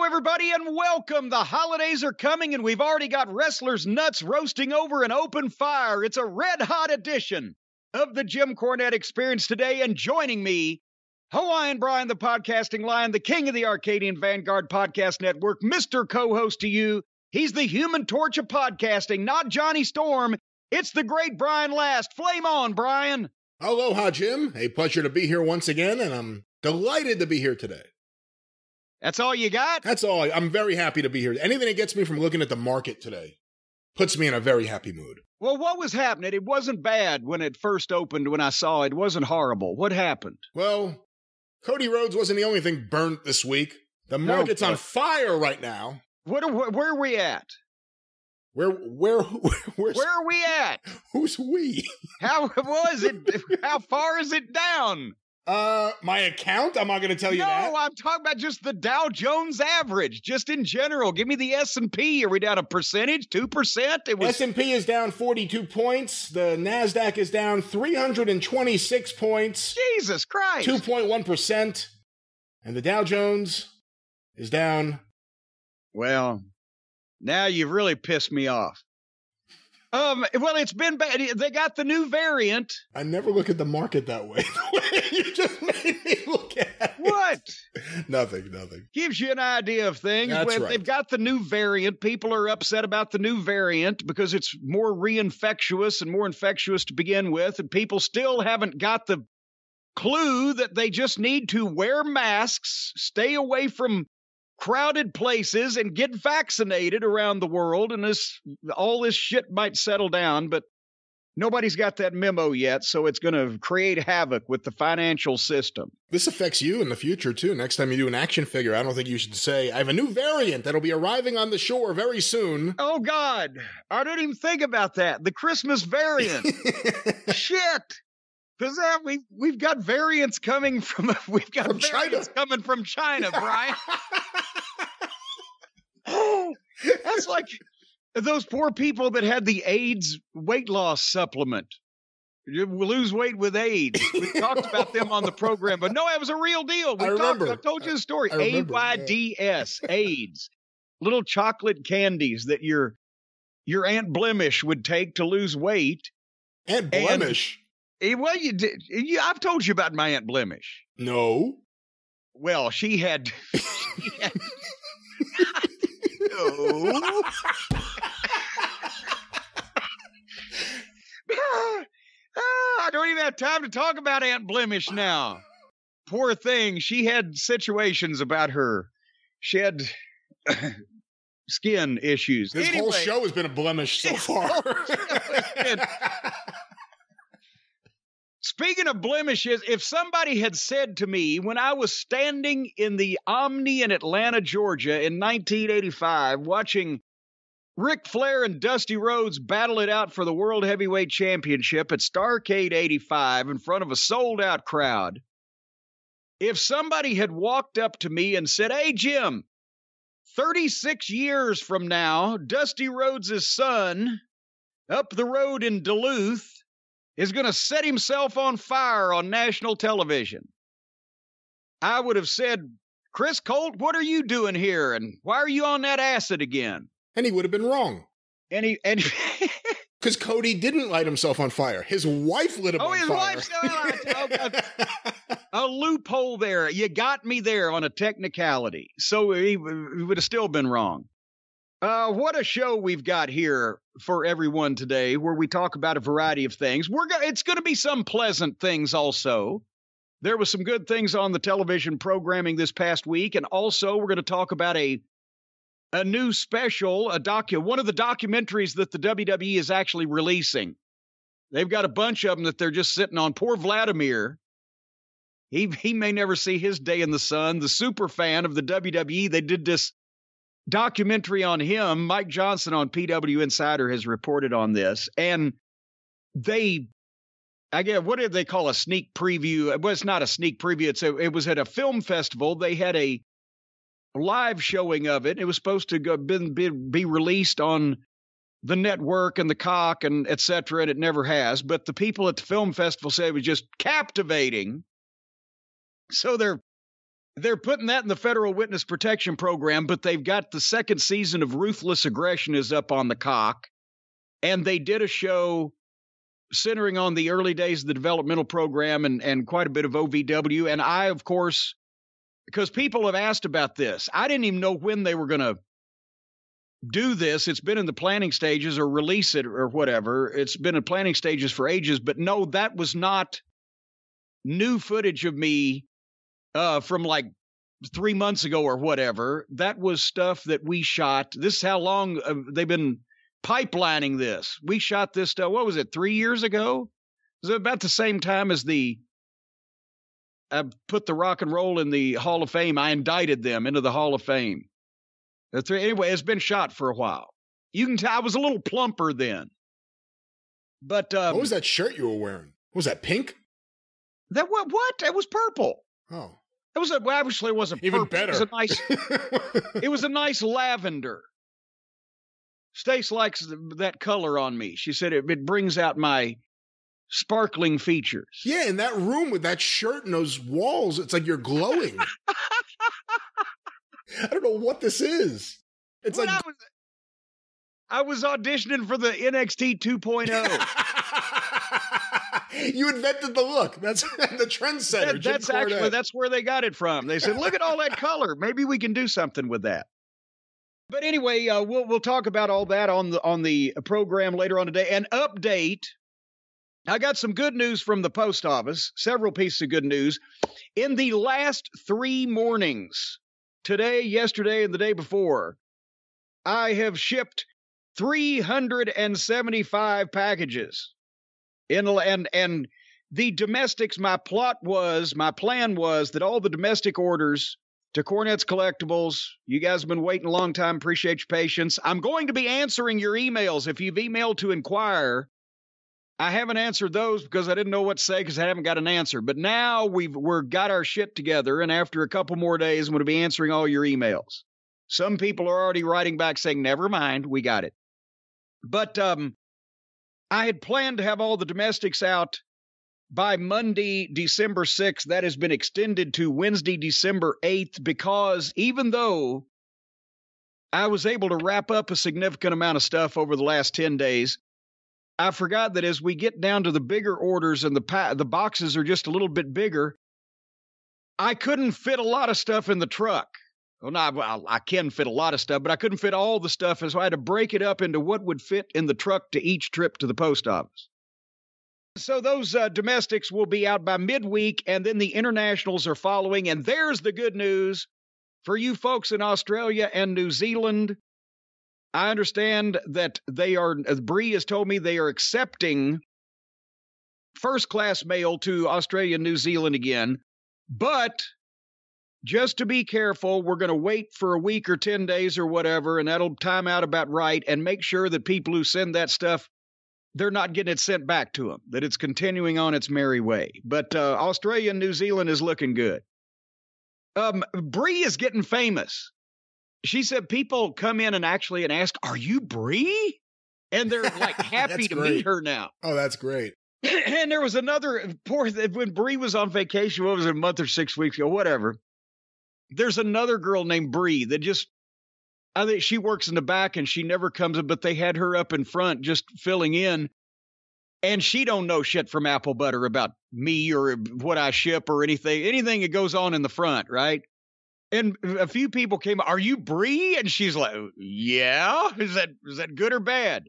everybody, and welcome. The holidays are coming, and we've already got wrestlers' nuts roasting over an open fire. It's a red-hot edition of the Jim Cornette Experience today, and joining me, Hawaiian Brian, the podcasting lion, the king of the Arcadian Vanguard Podcast Network, Mr. Co-host to you. He's the Human Torch of podcasting, not Johnny Storm. It's the great Brian Last. Flame on, Brian. Aloha, Jim. A pleasure to be here once again, and I'm delighted to be here today. That's all you got? That's all. I'm very happy to be here. Anything that gets me from looking at the market today puts me in a very happy mood. Well, what was happening? It wasn't bad when it first opened, when I saw it. It wasn't horrible. What happened? Well, Cody Rhodes wasn't the only thing burnt this week. The market's on fire right now. Where are we at? Where are we at? Who's we? How was it? How far is it down? My account? I'm not going to tell you that. No, I'm talking about just the Dow Jones average, just in general. Give me the S&P. Are we down a percentage, 2%? S&P is down 42 points. The NASDAQ is down 326 points. Jesus Christ. 2.1%. And the Dow Jones is down. Well, now you've really pissed me off. Well, it's been bad. They got the new variant. I never look at the market that way. The way you just made me look at it. What? Nothing. Gives you an idea of things. That's right. They've got the new variant. People are upset about the new variant because it's more reinfectious and more infectious to begin with. And people still haven't got the clue that they just need to wear masks, stay away from crowded places, and get vaccinated around the world, and all this shit might settle down, but nobody's got that memo yet, so it's going to create havoc with the financial system. This affects you in the future, too. Next time you do an action figure, I don't think you should say, I have a new variant that'll be arriving on the shore very soon. Oh, God. I didn't even think about that. The Christmas variant. Shit. Because we've got variants coming from China. Coming from China, Brian. That's like those poor people that had the AIDS weight loss supplement. You lose weight with AIDS. We talked about them on the program, but no, it was a real deal. I told you the story. AIDS, AIDS. Little chocolate candies that your Aunt Blemish would take to lose weight. Aunt Blemish? Well, you did. I've told you about my Aunt Blemish. No. Well, she had no. I don't even have time to talk about Aunt Blemish now. Poor thing. She had situations about her. She had skin issues. This whole show has been a blemish so far. Speaking of blemishes, if somebody had said to me when I was standing in the Omni in Atlanta, Georgia in 1985, watching Ric Flair and Dusty Rhodes battle it out for the World Heavyweight Championship at Starrcade 85 in front of a sold-out crowd, if somebody had walked up to me and said, hey, Jim, 36 years from now, Dusty Rhodes' son up the road in Duluth is going to set himself on fire on national television, I would have said, Chris Colt, what are you doing here? And why are you on that acid again? And he would have been wrong. And because Cody didn't light himself on fire. His wife lit him on fire. A loophole there. You got me there on a technicality. So he would have still been wrong. What a show we've got here for everyone today, where we talk about a variety of things. It's going to be some pleasant things also. There was some good things on the television programming this past week, and also we're going to talk about a new special, one of the documentaries that the WWE is actually releasing. They've got a bunch of them that they're just sitting on. Poor Vladimir. He may never see his day in the sun. The super fan of the WWE, they did this documentary on him. Mike Johnson on PW Insider has reported on this, and what did they call a sneak preview? It was not a sneak preview. It was at a film festival. They had a live showing of it. It was supposed to be released on the network and the cock and et cetera, and it never has. But the people at the film festival said it was just captivating. So they're They're putting that in the Federal Witness Protection Program, but they've got the second season of Ruthless Aggression is up on the cock. And they did a show centering on the early days of the developmental program and quite a bit of OVW. And I, of course, because people have asked about this, I didn't even know when they were going to do this. It's been in the planning stages or release it or whatever. It's been in planning stages for ages. But no, that was not new footage of me from like 3 months ago or whatever. That was stuff that we shot. This is how long they've been pipelining this. We shot this stuff, what was it, 3 years ago? It was about the same time as I put the rock and roll in the Hall of Fame. I indicted them into the Hall of Fame. Anyway, it's been shot for a while. You can tell I was a little plumper then. But what was that shirt you were wearing? Was that pink? That what? It was purple. Oh. It was obviously it wasn't even purple. better. It was a nice lavender. Stace likes that color on me. She said it brings out my sparkling features. Yeah, in that room with that shirt and those walls, it's like you're glowing. I don't know what this is. It's like I was auditioning for the NXT 2.0. You invented the look. That's the trendsetter. That's where they got it from. They said, "Look at all that color. Maybe we can do something with that." But anyway, we'll talk about all that on the program later on today. An update. I got some good news from the post office. Several pieces of good news. In the last 3 mornings, today, yesterday, and the day before, I have shipped 375 packages. And the domestics, my plan was that all the domestic orders to Cornette's Collectibles, you guys have been waiting a long time, appreciate your patience. I'm going to be answering your emails. If you've emailed to inquire, I haven't answered those because I didn't know what to say because I haven't got an answer. But now we've got our shit together, and after a couple more days, I'm going to be answering all your emails. Some people are already writing back saying, never mind, we got it. But I had planned to have all the domestics out by Monday, December 6th. That has been extended to Wednesday, December 8th, because even though I was able to wrap up a significant amount of stuff over the last 10 days, I forgot that as we get down to the bigger orders and the boxes are just a little bit bigger, I couldn't fit a lot of stuff in the truck. Well, no, I can fit a lot of stuff, but I couldn't fit all the stuff, and so I had to break it up into what would fit in the truck to each trip to the post office. So those domestics will be out by midweek, and then the internationals are following, and there's the good news for you folks in Australia and New Zealand. I understand that Bree has told me they are accepting first-class mail to Australia and New Zealand again, but just to be careful, we're going to wait for a week or 10 days or whatever, and that'll time out about right, and make sure that people who send that stuff, they're not getting it sent back to them, that it's continuing on its merry way. But Australia and New Zealand is looking good. Bree is getting famous. She said people come in and ask, "Are you Bree?" And they're like happy to meet her now. Oh, that's great. And there was another, when Bree was on vacation, what was it, a month or 6 weeks ago, whatever. There's another girl named Bree that I think she works in the back and she never comes in, but they had her up in front just filling in. And she don't know shit from apple butter about me or what I ship or anything that goes on in the front, right? And a few people came, "Are you Bree?" And she's like, "Yeah." Is that good or bad?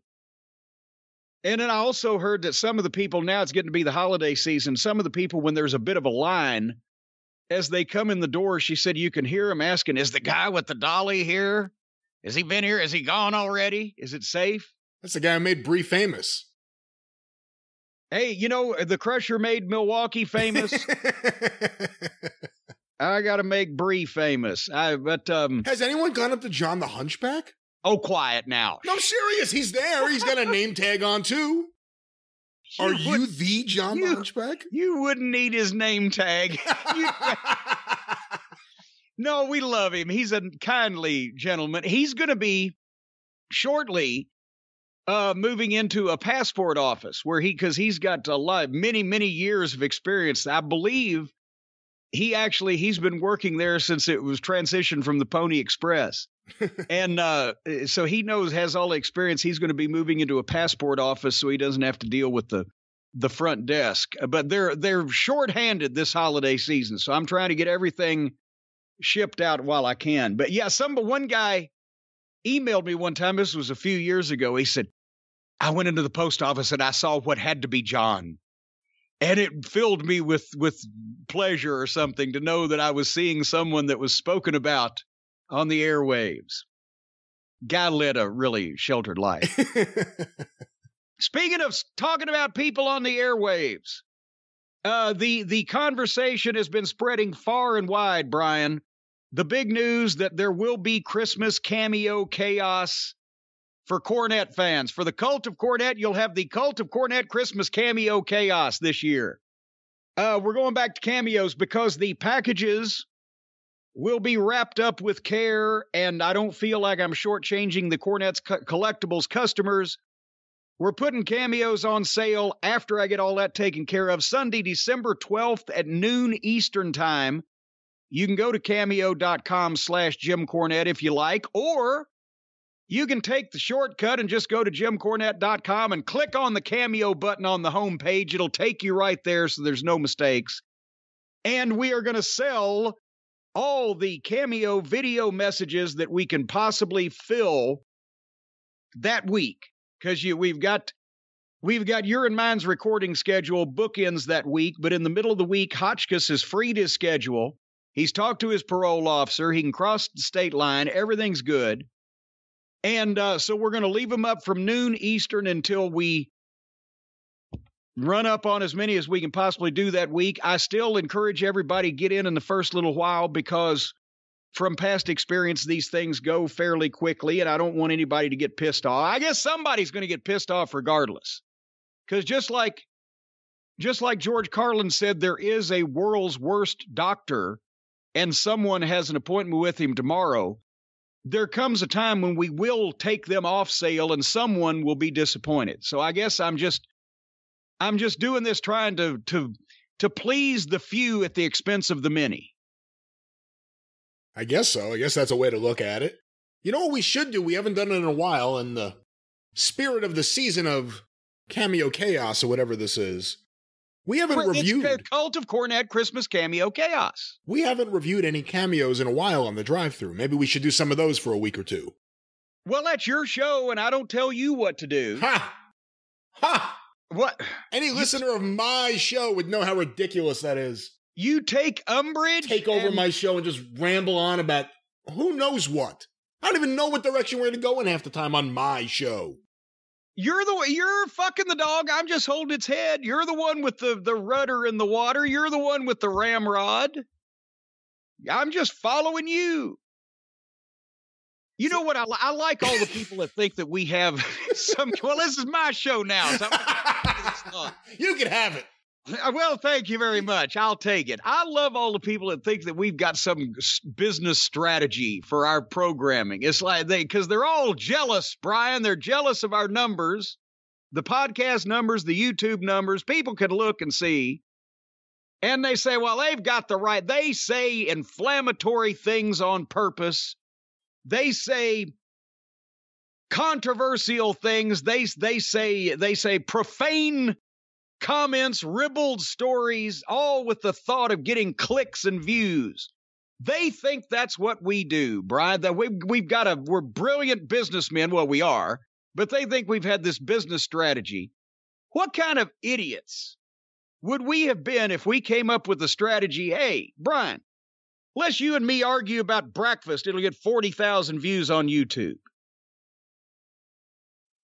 And then I also heard that some of the people, now it's getting to be the holiday season, some of the people, when there's a bit of a line, as they come in the door, she said you can hear them asking, "Is the guy with the dolly here? Has he been here? Is he gone already? Is it safe?" That's the guy who made Bree famous. Hey, the Crusher made Milwaukee famous. I got to make Bree famous. Has anyone gone up to John the Hunchback? Oh, quiet now. No, I'm serious. He's there. He's got a name tag on, too. Are you the John the Hunchback? You wouldn't need his name tag. No, we love him. He's a kindly gentleman. He's going to be shortly moving into a passport office because he's got many years of experience. I believe he's been working there since it was transitioned from the Pony Express. And so he has all the experience. He's going to be moving into a passport office so he doesn't have to deal with the front desk. But they're shorthanded this holiday season. So I'm trying to get everything shipped out while I can. But yeah, one guy emailed me one time. This was a few years ago. He said, I went into the post office and I saw what had to be John. And it filled me with pleasure or something to know that I was seeing someone that was spoken about on the airwaves. Guy led a really sheltered life. Speaking of talking about people on the airwaves, the conversation has been spreading far and wide, Brian. The big news that there will be Christmas cameo chaos for Cornette fans. For the Cult of Cornette, you'll have the Cult of Cornette Christmas cameo chaos this year. We're going back to cameos because the packages will be wrapped up with care, and I don't feel like I'm shortchanging the Cornette's collectibles customers. We're putting cameos on sale after I get all that taken care of. Sunday, December 12th at noon Eastern time. You can go to cameo.com/Jim Cornette if you like, or you can take the shortcut and just go to jimcornette.com and click on the cameo button on the home page. It'll take you right there so there's no mistakes. And we are going to sell all the cameo video messages that we can possibly fill that week. Because we've got your and mine's recording schedule bookends that week, but in the middle of the week, Hotchkiss has freed his schedule. He's talked to his parole officer. He can cross the state line. Everything's good. And so we're going to leave them up from noon Eastern until we run up on as many as we can possibly do that week. I still encourage everybody to get in the first little while because from past experience, these things go fairly quickly, and I don't want anybody to get pissed off. I guess somebody's going to get pissed off regardless. Because just like George Carlin said, there is a world's worst doctor, and someone has an appointment with him tomorrow. There comes a time when we will take them off sale and someone will be disappointed. So I guess I'm just doing this trying to please the few at the expense of the many. I guess so. I guess that's a way to look at it. You know what we should do? We haven't done it in a while. In the spirit of the season of Cameo Chaos or whatever this is, we haven't reviewed... It's the Cult of Cornette Christmas Cameo Chaos. We haven't reviewed any cameos in a while on the drive-thru. Maybe we should do some of those for a week or two. Well, that's your show, and I don't tell you what to do. Ha! Ha! What? Any listener of my show would know how ridiculous that is. You take umbrage? Take over my show and just ramble on about who knows what. I don't even know what direction we're going to go in half the time on my show. You're fucking the dog. I'm just holding its head. You're the one with the rudder in the water. You're the one with the ramrod. I'm just following you. You know what? I like all the people that think that we have some. Well, this is my show now. So you can have it. Well, thank you very much. I'll take it. I love all the people that think that we've got some business strategy for our programming. It's like because they're all jealous, Brian. They're jealous of our numbers, the podcast numbers, the YouTube numbers. People can look and see. And they say, well, they've got the right. They say inflammatory things on purpose. They say controversial things. They say profane comments, ribald stories, all with the thought of getting clicks and views. They think that's what we do, Brian. That we're brilliant businessmen. Well, we are, but they think we've had this business strategy. What kind of idiots would we have been if we came up with a strategy? Hey, Brian, unless you and me argue about breakfast, it'll get 40,000 views on YouTube.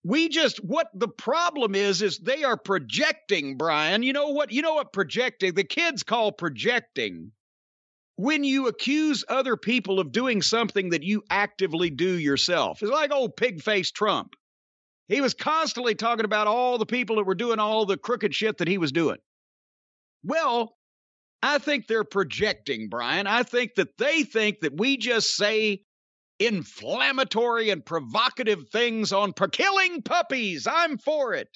What the problem is they are projecting, Brian. You know what projecting, the kids call projecting when you accuse other people of doing something that you actively do yourself. It's like old pig-faced Trump. He was constantly talking about all the people that were doing all the crooked shit that he was doing. Well, I think they're projecting, Brian. I think that they think that we just say inflammatory and provocative things on killing puppies. I'm for it.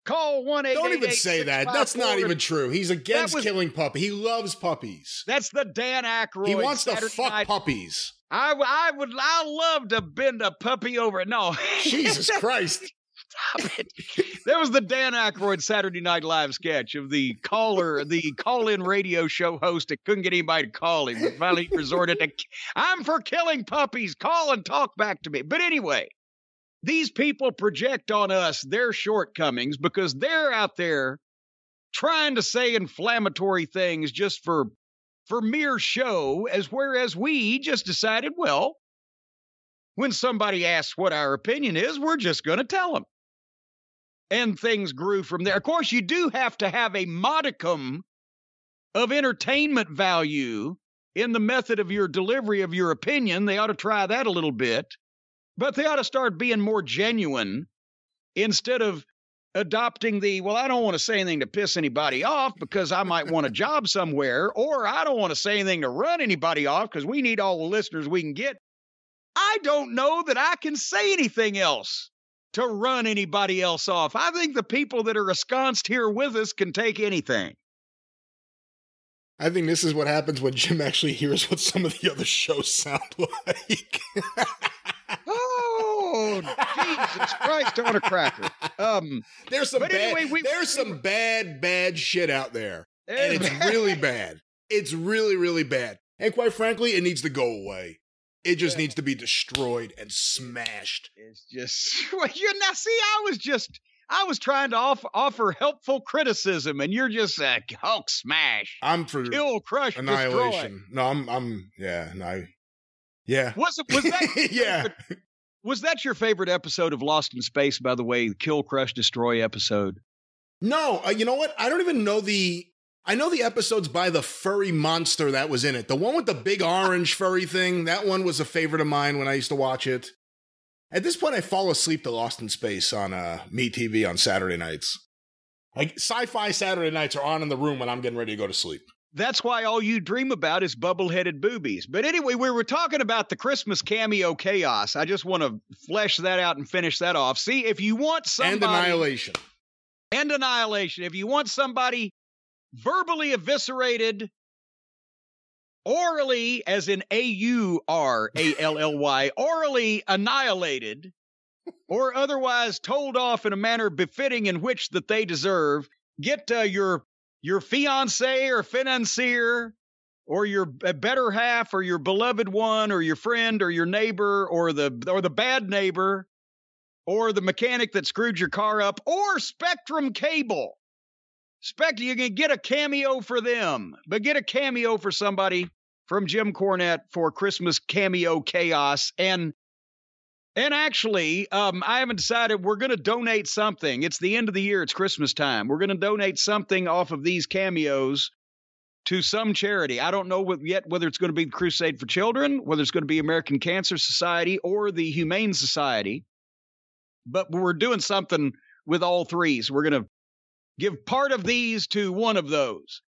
Call 1-888-654. Don't even say that. That's not even true. He's against killing puppies. He loves puppies. That's the Dan Aykroyd. He wants to Saturday fuck night. Puppies. I love to bend a puppy over. No. Jesus Christ. Stop it. There was the Dan Aykroyd Saturday Night Live sketch of the call-in radio show host that couldn't get anybody to call him. But finally he resorted to, I'm for killing puppies. Call and talk back to me. But anyway, these people project on us their shortcomings because they're out there trying to say inflammatory things just for mere show, whereas we just decided, well, when somebody asks what our opinion is, we're just going to tell them. And things grew from there. Of course, you do have to have a modicum of entertainment value in the method of your delivery of your opinion. They ought to try that a little bit, but they ought to start being more genuine instead of adopting well, I don't want to say anything to piss anybody off because I might want a job somewhere, or I don't want to say anything to run anybody off because we need all the listeners we can get. I don't know that I can say anything else to run anybody else off. I think the people that are ensconced here with us can take anything. I think this is what happens when Jim actually hears what some of the other shows sound like. Oh, Jesus Christ on a cracker. There's some bad shit out there. And it's really bad. It's really, really bad. And quite frankly, it needs to go away. It just needs to be destroyed and smashed. It's just, well, now see, I was trying to offer helpful criticism, and you're just Hulk smash. I'm for kill, crush, annihilation. Destroy. Yeah. Was that? Yeah. Was that your favorite episode of Lost in Space? By the way, the Kill, Crush, Destroy episode. No, you know what? I don't even know I know the episodes by the furry monster that was in it. The one with the big orange furry thing, that one was a favorite of mine when I used to watch it. At this point, I fall asleep to Lost in Space on MeTV on Saturday nights. Like, sci-fi Saturday nights are on in the room when I'm getting ready to go to sleep. That's why all you dream about is bubble-headed boobies. But anyway, we were talking about the Christmas cameo chaos. I just want to flesh that out and finish that off. See, if you want somebody... And annihilation. If you want somebody verbally eviscerated, orally, as in AURALLY, orally annihilated, or otherwise told off in a manner befitting in which that they deserve, get your fiancé or financier, or your better half, or your beloved one, or your friend, or your neighbor, or the bad neighbor, or the mechanic that screwed your car up, or Spectrum Cable. You can get a cameo for them, but get a cameo for somebody from Jim Cornette for Christmas cameo chaos. And actually, I haven't decided. We're going to donate something. It's the end of the year. It's Christmas time. We're going to donate something off of these cameos to some charity. I don't know yet whether it's going to be the Crusade for Children, whether it's going to be American Cancer Society or the Humane Society. But we're doing something with all three. So we're going to give part of these to one of those.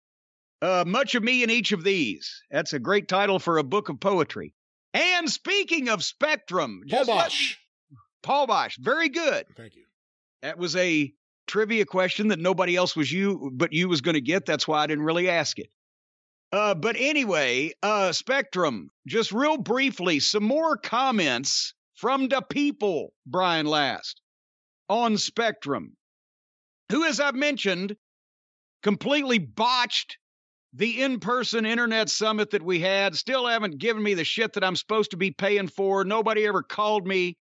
Much of me in each of these. That's a great title for a book of poetry. And speaking of Spectrum, Paul Bosch, very good. Thank you. That was a trivia question that nobody else was but you was going to get. That's why I didn't really ask it. But anyway, Spectrum, just real briefly, some more comments from the people, Brian Last, on Spectrum, who, as I've mentioned, completely botched the in-person internet summit that we had. Still haven't given me the shit that I'm supposed to be paying for. Nobody ever called me.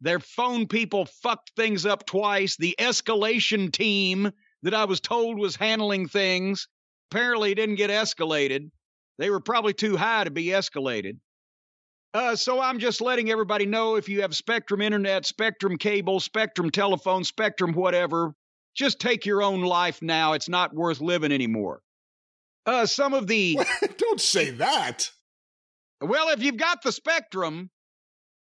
Their phone people fucked things up twice. The escalation team that I was told was handling things apparently didn't get escalated. They were probably too high to be escalated. So I'm just letting everybody know, if you have Spectrum Internet, Spectrum Cable, Spectrum Telephone, Spectrum whatever, just take your own life now. It's not worth living anymore. Some of the... Don't say that. Well, if you've got the Spectrum,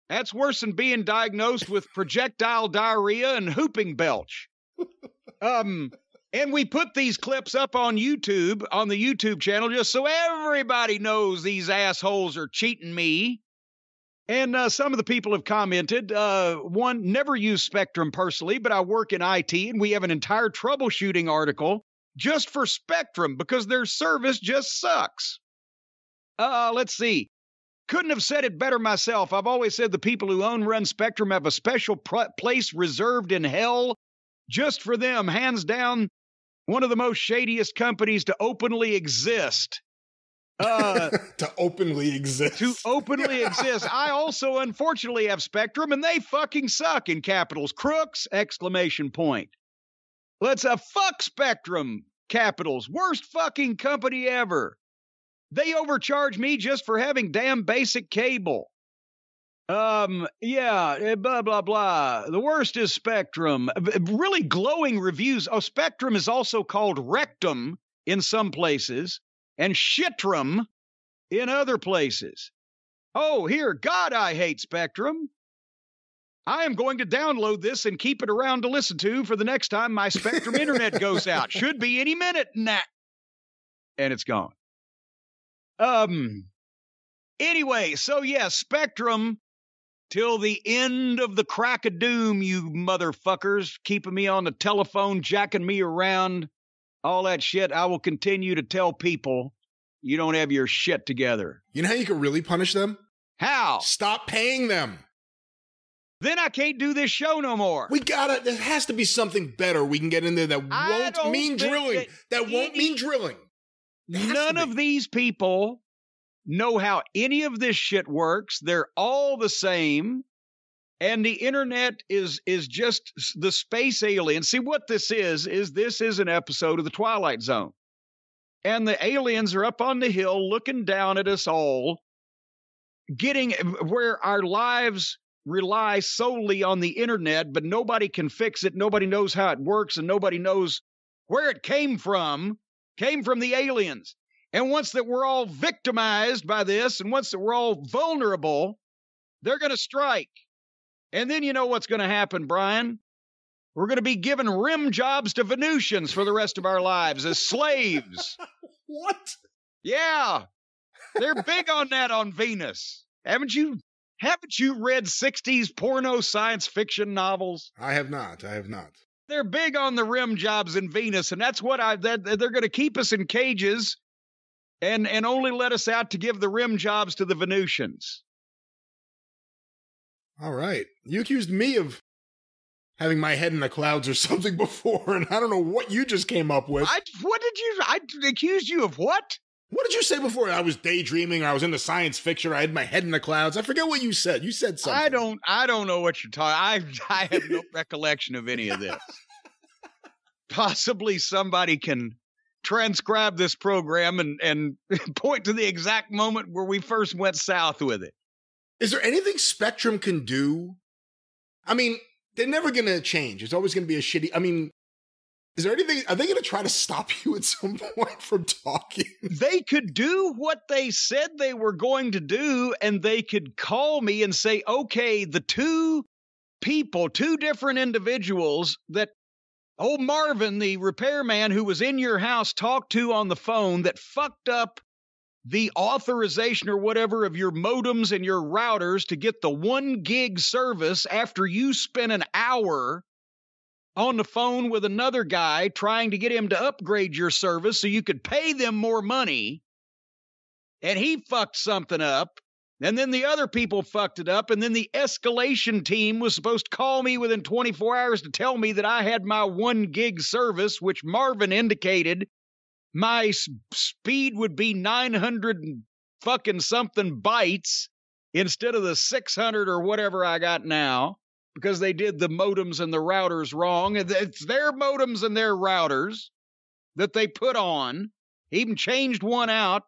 that's worse than being diagnosed with projectile diarrhea and whooping belch. And we put these clips up on YouTube, on the YouTube channel, just so everybody knows these assholes are cheating me. And some of the people have commented, one, never use Spectrum personally, but I work in IT, and we have an entire troubleshooting article just for Spectrum because their service just sucks. Let's see. Couldn't have said it better myself. I've always said the people who own Run Spectrum have a special place reserved in hell just for them. Hands down, one of the most shadiest companies to openly exist. To openly exist. To openly exist. I also, unfortunately, have Spectrum, and they fucking suck in capitals. Crooks, exclamation point. Let's fuck Spectrum, capitals. Worst fucking company ever. They overcharge me just for having damn basic cable. Yeah, blah, blah, blah. The worst is Spectrum. Really glowing reviews. Oh, Spectrum is also called Rectum in some places and Shitrum in other places. Oh, here, God, I hate Spectrum. I am going to download this and keep it around to listen to for the next time my Spectrum internet goes out. Should be any minute. Nah. And it's gone. Anyway, so yeah, Spectrum till the end of the crack of doom, you motherfuckers, keeping me on the telephone, jacking me around, all that shit. I will continue to tell people you don't have your shit together. You know how you can really punish them? How? Stop paying them. Then I can't do this show no more. There has to be something better we can get in there that won't mean drilling. That won't mean drilling. None of these people know how any of this shit works. They're all the same. And the internet is just the space alien. See, what this is an episode of The Twilight Zone. And the aliens are up on the hill looking down at us all, getting where our lives rely solely on the internet, but nobody can fix it. Nobody knows how it works, and nobody knows where it came from the aliens. And once that we're all victimized by this, and once that we're all vulnerable, they're going to strike. And then you know what's going to happen, Brian? We're going to be given rim jobs to Venusians for the rest of our lives as slaves. What? Yeah. They're big on that on Venus. Haven't you read 60s porno science fiction novels? I have not. They're big on the rim jobs in Venus, and that's what they're going to keep us in cages and only let us out to give the rim jobs to the Venusians. All right. You accused me of having my head in the clouds or something before, and I don't know what you just came up with. I accused you of what? What did you say before? I was daydreaming, or I was into science fiction, or I had my head in the clouds. I forget what you said. You said something. I don't know what you're talking. I have no recollection of any of this. Possibly somebody can transcribe this program and point to the exact moment where we first went south with it. Is there anything Spectrum can do? I mean, they're never going to change. It's always going to be a shitty... I mean, is there anything... Are they going to try to stop you at some point from talking? They could do what they said they were going to do, and they could call me and say, okay, the two different individuals that old Marvin, the repairman who was in your house, talked to on the phone that fucked up the authorization or whatever of your modems and your routers to get the 1 gig service after you spent an hour on the phone with another guy trying to get him to upgrade your service so you could pay them more money, and he fucked something up, and then the other people fucked it up, and then the escalation team was supposed to call me within 24 hours to tell me that I had my 1 gig service, which Marvin indicated my speed would be 900 and fucking something bytes instead of the 600 or whatever I got now, because they did the modems and the routers wrong. It's their modems and their routers that they put on. He even changed one out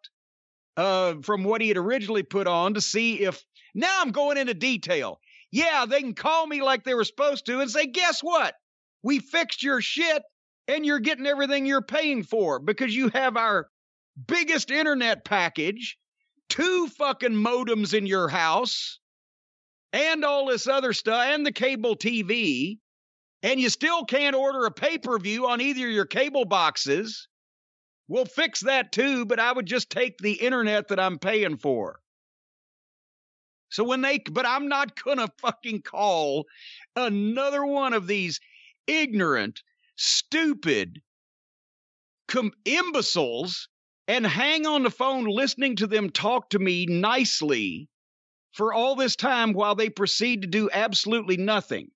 from what he had originally put on to see if... Now I'm going into detail. Yeah, they can call me like they were supposed to and say, guess what? We fixed your shit, and you're getting everything you're paying for because you have our biggest internet package, 2 fucking modems in your house, and all this other stuff, and the cable TV, and you still can't order a pay-per-view on either of your cable boxes. We'll fix that too, but I would just take the internet that I'm paying for. So but I'm not going to fucking call another one of these ignorant, stupid imbeciles and hang on the phone listening to them talk to me nicely for all this time while they proceed to do absolutely nothing.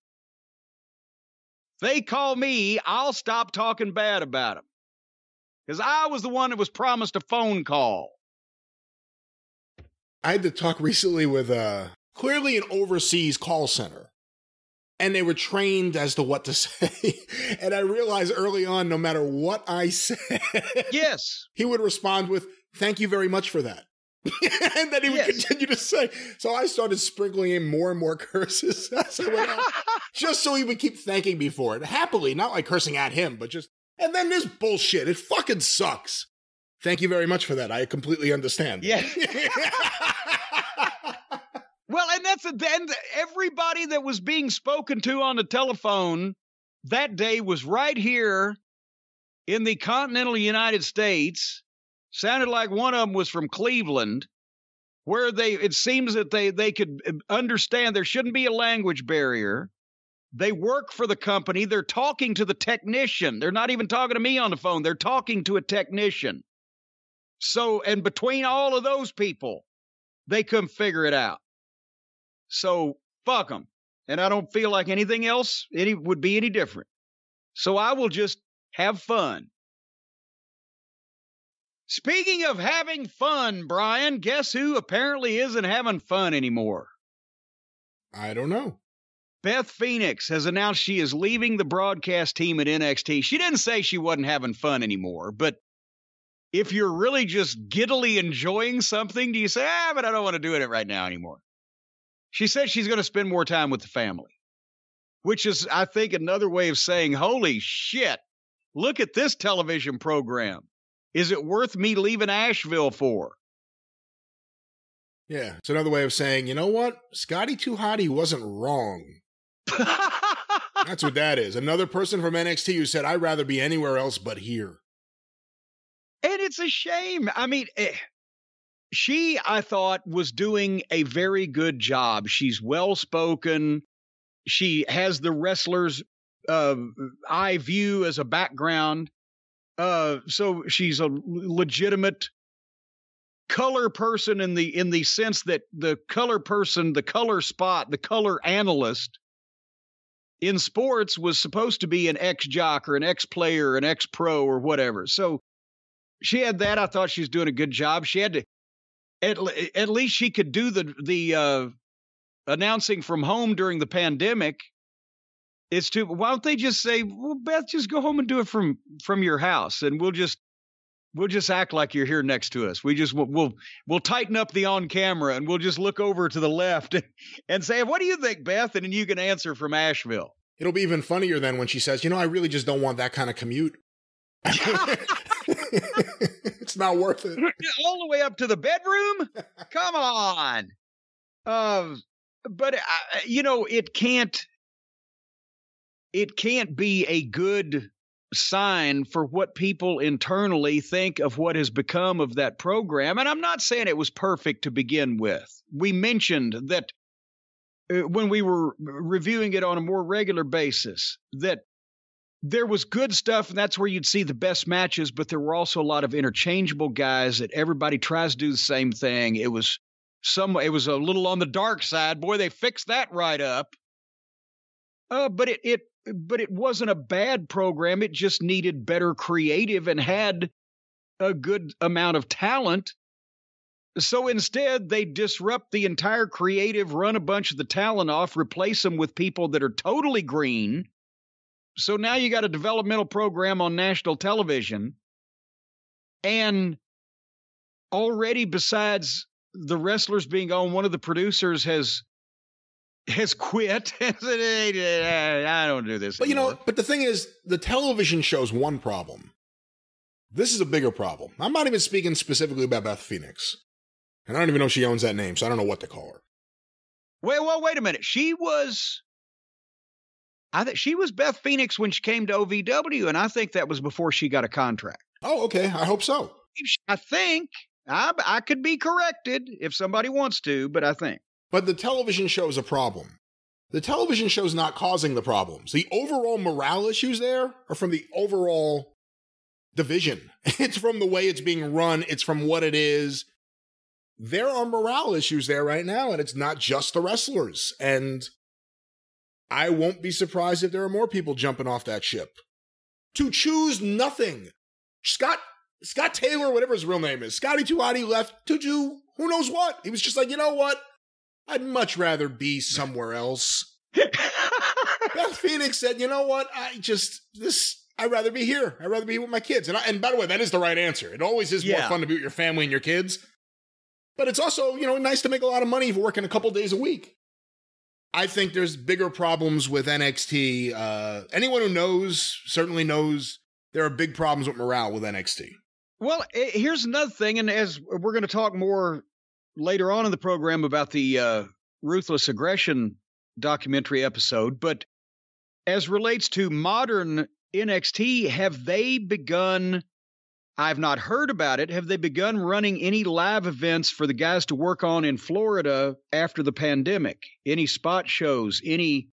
If they call me, I'll stop talking bad about them. Because I was the one that was promised a phone call. I had to talk recently with clearly an overseas call center. And they were trained as to what to say. And I realized early on, no matter what I said, yes, he would respond with, "Thank you very much for that." And then he would continue to say. So I started sprinkling in more and more curses as I went on, just so he would keep thanking me for it. Happily, not like cursing at him, but just, and then this bullshit. It fucking sucks. Thank you very much for that. I completely understand. Yeah. Well, and then everybody that was being spoken to on the telephone that day was right here in the continental United States. Sounded like one of them was from Cleveland, where it seems that they could understand there shouldn't be a language barrier. They work for the company. They're talking to the technician. They're not even talking to me on the phone. They're talking to a technician. So, and between all of those people, they couldn't figure it out. So, fuck them. And I don't feel like anything else would be any different. So I will just have fun. Speaking of having fun, Brian, guess who apparently isn't having fun anymore? I don't know. Beth Phoenix has announced she is leaving the broadcast team at NXT. She didn't say she wasn't having fun anymore, but if you're really just giddily enjoying something, do you say, but I don't want to do it right now anymore? She says she's going to spend more time with the family, which is, I think, another way of saying, holy shit, look at this television program. Is it worth me leaving Asheville for? Yeah, it's another way of saying, you know what? Scotty Too Hotty wasn't wrong. That's what that is. Another person from NXT who said, I'd rather be anywhere else but here. And it's a shame. I mean, she, I thought, was doing a very good job. She's well-spoken. She has the wrestler's eye view as a background. So she's a legitimate color person in the sense that the color person, the color spot, the color analyst in sports was supposed to be an ex-jock or an ex-player, an ex-pro or whatever. So she had that. I thought she was doing a good job. She had to, at least she could do the announcing from home during the pandemic. Why don't they just say, well, Beth, just go home and do it from your house, and we'll just act like you're here next to us. We'll tighten up the on camera, and we'll just look over to the left and say, what do you think, Beth? And then you can answer from Asheville. It'll be even funnier then when she says, I really just don't want that kind of commute. It's not worth it. All the way up to the bedroom? Come on. But it can't be a good sign for what people internally think of what has become of that program. And I'm not saying it was perfect to begin with. We mentioned that when we were reviewing it on a more regular basis, that there was good stuff, and that's where you'd see the best matches, but there were also a lot of interchangeable guys that everybody tries to do the same thing. It was a little on the dark side. Boy, they fixed that right up. But it wasn't a bad program. It just needed better creative and had a good amount of talent. So instead, they disrupt the entire creative, run a bunch of the talent off, replace them with people that are totally green. So now you got a developmental program on national television. And already, besides the wrestlers being on, one of the producers has quit. I don't do this anymore. But the thing is, the television show's one problem. This is a bigger problem. I'm not even speaking specifically about Beth Phoenix. And I don't even know if she owns that name, so I don't know what to call her. Wait a minute. She was Beth Phoenix when she came to OVW, and I think that was before she got a contract. Oh, okay. I hope so. I think. I could be corrected if somebody wants to, but I think. But the television show is a problem. The television show's not causing the problems. The overall morale issues there are from the overall division. It's from the way it's being run. It's from what it is. There are morale issues there right now, and it's not just the wrestlers. And I won't be surprised if there are more people jumping off that ship. To choose nothing. Scott Taylor, whatever his real name is, Scotty Tuati left to do who knows what. He was just like, you know what? I'd much rather be somewhere else. Beth Phoenix said, you know what? I'd rather be here. I'd rather be with my kids. And by the way, that is the right answer. It always is more fun to be with your family and your kids. But it's also, nice to make a lot of money for working a couple days a week. I think there's bigger problems with NXT. Anyone who knows certainly knows there are big problems with morale with NXT. Well, here's another thing, and as we're going to talk more later on in the program about the Ruthless Aggression documentary episode, but as relates to modern NXT, have they begun, I've not heard about it, have they begun running any live events for the guys to work on in Florida after the pandemic? Any spot shows, any,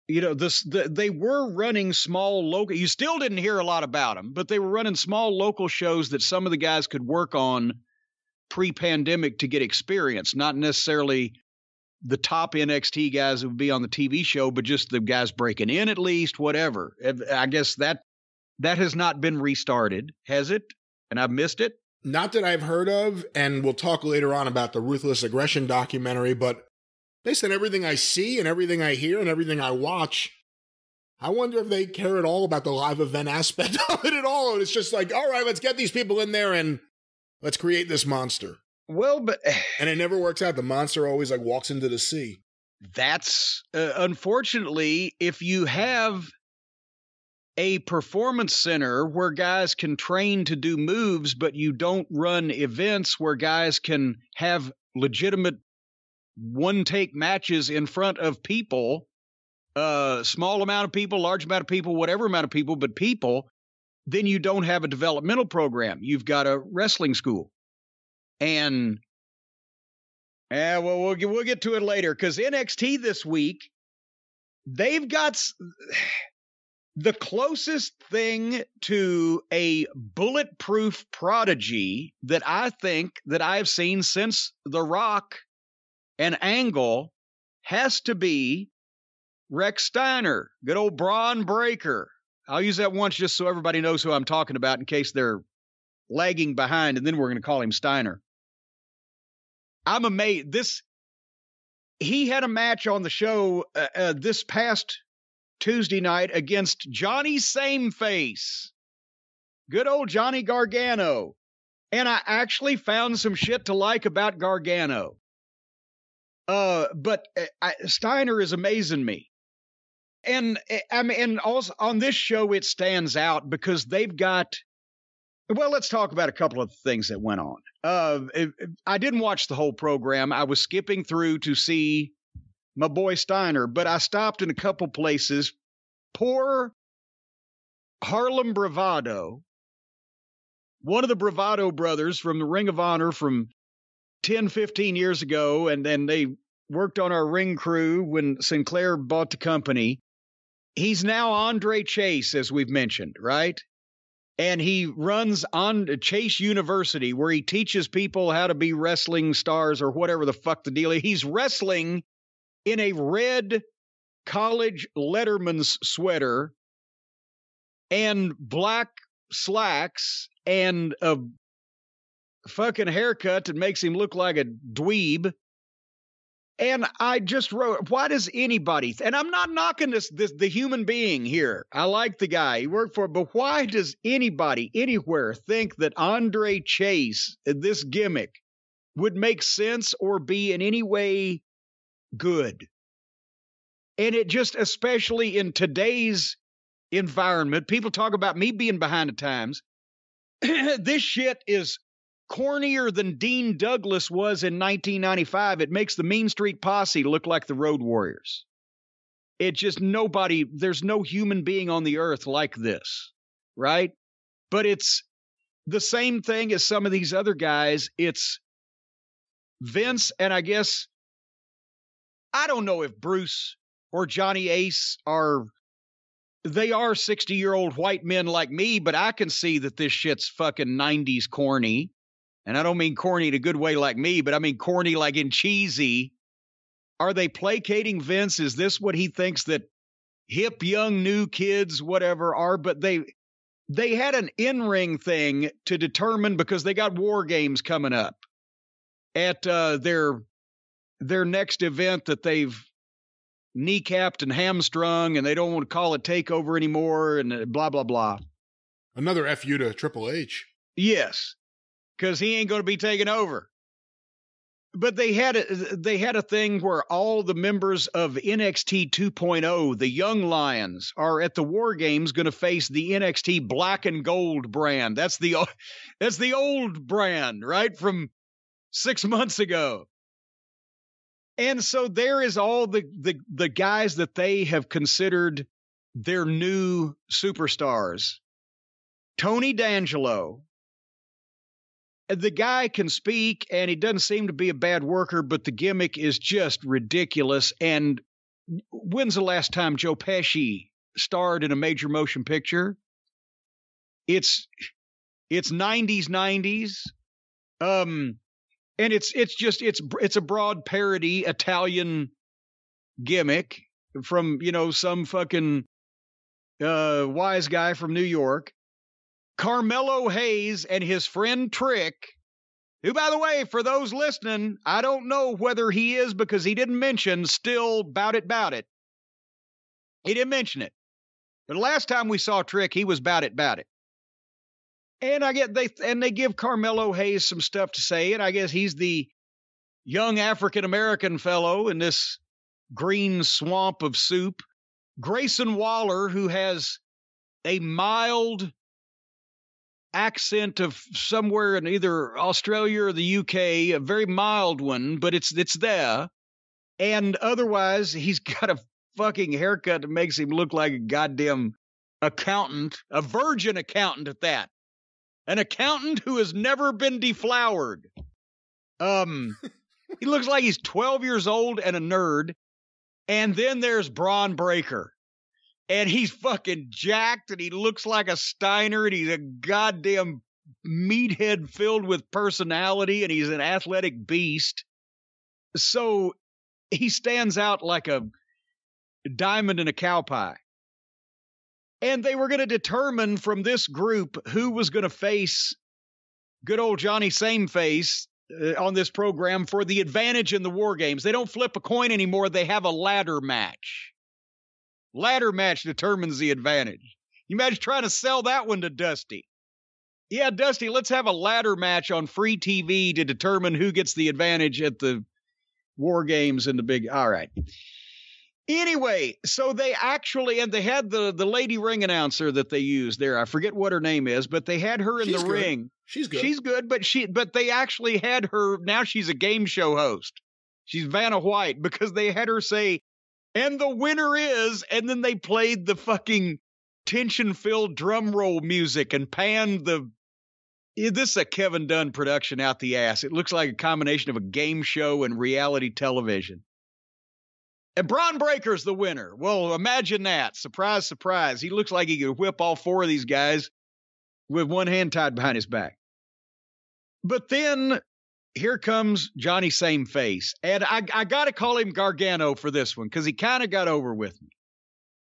they were running small local, you still didn't hear a lot about them, but they were running small local shows that some of the guys could work on pre-pandemic to get experience, not necessarily the top NXT guys who would be on the TV show, but just the guys breaking in at least, whatever. I guess that has not been restarted, has it? And I've missed it? Not that I've heard of, and we'll talk later on about the Ruthless Aggression documentary, but based on everything I see and everything I hear and everything I watch, I wonder if they care at all about the live event aspect of it at all. And it's just like, all right, let's get these people in there and let's create this monster. Well, but... And it never works out. The monster always walks into the sea. That's, unfortunately, if you have a performance center where guys can train to do moves, but you don't run events where guys can have legitimate one-take matches in front of people, small amount of people, large amount of people, whatever amount of people, but people, then you don't have a developmental program. You've got a wrestling school. And, we'll get to it later, because NXT this week, they've got the closest thing to a bulletproof prodigy that I think that I've seen since The Rock and Angle has to be Rex Steiner, good old Braun Breaker. I'll use that once just so everybody knows who I'm talking about in case they're lagging behind, and then we're going to call him Steiner. I'm amazed. He had a match on the show this past Tuesday night against Johnny Sameface. Good old Johnny Gargano. And I actually found some shit to like about Gargano. But Steiner is amazing me. And also on this show, it stands out because they've got, well, let's talk about a couple of things that went on. I didn't watch the whole program. I was skipping through to see my boy Steiner, but I stopped in a couple places. Poor Harlem Bravado, one of the Bravado brothers from the Ring of Honor from 10, 15 years ago, and then they worked on our ring crew when Sinclair bought the company. He's now Andre Chase, as we've mentioned, right? And he runs on Chase University, where he teaches people how to be wrestling stars or whatever the fuck the deal is. He's wrestling in a red college letterman's sweater and black slacks and a fucking haircut that makes him look like a dweeb. And I just wrote, why does anybody, and I'm not knocking the human being here. I like the guy he worked for, but why does anybody anywhere think that Andre Chase, this gimmick, would make sense or be in any way good? And it just, especially in today's environment, people talk about me being behind the times. This shit is cornier than Dean Douglas was in 1995. It makes the Mean Street Posse look like the Road Warriors. It just there's no human being on the earth like this, right? But it's the same thing as some of these other guys. It's Vince, and I guess I don't know if Bruce or Johnny Ace are 60-year-old white men like me, but I can see that this shit's fucking 90s corny. And I don't mean corny in a good way like me, but I mean corny like in cheesy. Are they placating Vince? Is this what he thinks that hip, young, new kids, whatever, are? But they had an in-ring thing to determine, because they got War Games coming up at their next event that they've kneecapped and hamstrung, and they don't want to call it TakeOver anymore, and blah, blah, blah. Another FU to Triple H. Yes, because he ain't going to be taking over. But they had a thing where all the members of NXT 2.0, the Young Lions, are at the War Games going to face the NXT Black and Gold brand. That's the old brand, right, from 6 months ago. And so there is all the guys that they have considered their new superstars. Tony D'Angelo. The guy can speak, and he doesn't seem to be a bad worker, but the gimmick is just ridiculous. And when's the last time Joe Pesci starred in a major motion picture? It's 90s. And it's a broad parody Italian gimmick from, some fucking wise guy from New York. Carmelo Hayes and his friend Trick, who, by the way, for those listening, I don't know whether he is, because he didn't mention still bout it. He didn't mention it. But the last time we saw Trick, he was bout it. And they give Carmelo Hayes some stuff to say, and I guess he's the young African-American fellow in this green swamp of soup. Grayson Waller, who has a mild accent of somewhere in either Australia or the UK, a very mild one, but it's there. And otherwise, he's got a fucking haircut that makes him look like a goddamn accountant, a virgin accountant at that. An accountant who has never been deflowered. He looks like he's 12 years old and a nerd. And then there's Braun Breaker. And he's fucking jacked, and he looks like a Steiner, and he's a goddamn meathead filled with personality, and he's an athletic beast. So he stands out like a diamond in a cow pie. And they were going to determine from this group who was going to face good old Johnny Sameface on this program for the advantage in the War Games. They don't flip a coin anymore. They have a ladder match. Ladder match determines the advantage. You imagine trying to sell that one to Dusty. Yeah, Dusty, let's have a ladder match on free TV to determine who gets the advantage at the War Games and the big... All right. Anyway, so they actually... And they had the lady ring announcer that they used there. I forget what her name is, but they had her in the ring. She's good. She's good, but they actually had her... Now she's a game show host. She's Vanna White, because they had her say... And the winner is, and then they played the fucking tension-filled drum roll music and panned this is a Kevin Dunn production out the ass. It looks like a combination of a game show and reality television. And Braun Breaker's the winner. Well, imagine that. Surprise, surprise. He looks like he could whip all four of these guys with one hand tied behind his back. But then... here comes Johnny Sameface. And I got to call him Gargano for this one, because he kind of got over with me.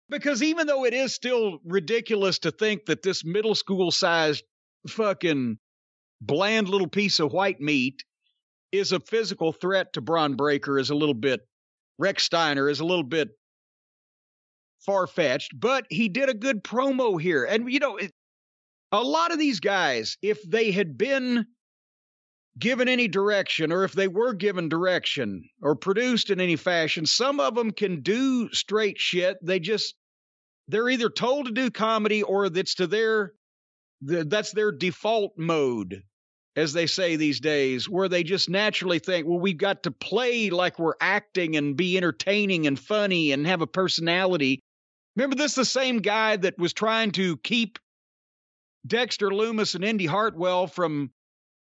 Because even though it is still ridiculous to think that this middle school sized fucking bland little piece of white meat is a physical threat to Braun Breaker, is a little bit, Rex Steiner is a little bit far-fetched, but he did a good promo here. And, a lot of these guys, if they had been given any direction, or if they were given direction or produced in any fashion, some of them can do straight shit. They're either told to do comedy, or that's their default mode, as they say these days, where they just naturally think, well, we've got to play like we're acting and be entertaining and funny and have a personality. Remember, this is the same guy that was trying to keep Dexter Lumis and Indy Hartwell from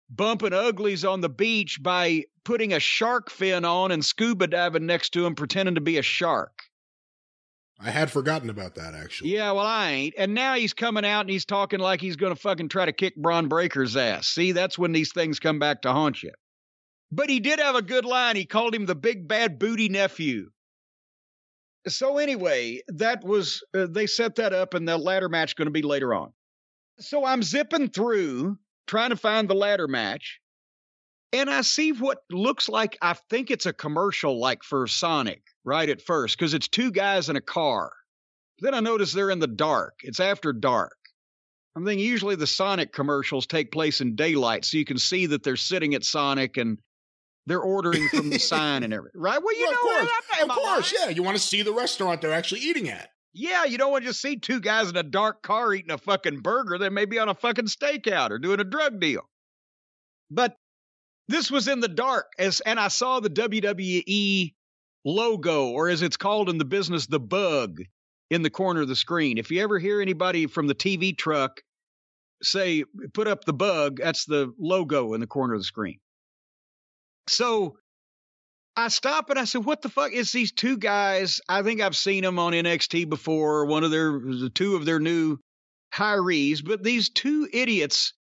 bumping uglies on the beach by putting a shark fin on and scuba diving next to him, pretending to be a shark. I had forgotten about that, actually. Yeah, well, I ain't. And now he's coming out and he's talking like he's going to fucking try to kick Braun Breaker's ass. See, that's when these things come back to haunt you. But he did have a good line. He called him the big bad booty nephew. So anyway, that was, they set that up, and the ladder match going to be later on. So I'm zipping through trying to find the ladder match, and I see what looks like, I think it's a commercial like for Sonic right at first, because it's two guys in a car. Then I notice they're in the dark. It's after dark. I'm thinking usually the Sonic commercials take place in daylight, so you can see that they're sitting at Sonic and they're ordering from the sign and everything, right? Well, you know, of course, yeah. You want to see the restaurant they're actually eating at. Yeah, you don't want to just see two guys in a dark car eating a fucking burger. They may be on a fucking stakeout or doing a drug deal. But this was in the dark, and I saw the WWE logo, or as it's called in the business, the bug, in the corner of the screen. If you ever hear anybody from the TV truck say, put up the bug, that's the logo in the corner of the screen. So I stop and I said, what the fuck is these two guys? I think I've seen them on NXT before, two of their new hirees, but these two idiots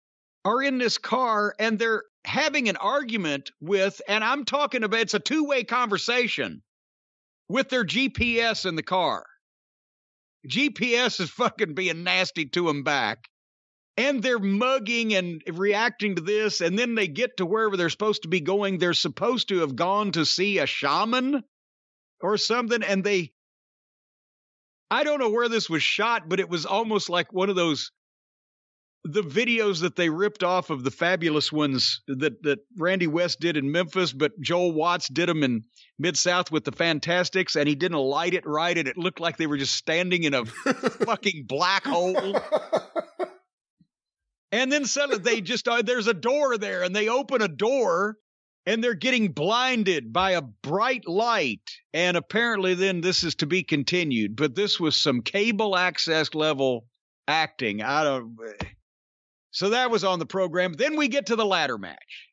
are in this car and they're having an argument with, and I'm talking about, it's a two-way conversation with their GPS in the car. GPS is fucking being nasty to them back. And they're mugging and reacting to this, and then they get to wherever they're supposed to be going. They're supposed to have gone to see a shaman or something, and I don't know where this was shot, but it was almost like one of those, the videos that they ripped off of the Fabulous ones that Randy West did in Memphis, but Joel Watts did them in Mid-South with the Fantastics, and he didn't light it right, and it looked like they were just standing in a fucking black hole. And then suddenly they just, there's a door there, and they open a door, and they're getting blinded by a bright light. And apparently then this is to be continued. But this was some cable access level acting. So that was on the program. Then we get to the ladder match.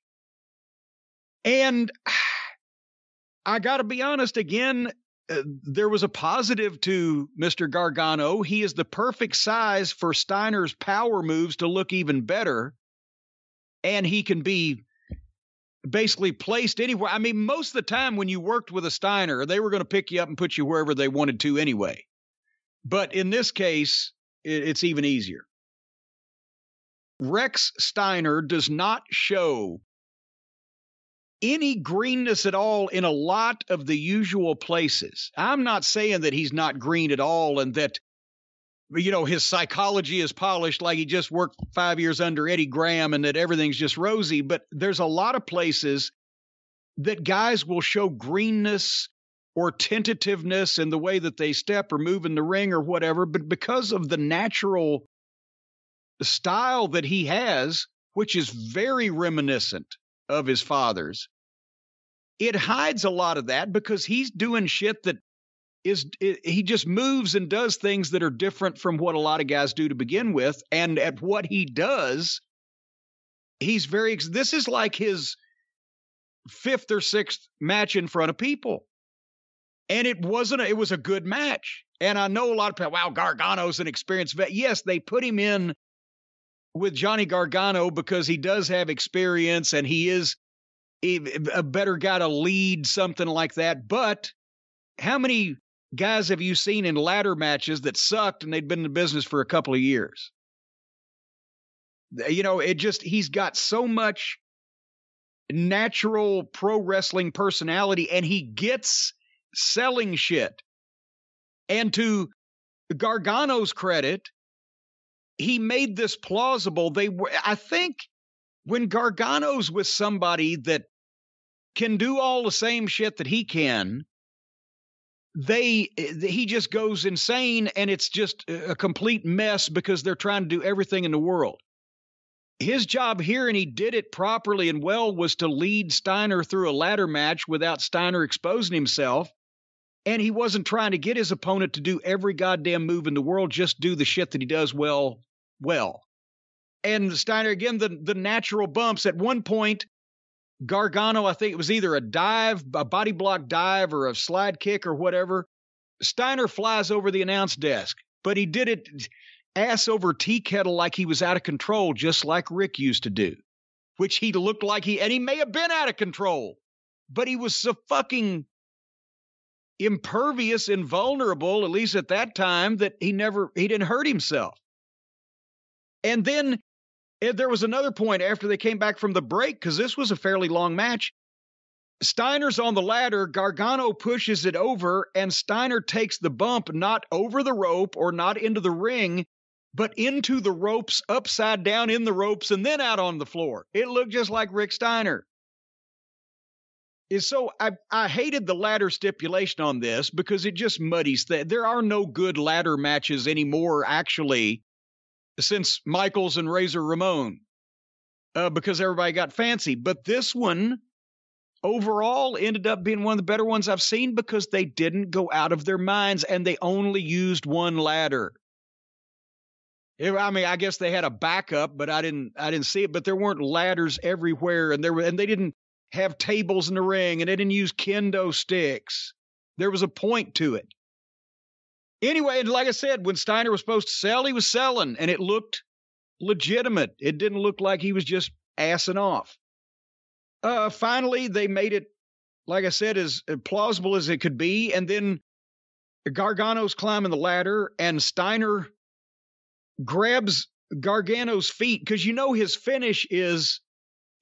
And I got to be honest again, there was a positive to Mr. Gargano. He is the perfect size for Steiner's power moves to look even better. And he can be basically placed anywhere. I mean, most of the time when you worked with a Steiner, they were going to pick you up and put you wherever they wanted to anyway. But in this case, it's even easier. Rex Steiner does not show any greenness at all in a lot of the usual places. I'm not saying that he's not green at all and that, you know, his psychology is polished like he just worked 5 years under Eddie Graham and that everything's just rosy, but there's a lot of places that guys will show greenness or tentativeness in the way that they step or move in the ring or whatever, but because of the natural style that he has, which is very reminiscent of his father's, it hides a lot of that because he's doing shit that he just moves and does things that are different from what a lot of guys do to begin with. And at what he does, he's this is like his 5th or 6th match in front of people. And it was a good match. And I know a lot of people, wow, Gargano's an experienced vet. Yes, they put him in with Johnny Gargano because he does have experience and he is a better guy to lead something like that. But how many guys have you seen in ladder matches that sucked and they'd been in the business for a couple of years? You know, he's got so much natural pro wrestling personality and he gets selling shit. And to Gargano's credit, he made this plausible. I think when Gargano's with somebody that can do all the same shit that he can, he just goes insane and it's just a complete mess because they're trying to do everything in the world. His job here, and he did it properly and well, was to lead Steiner through a ladder match without Steiner exposing himself. And he wasn't trying to get his opponent to do every goddamn move in the world, just do the shit that he does well. And Steiner, again, the natural bumps. At one point, Gargano, I think it was either a dive, a body block dive, or a slide kick or whatever. Steiner flies over the announce desk, but he did it ass over tea kettle like he was out of control, just like Rick used to do, which he looked like and he may have been out of control, but he was so fucking impervious and vulnerable, at least at that time, that he didn't hurt himself. And then there was another point after they came back from the break, because this was a fairly long match. Steiner's on the ladder, Gargano pushes it over, and Steiner takes the bump not over the rope or not into the ring, but into the ropes, upside down in the ropes, and then out on the floor. It looked just like Rick Steiner. So I hated the ladder stipulation on this because it just muddies that. There are no good ladder matches anymore, actually, since Michaels and Razor Ramon, because everybody got fancy. But this one overall ended up being one of the better ones I've seen because they didn't go out of their minds and they only used one ladder. I mean, I guess they had a backup, but I didn't see it. But there weren't ladders everywhere, and they didn't have tables in the ring, and they didn't use kendo sticks. There was a point to it. Anyway, and like I said, when Steiner was supposed to sell, he was selling, and it looked legitimate. It didn't look like he was just assing off. Finally, they made it, like I said, as plausible as it could be, and then Gargano's climbing the ladder, and Steiner grabs Gargano's feet, because you know his finish is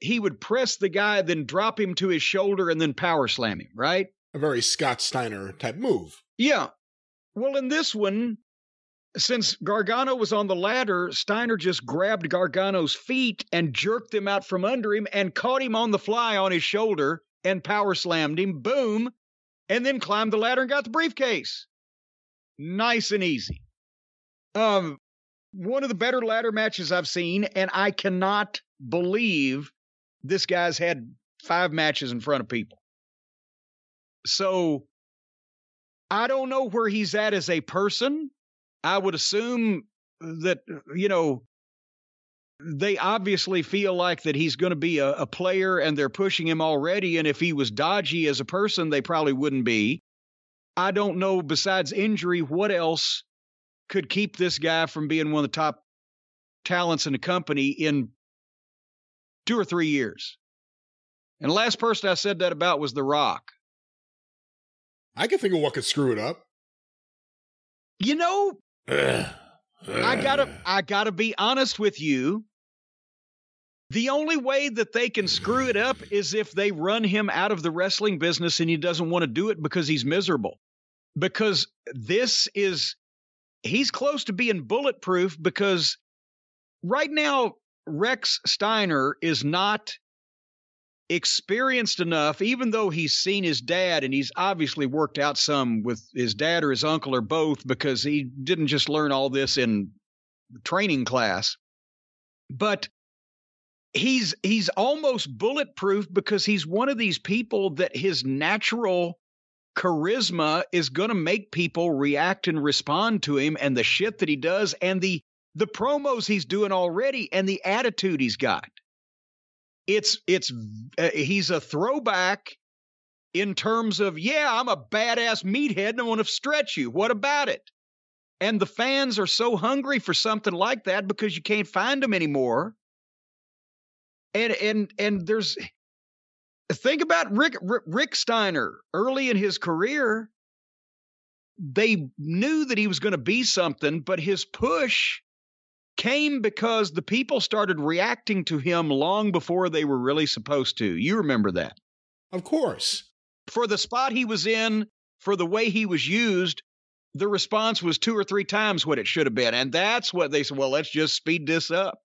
he would press the guy, then drop him to his shoulder, and then power slam him, right? A very Scott Steiner type move. Yeah. Well, in this one, since Gargano was on the ladder, Steiner just grabbed Gargano's feet and jerked them out from under him and caught him on the fly on his shoulder and power slammed him, boom, and then climbed the ladder and got the briefcase. Nice and easy. One of the better ladder matches I've seen, and I cannot believe this guy's had 5 matches in front of people. So I don't know where he's at as a person. I would assume that, they obviously feel like that he's going to be a player and they're pushing him already. And if he was dodgy as a person, they probably wouldn't be. I don't know, besides injury, what else could keep this guy from being one of the top talents in the company in 2 or 3 years. And the last person I said that about was The Rock. I can think of what could screw it up. I gotta be honest with you. The only way that they can screw it up is if they run him out of the wrestling business and he doesn't want to do it because he's miserable. Because he's close to being bulletproof, because right now Rex Steiner is not experienced enough, even though he's seen his dad and he's obviously worked out some with his dad or his uncle or both, because he didn't just learn all this in training class. But he's almost bulletproof because he's one of these people that his natural charisma is going to make people react and respond to him, and the shit that he does, and the promos he's doing already, and the attitude he's got. He's a throwback in terms of, I'm a badass meathead and I want to stretch you. What about it? And the fans are so hungry for something like that because you can't find them anymore. And there's, think about Rick Steiner early in his career. They knew that he was going to be something, but his push came because the people started reacting to him long before they were really supposed to. You remember that? Of course. For the spot he was in, for the way he was used, the response was 2 or 3 times what it should have been. And that's what they said, well, let's just speed this up.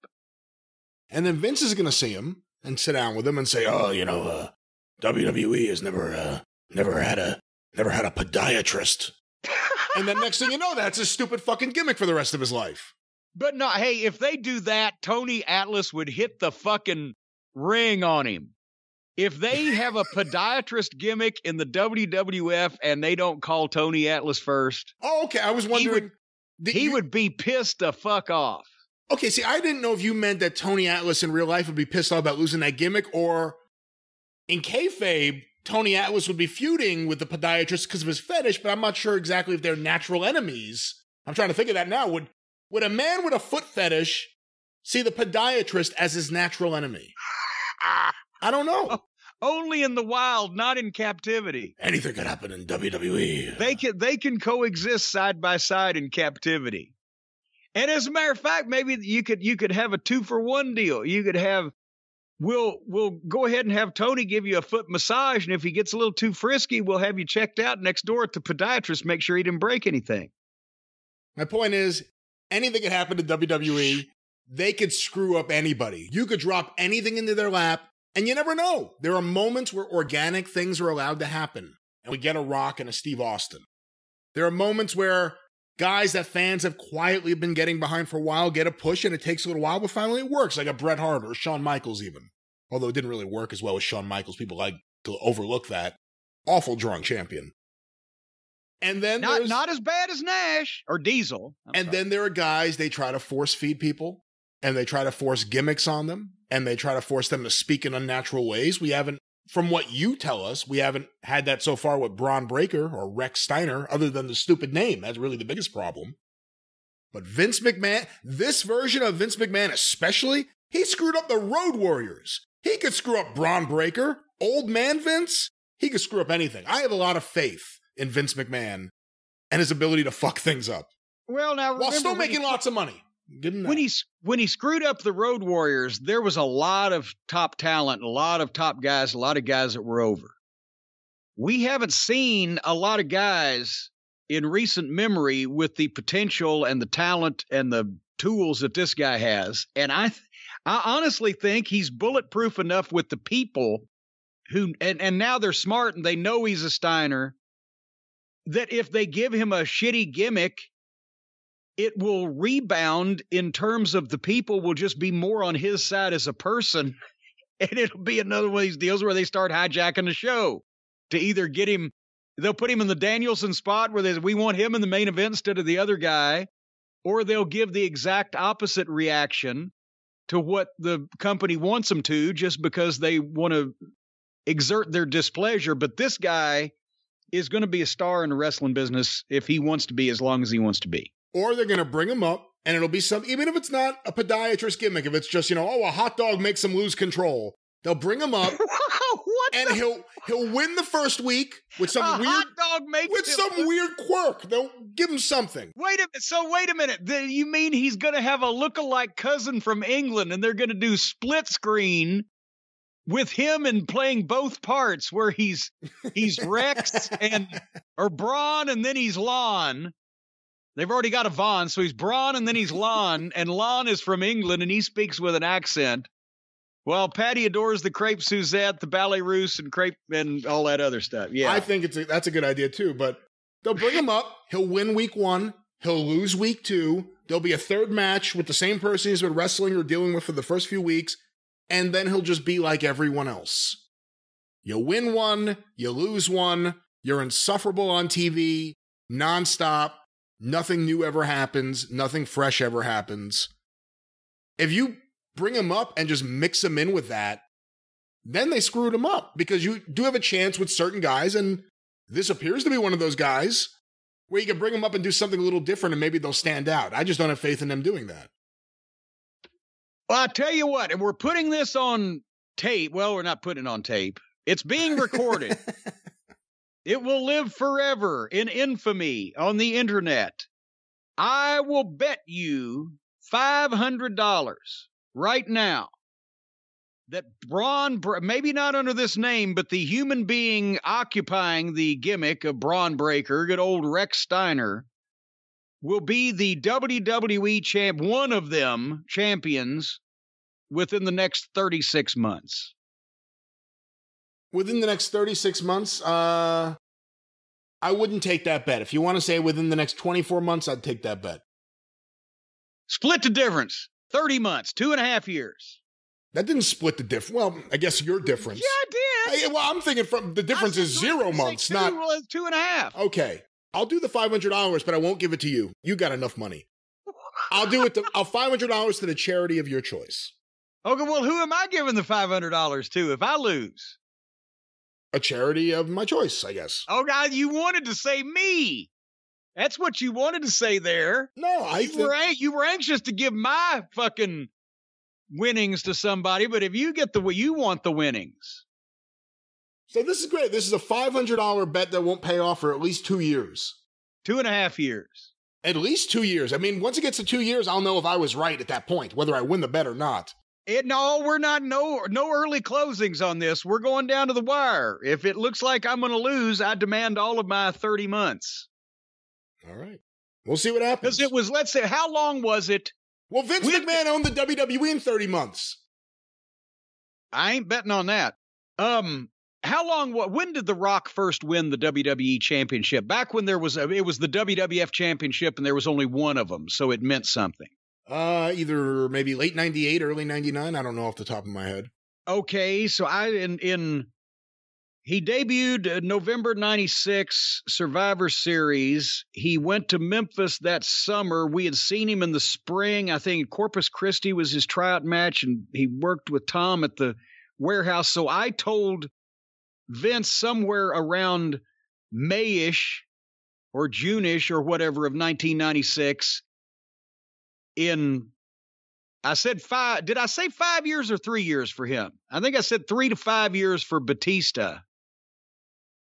And then Vince is going to see him and sit down with him and say, WWE has never had a podiatrist. And then next thing you know, that's a stupid fucking gimmick for the rest of his life. But no, hey, if they do that, Tony Atlas would hit the fucking ring on him. If they have a podiatrist gimmick in the WWF and they don't call Tony Atlas first. Oh, okay. I was wondering. He would be pissed the fuck off. Okay, see, I didn't know if you meant that Tony Atlas in real life would be pissed off about losing that gimmick, or In kayfabe, Tony Atlas would be feuding with the podiatrist because of his fetish, but I'm not sure exactly if they're natural enemies. I'm trying to think of that now. Would a man with a foot fetish see the podiatrist as his natural enemy? I don't know. Only in the wild, not in captivity. Anything could happen in WWE. They can coexist side by side in captivity. And as a matter of fact, maybe you could have a 2-for-1 deal. You could have we'll go ahead and have Tony give you a foot massage, and if he gets a little too frisky, we'll have you checked out next door at the podiatrist, make sure he didn't break anything. My point is, anything could happen to WWE. They could screw up anybody. You could drop anything into their lap, and you never know. There are moments where organic things are allowed to happen, and we get a Rock and a Steve Austin. There are moments where guys that fans have quietly been getting behind for a while get a push, and it takes a little while, but finally it works, like a Bret Hart or Shawn Michaels even. Although it didn't really work as well as Shawn Michaels. People like to overlook that. Awful drunk champion. And then not as bad as Nash or Diesel. Then there are guys, they try to force feed people, and they try to force gimmicks on them, and they try to force them to speak in unnatural ways. We haven't, from what you tell us, we haven't had that so far with Braun Breaker or Rex Steiner, other than the stupid name. That's really the biggest problem. But Vince McMahon, this version of Vince McMahon especially, he screwed up the Road Warriors. He could screw up Braun Breaker. Old man Vince, he could screw up anything. I have a lot of faith in Vince McMahon and his ability to fuck things up. Well, now while still making lots of money. When he screwed up the Road Warriors, there was a lot of top talent, a lot of top guys, a lot of guys that were over. We haven't seen a lot of guys in recent memory with the potential and the talent and the tools that this guy has. And I honestly think he's bulletproof enough with the people who, and now they're smart and they know he's a Steiner, that if they give him a shitty gimmick, it will rebound in terms of the people will just be more on his side as a person. And it'll be another one of these deals where they start hijacking the show to either get him. They'll put him in the Danielson spot where we want him in the main event instead of the other guy, or they'll give the exact opposite reaction to what the company wants them to just because they want to exert their displeasure. But this guy is going to be a star in the wrestling business if he wants to be, as long as he wants to be. Or they're going to bring him up, and it'll be even if it's not a podiatrist gimmick, if it's just, a hot dog makes him lose control, they'll bring him up, and he'll win the first week with some weird quirk. They'll give him something. Wait a minute. You mean he's going to have a lookalike cousin from England, and they're going to do split screen with him and playing both parts, where he's Rex or Braun, and then he's Lon. They've already got a Vaughn, so he's Braun and then he's Lon, and Lon is from England and he speaks with an accent. Well, Patty adores the crepe Suzette, the ballet russe, and crepe and all that other stuff. Yeah, I think that's a good idea too. But they'll bring him up. He'll win week 1. He'll lose week 2. There'll be a third match with the same person he's been wrestling or dealing with for the first few weeks, and then he'll just be like everyone else. You win 1, you lose 1. You're insufferable on TV, nonstop. Nothing new ever happens. Nothing fresh ever happens. If you bring him up and just mix him in with that, then they screwed him up, because you do have a chance with certain guys, and this appears to be one of those guys where you can bring them up and do something a little different and maybe they'll stand out. I just don't have faith in them doing that. Well, I'll tell you what, and we're putting this on tape. Well, we're not putting it on tape. It's being recorded. It will live forever in infamy on the internet. I will bet you $500 right now that Braun, maybe not under this name, but the human being occupying the gimmick of Braun Breaker, good old Rex Steiner, will be the WWE one of them champions within the next 36 months. Within the next 36 months, I wouldn't take that bet. If you want to say within the next 24 months, I'd take that bet. Split the difference. 30 months, 2.5 years. That didn't split the difference. Well, I guess your difference. Yeah, I did. I'm thinking from the difference is 0 months, not. Well, it's 2.5. Okay. I'll do the $500, but I won't give it to you. You got enough money. I'll $500 to the charity of your choice. Okay, well, who am I giving the $500 to if I lose? a charity of my choice, I guess. Oh, God, you wanted to say me. That's what you wanted to say there. No, you were anxious to give my fucking winnings to somebody, but if you get you want the winnings. So this is great. This is a $500 bet that won't pay off for at least 2 years. 2.5 years. At least 2 years. I mean, once it gets to 2 years, I'll know if I was right at that point, whether I win the bet or not. No, we're not. No early closings on this. We're going down to the wire. If it looks like I'm going to lose, I demand all of my 30 months. All right. We'll see what happens. Because it was, let's say, how long was it? Well, Vince McMahon owned the WWE in 30 months. I ain't betting on that. How long, when did The Rock first win the WWE Championship? Back when it was the WWF Championship and there was only one of them, so it meant something. Either maybe late 98, early 99. I don't know off the top of my head. Okay, so he debuted November 96 Survivor Series. He went to Memphis that summer. We had seen him in the spring. I think Corpus Christi was his tryout match, and he worked with Tom at the warehouse. So I told Vince somewhere around May-ish or June-ish or whatever of 1996 I said 5. Did I say 5 years or 3 years for him? I think I said 3 to 5 years for Batista.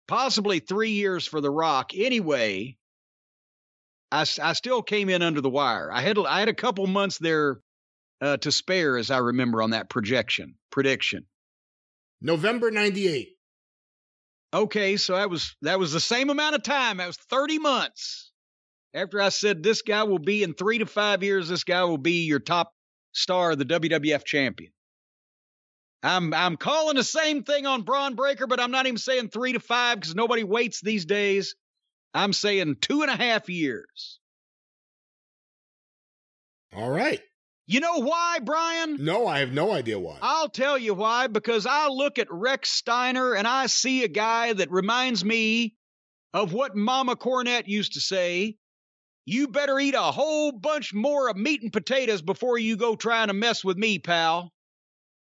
Possibly 3 years for The Rock. Anyway, I still came in under the wire. I had a couple months there to spare, as I remember, on that prediction. November 98. Okay, so that was the same amount of time. That was 30 months. After I said this guy will be in 3 to 5 years, this guy will be your top star, the WWF champion. I'm calling the same thing on Braun Breaker, but I'm not even saying 3 to 5 because nobody waits these days. I'm saying 2.5 years. All right. You know why, Brian? No, I have no idea why. I'll tell you why, because I look at Rex Steiner and I see a guy that reminds me of what Mama Cornette used to say. You better eat a whole bunch more of meat and potatoes before you go trying to mess with me, pal.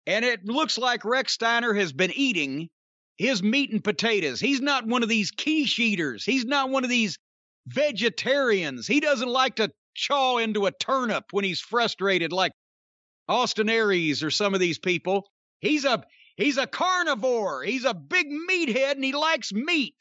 And it looks like Rex Steiner has been eating his meat and potatoes. He's not one of these quiche eaters. He's not one of these vegetarians. He doesn't like to chaw into a turnip when he's frustrated like Austin Aries or some of these people. He's a carnivore. He's a big meathead and he likes meat.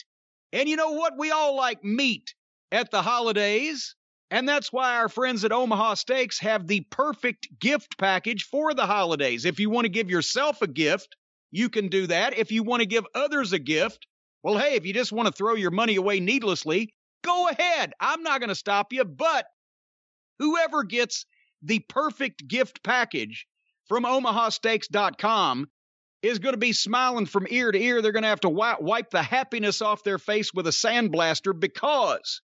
And you know what? We all like meat at the holidays, and that's why our friends at Omaha Steaks have the perfect gift package for the holidays. If you want to give yourself a gift, you can do that. If you want to give others a gift, well, hey, if you just want to throw your money away needlessly, go ahead. I'm not going to stop you, but whoever gets the perfect gift package from omahasteaks.com is going to be smiling from ear to ear. They're going to have to wipe the happiness off their face with a sandblaster because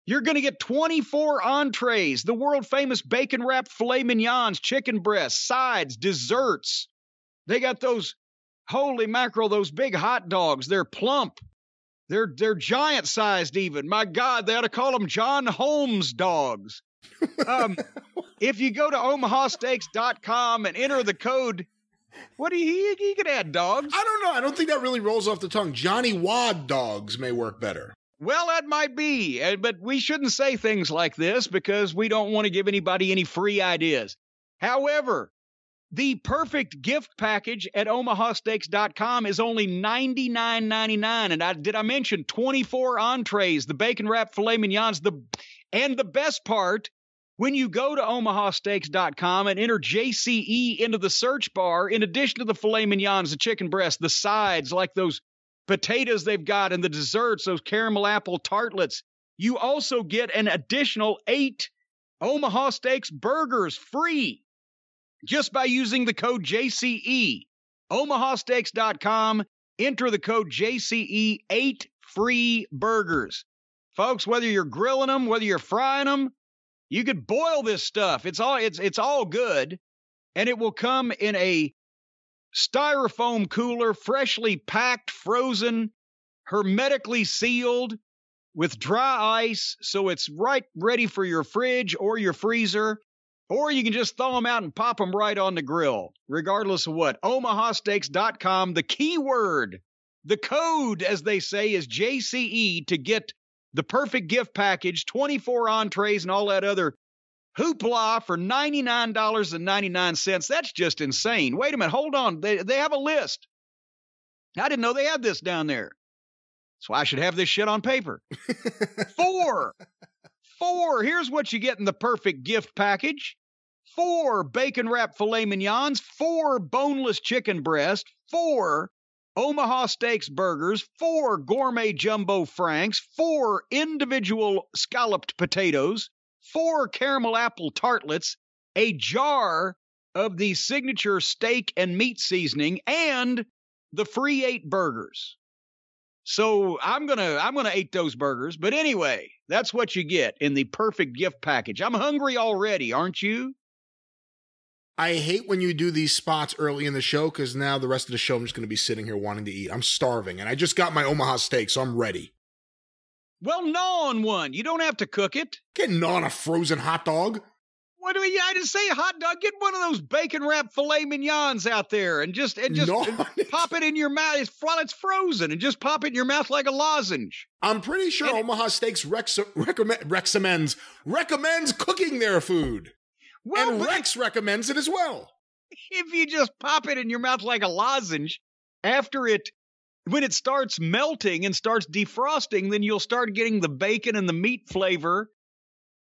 you're going to get 24 entrees, the world-famous bacon-wrapped filet mignons, chicken breasts, sides, desserts. They got those, holy mackerel, those big hot dogs. They're plump. They're giant-sized even. My God, they ought to call them John Holmes dogs. If you go to omahasteaks.com and enter the code, what do you can add dogs? I don't know. I don't think that really rolls off the tongue. Johnny Wad dogs may work better. Well, that might be, but we shouldn't say things like this because we don't want to give anybody any free ideas. However, the perfect gift package at omahasteaks.com is only $99.99. And did I mention 24 entrees, the bacon-wrapped filet mignons, and the best part, when you go to omahasteaks.com and enter JCE into the search bar, in addition to the filet mignons, the chicken breast, the sides, like those potatoes they've got, and the desserts, those caramel apple tartlets, you also get an additional 8 Omaha Steaks burgers free just by using the code JCE. omahasteaks.com, enter the code JCE, 8 free burgers. Folks, whether you're grilling them, whether you're frying them, you could boil this stuff. It's all good, and it will come in a styrofoam cooler, freshly packed, frozen, hermetically sealed with dry ice, so it's right ready for your fridge or your freezer, or you can just thaw them out and pop them right on the grill, regardless of what. omahasteaks.com, the keyword The code, as they say, is JCE to get the perfect gift package, 24 entrees and all that other hoopla for $99.99. That's just insane. Wait a minute. Hold on. They have a list. I didn't know they had this down there. That's why I should have this shit on paper. Four. Here's what you get in the perfect gift package. 4 bacon-wrapped filet mignons, 4 boneless chicken breast, 4 Omaha Steaks burgers, 4 gourmet jumbo franks, 4 individual scalloped potatoes, 4 caramel apple tartlets, a jar of the signature steak and meat seasoning, and the free 8 burgers. So I'm gonna eat those burgers. But anyway, that's what you get in the perfect gift package. I'm hungry already, aren't you? I hate when you do these spots early in the show because now the rest of the show I'm just going to be sitting here wanting to eat. I'm starving, and I just got my Omaha steak, so I'm ready. Well, gnaw on one. You don't have to cook it. Can't gnaw on a frozen hot dog. What do I just say, hot dog? Get one of those bacon-wrapped filet mignons out there and just pop it in your mouth while it's frozen and just pop it in your mouth like a lozenge. I'm pretty sure Omaha Steaks recommends cooking their food. Well, and Rex recommends it as well. If you just pop it in your mouth like a lozenge, when it starts melting and starts defrosting, then you'll start getting the bacon and the meat flavor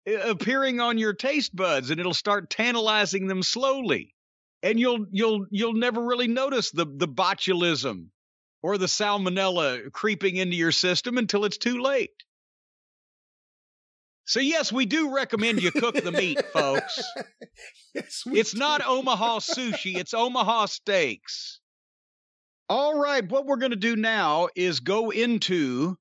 appearing on your taste buds, and it'll start tantalizing them slowly. And you'll never really notice the botulism or the salmonella creeping into your system until it's too late. So, yes, we do recommend you cook the meat, folks. Yes, it's not Omaha sushi. It's Omaha Steaks. All right, what we're going to do now is go into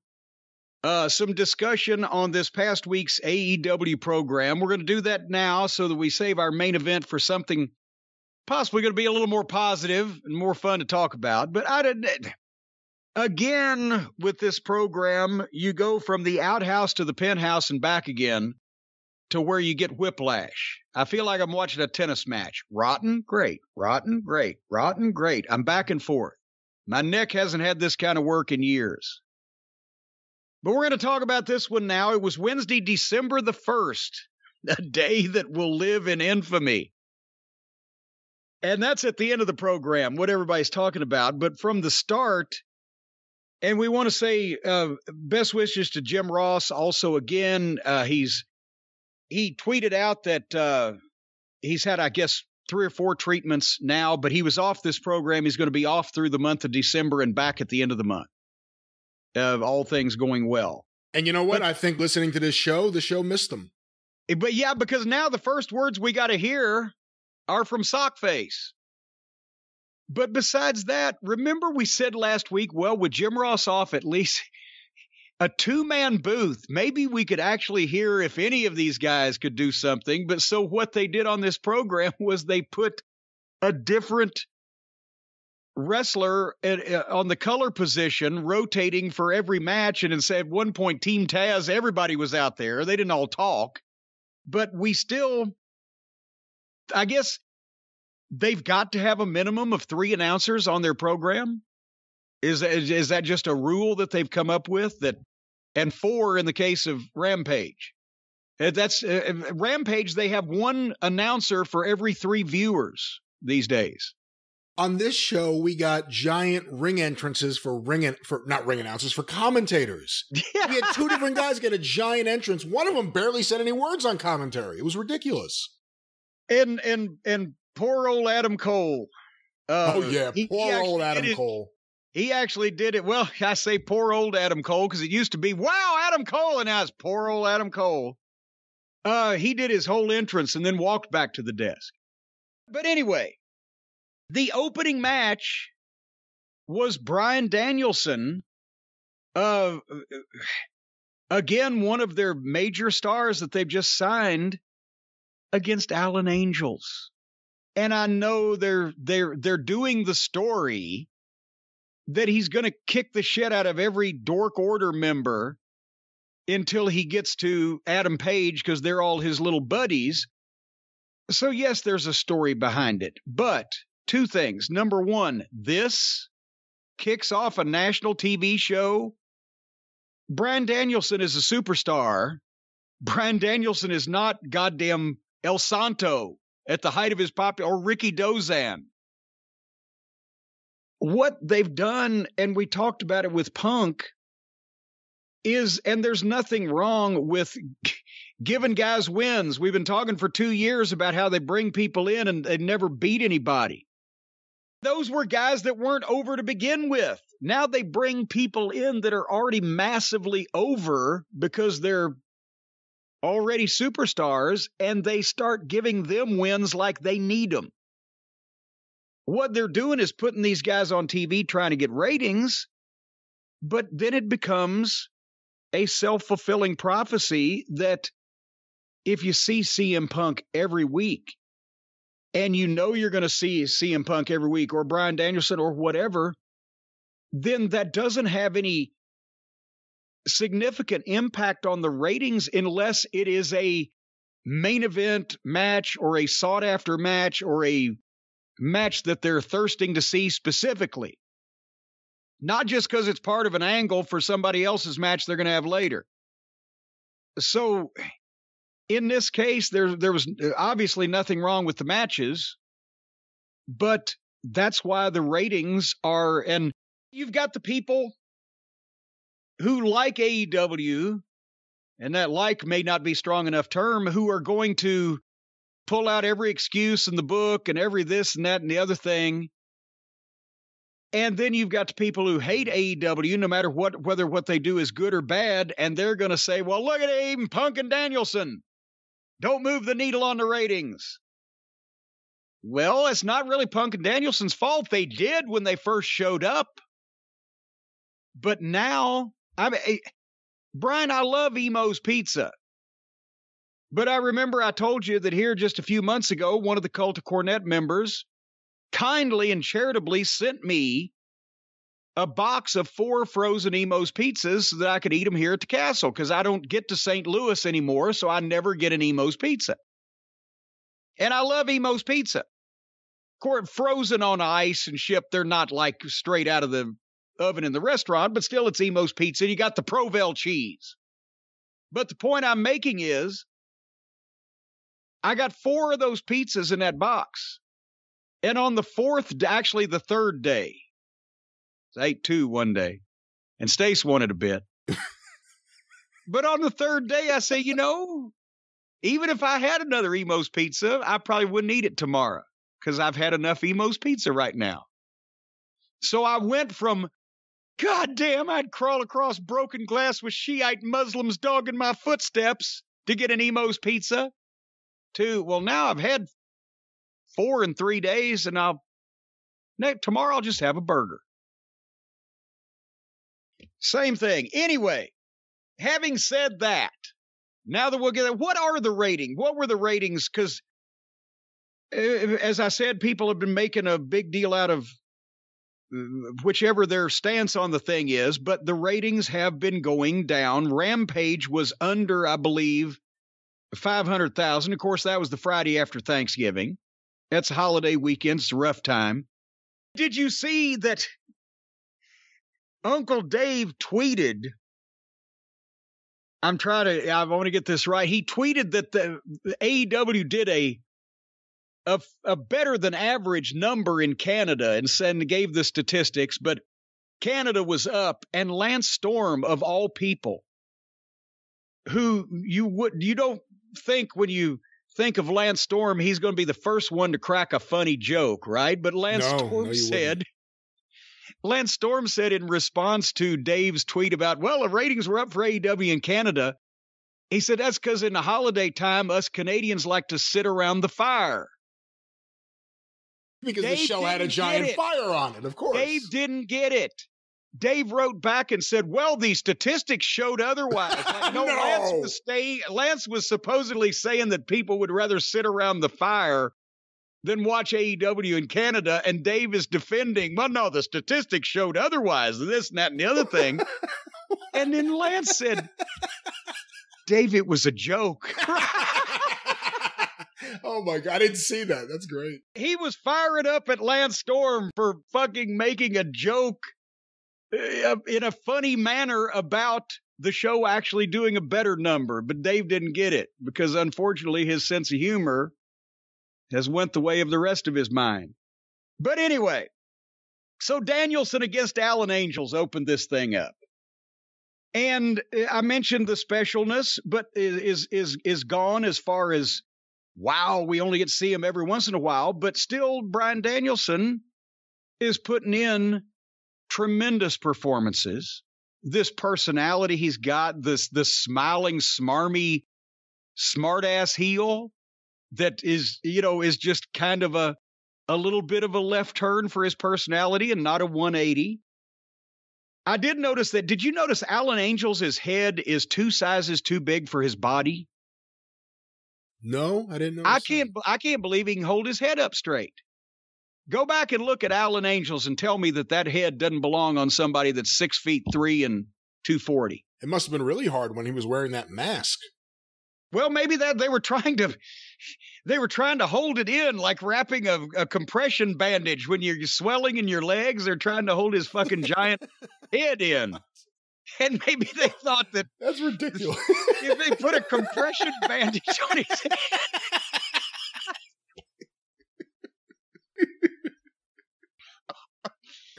some discussion on this past week's AEW program. We're going to do that now so that we save our main event for something possibly going to be a little more positive and more fun to talk about. But again, with this program, you go from the outhouse to the penthouse and back again to where you get whiplash. I feel like I'm watching a tennis match. Rotten, great. Rotten, great. Rotten, great. I'm back and forth. My neck hasn't had this kind of work in years. But we're going to talk about this one now. It was Wednesday, December the 1st, a day that will live in infamy. And that's at the end of the program, what everybody's talking about. But from the start, and we want to say best wishes to Jim Ross. Also, again, he tweeted out that he's had, I guess, 3 or 4 treatments now, but he was off this program. He's going to be off through the month of December and back at the end of the month. All things going well. And you know what? I think listening to this show, the show missed him. But yeah, because now the first words we got to hear are from Sockface. But besides that, remember we said last week, well, with Jim Ross off, at least a 2-man booth, maybe we could actually hear if any of these guys could do something. But so what they did on this program was they put a different wrestler on the color position rotating for every match. And instead, at one point, Team Taz, everybody was out there. They didn't all talk. But we still, I guess, they've got to have a minimum of 3 announcers on their program. Is that just a rule that they've come up with? And 4 in the case of Rampage. That's Rampage. They have 1 announcer for every 3 viewers these days. On this show, we got giant ring entrances for commentators. Yeah. We had 2 different guys get a giant entrance. One of them barely said any words on commentary. It was ridiculous. And poor old Adam Cole. Poor old Adam Cole. He actually did it. Well, I say poor old Adam Cole because it used to be, wow, Adam Cole, and now it's poor old Adam Cole. He did his whole entrance and then walked back to the desk. But anyway, the opening match was Bryan Danielson, again, one of their major stars that they've just signed, against Alan Angels. And I know they're doing the story that he's going to kick the shit out of every Dork Order member until he gets to Adam Page because they're all his little buddies. So yes, there's a story behind it, but 2 things. Number 1, this kicks off a national TV show. Bryan Danielson is a superstar. Bryan Danielson is not goddamn El Santo at the height of his popularity, or Ricky Dozan. What they've done, and we talked about it with Punk, is, and there's nothing wrong with giving guys wins. We've been talking for 2 years about how they bring people in and they never beat anybody. Those were guys that weren't over to begin with. Now they bring people in that are already massively over because they're already superstars, and they start giving them wins like they need them. What they're doing is putting these guys on TV trying to get ratings, but then it becomes a self-fulfilling prophecy that if you see CM Punk every week, and you know you're going to see CM Punk every week, or Bryan Danielson, or whatever, then that doesn't have any significant impact on the ratings unless it is a main event match or a sought-after match or a match that they're thirsting to see specifically. Not just because it's part of an angle for somebody else's match they're going to have later. So in this case, there was obviously nothing wrong with the matches, but that's why the ratings are, and you've got the people who like AEW, and that like may not be strong enough term, who are going to pull out every excuse in the book and every this and that and the other thing. And then you've got the people who hate AEW, no matter whether what they do is good or bad, and they're going to say, well, look at even Punk and Danielson. Don't move the needle on the ratings. Well, it's not really Punk and Danielson's fault. They did when they first showed up. But now, Brian, I love Emo's Pizza. But I remember I told you that here just a few months ago, one of the Cult of Cornette members kindly and charitably sent me a box of 4 frozen Emo's pizzas so that I could eat them here at the castle, because I don't get to St. Louis anymore, so I never get an Emo's Pizza. And I love Emo's Pizza. Frozen on ice and shipped, they're not like straight out of the oven in the restaurant, but still it's Emo's Pizza, and you got the Provel cheese. But the point I'm making is, I got 4 of those pizzas in that box. And on the 4th, actually the 3rd day, I ate 2 one day, and Stace wanted a bit. But on the 3rd day, I say, even if I had another Emo's Pizza, I probably wouldn't eat it tomorrow, because I've had enough Emo's Pizza right now. So I went from, God damn, I'd crawl across broken glass with Shiite Muslims dogging my footsteps to get an Emo's Pizza, to, well, now I've had 4 in 3 days, and tomorrow I'll just have a burger. Same thing. Anyway, having said that, now that we'll get, what are the ratings? What were the ratings? Because, as I said, people have been making a big deal out of whichever their stance on the thing is, but the ratings have been going down. Rampage was under, I believe, 500,000. Of course, that was the Friday after Thanksgiving. That's a holiday weekend. It's a rough time. Did you see that Uncle Dave tweeted? I want to get this right. He tweeted that the AEW did a better than average number in Canada, and gave the statistics, but Canada was up, and Lance Storm, of all people, who you don't think when you think of Lance Storm, he's going to be the first one to crack a funny joke, right? But Lance Storm said in response to Dave's tweet about, well, the ratings were up for AEW in Canada. He said, that's because in the holiday time, us Canadians like to sit around the fire. Because the show had a giant fire on it, of course. Dave didn't get it. Dave wrote back and said, well, the statistics showed otherwise. Like, no. Lance was supposedly saying that people would rather sit around the fire than watch AEW in Canada, and Dave is defending, well, no, the statistics showed otherwise, this and that and the other thing. And then Lance said, Dave, it was a joke. Oh my God, I didn't see that. That's great. He was firing up at Lance Storm for fucking making a joke in a funny manner about the show actually doing a better number, but Dave didn't get it because unfortunately his sense of humor has went the way of the rest of his mind. But anyway, so Danielson against Alan Angels opened this thing up. And I mentioned the specialness, but is gone as far as, wow, we only get to see him every once in a while, but still Bryan Danielson is putting in tremendous performances. This personality he's got, this smiling, smarmy, smart-ass heel that is just kind of a little bit of a left turn for his personality and not a 180. I did notice that. Did you notice Alan Angels' head is 2 sizes too big for his body? No, I didn't notice. I can't believe he can hold his head up straight. Go back and look at Alan Angels and tell me that head doesn't belong on somebody that's 6'3" and 240. It must have been really hard when he was wearing that mask. Well, maybe that they were trying to hold it in, like wrapping a compression bandage when you're swelling in your legs. They're trying to hold his fucking giant head in. And maybe they thought that's ridiculous. If they put a compression bandage on his head.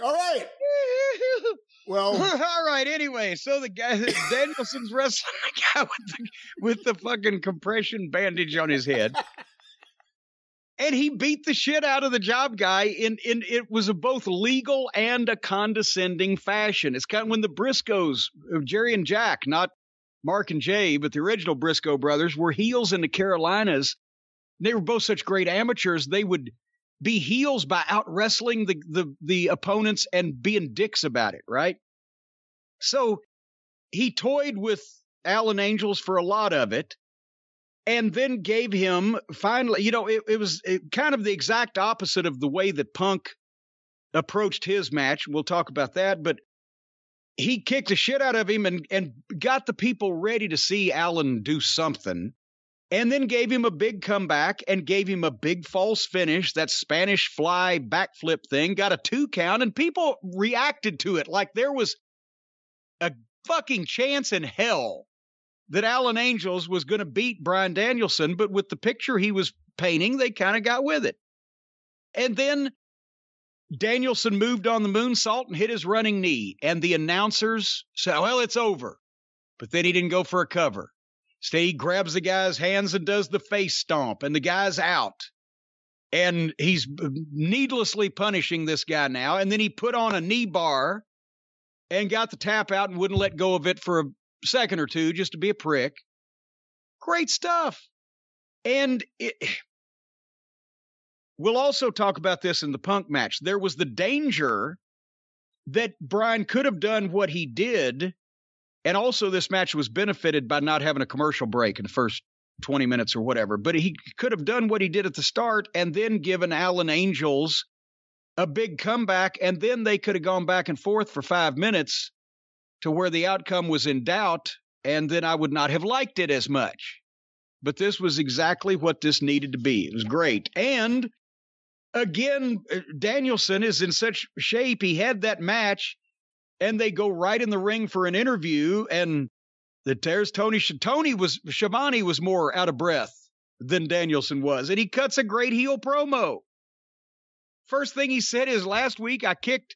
All right. Well, all right. Anyway, so the guy Danielson's wrestling the guy with the fucking compression bandage on his head, and he beat the shit out of the job guy. In it was a both legal and a condescending fashion. It's kind of when the Briscoes, Jerry and Jack, not Mark and Jay, but the original Briscoe brothers, were heels in the Carolinas. They were both such great amateurs. They would be heels by out wrestling the opponents and being dicks about it, right? So he toyed with Alan Angels for a lot of it, and then gave him finally, it was kind of the exact opposite of the way that Punk approached his match. We'll talk about that, but he kicked the shit out of him and got the people ready to see Alan do something. And then gave him a big comeback and gave him a big false finish, that Spanish fly backflip thing, got a 2 count, and people reacted to it like there was a fucking chance in hell that Alan Angels was going to beat Bryan Danielson, but with the picture he was painting, they kind of got with it. And then Danielson moved on the moonsault and hit his running knee, and the announcers said, well, it's over. But then he didn't go for a cover. So he grabs the guy's hands and does the face stomp, and the guy's out. And he's needlessly punishing this guy now. And then he put on a knee bar and got the tap out and wouldn't let go of it for a second or two just to be a prick. Great stuff. And we'll also talk about this in the Punk match. There was the danger that Bryan could have done what he did. And also this match was benefited by not having a commercial break in the first 20 minutes or whatever. But he could have done what he did at the start and then given Alan Angels a big comeback. And then they could have gone back and forth for 5 minutes to where the outcome was in doubt. And then I would not have liked it as much. But this was exactly what this needed to be. It was great. And again, Danielson is in such shape. He had that match. And they go right in the ring for an interview, and there's Tony. Schiavone was more out of breath than Danielson was, and he cuts a great heel promo. First thing he said is, last week I kicked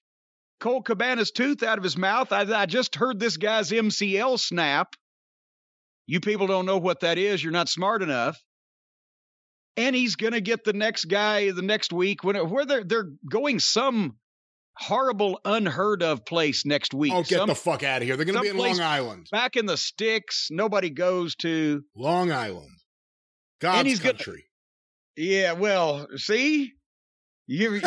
Colt Cabana's tooth out of his mouth. I just heard this guy's MCL snap. You people don't know what that is. You're not smart enough. And he's going to get the next guy the next week where they're going some horrible, unheard of place next week. Oh, get the fuck out of here. They're going to be in Long Island. Back in the sticks, nobody goes to. Long Island. God's country. Yeah, well, see? You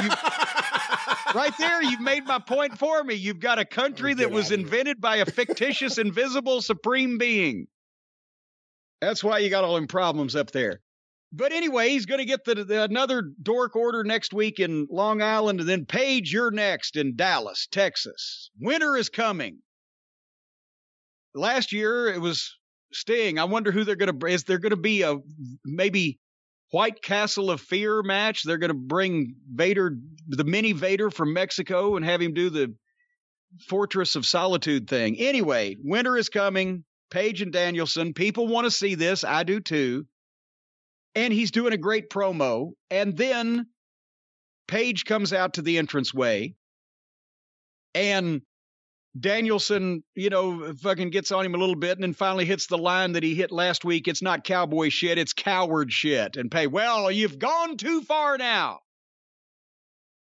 right there, you've made my point for me. You've got a country that was invented by a fictitious, invisible, supreme being. That's why you got all them problems up there. But anyway, he's going to get another dork order next week in Long Island, and then Paige, you're next in Dallas, Texas. Winter is coming. Last year, it was Sting. I wonder who they're going to. Is there going to be a maybe White Castle of Fear match? They're going to bring Vader, the mini Vader from Mexico, and have him do Fortress of Solitude thing. Anyway, winter is coming. Page and Danielson. People want to see this. I do too. And he's doing a great promo. And then Page comes out to the entranceway. And Danielson, fucking gets on him a little bit and then finally hits the line that he hit last week. It's not cowboy shit, it's coward shit. And Page, well, you've gone too far now.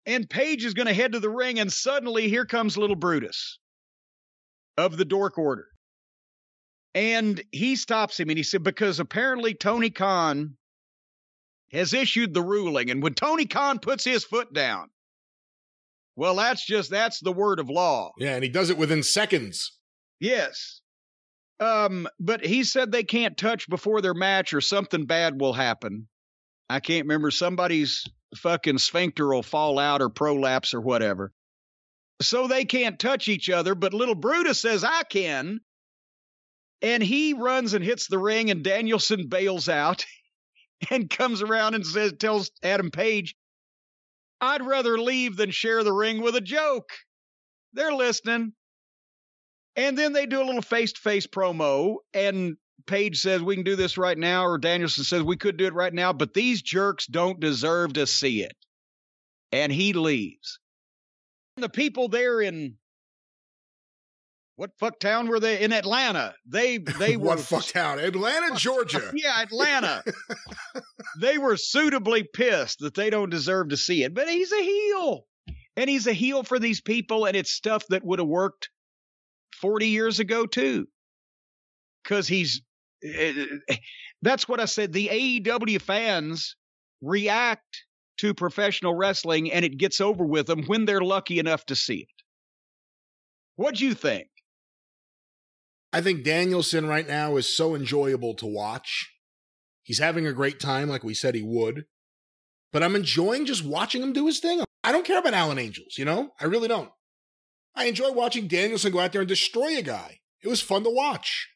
And Page is going to head to the ring, and suddenly here comes little Brutus of the Dork Order. And he stops him, and he said, because apparently Tony Khan has issued the ruling, and when Tony Khan puts his foot down, well, that's the word of law. Yeah, and he does it within seconds. Yes. But he said they can't touch before their match or something bad will happen. I can't remember. Somebody's fucking sphincter will fall out or prolapse or whatever. So they can't touch each other, but little Brutus says, I can. And he runs and hits the ring, and Danielson bails out and comes around and tells Adam Page, I'd rather leave than share the ring with a joke. They're listening. And then they do a little face-to-face promo, and Page says, we can do this right now, or Danielson says, we could do it right now, but these jerks don't deserve to see it. And he leaves. And the people there in, what fuck town were they? In Atlanta. They were. What fuck town? Atlanta, Georgia. Yeah, Atlanta. They were suitably pissed that they don't deserve to see it. But he's a heel. And he's a heel for these people, and it's stuff that would have worked 40 years ago, too. Because that's what I said. The AEW fans react to professional wrestling, and it gets over with them when they're lucky enough to see it. What'd you think? I think Danielson right now is so enjoyable to watch. He's having a great time, like we said he would. But I'm enjoying just watching him do his thing. I don't care about Alan Angels, I really don't. I enjoy watching Danielson go out there and destroy a guy. It was fun to watch.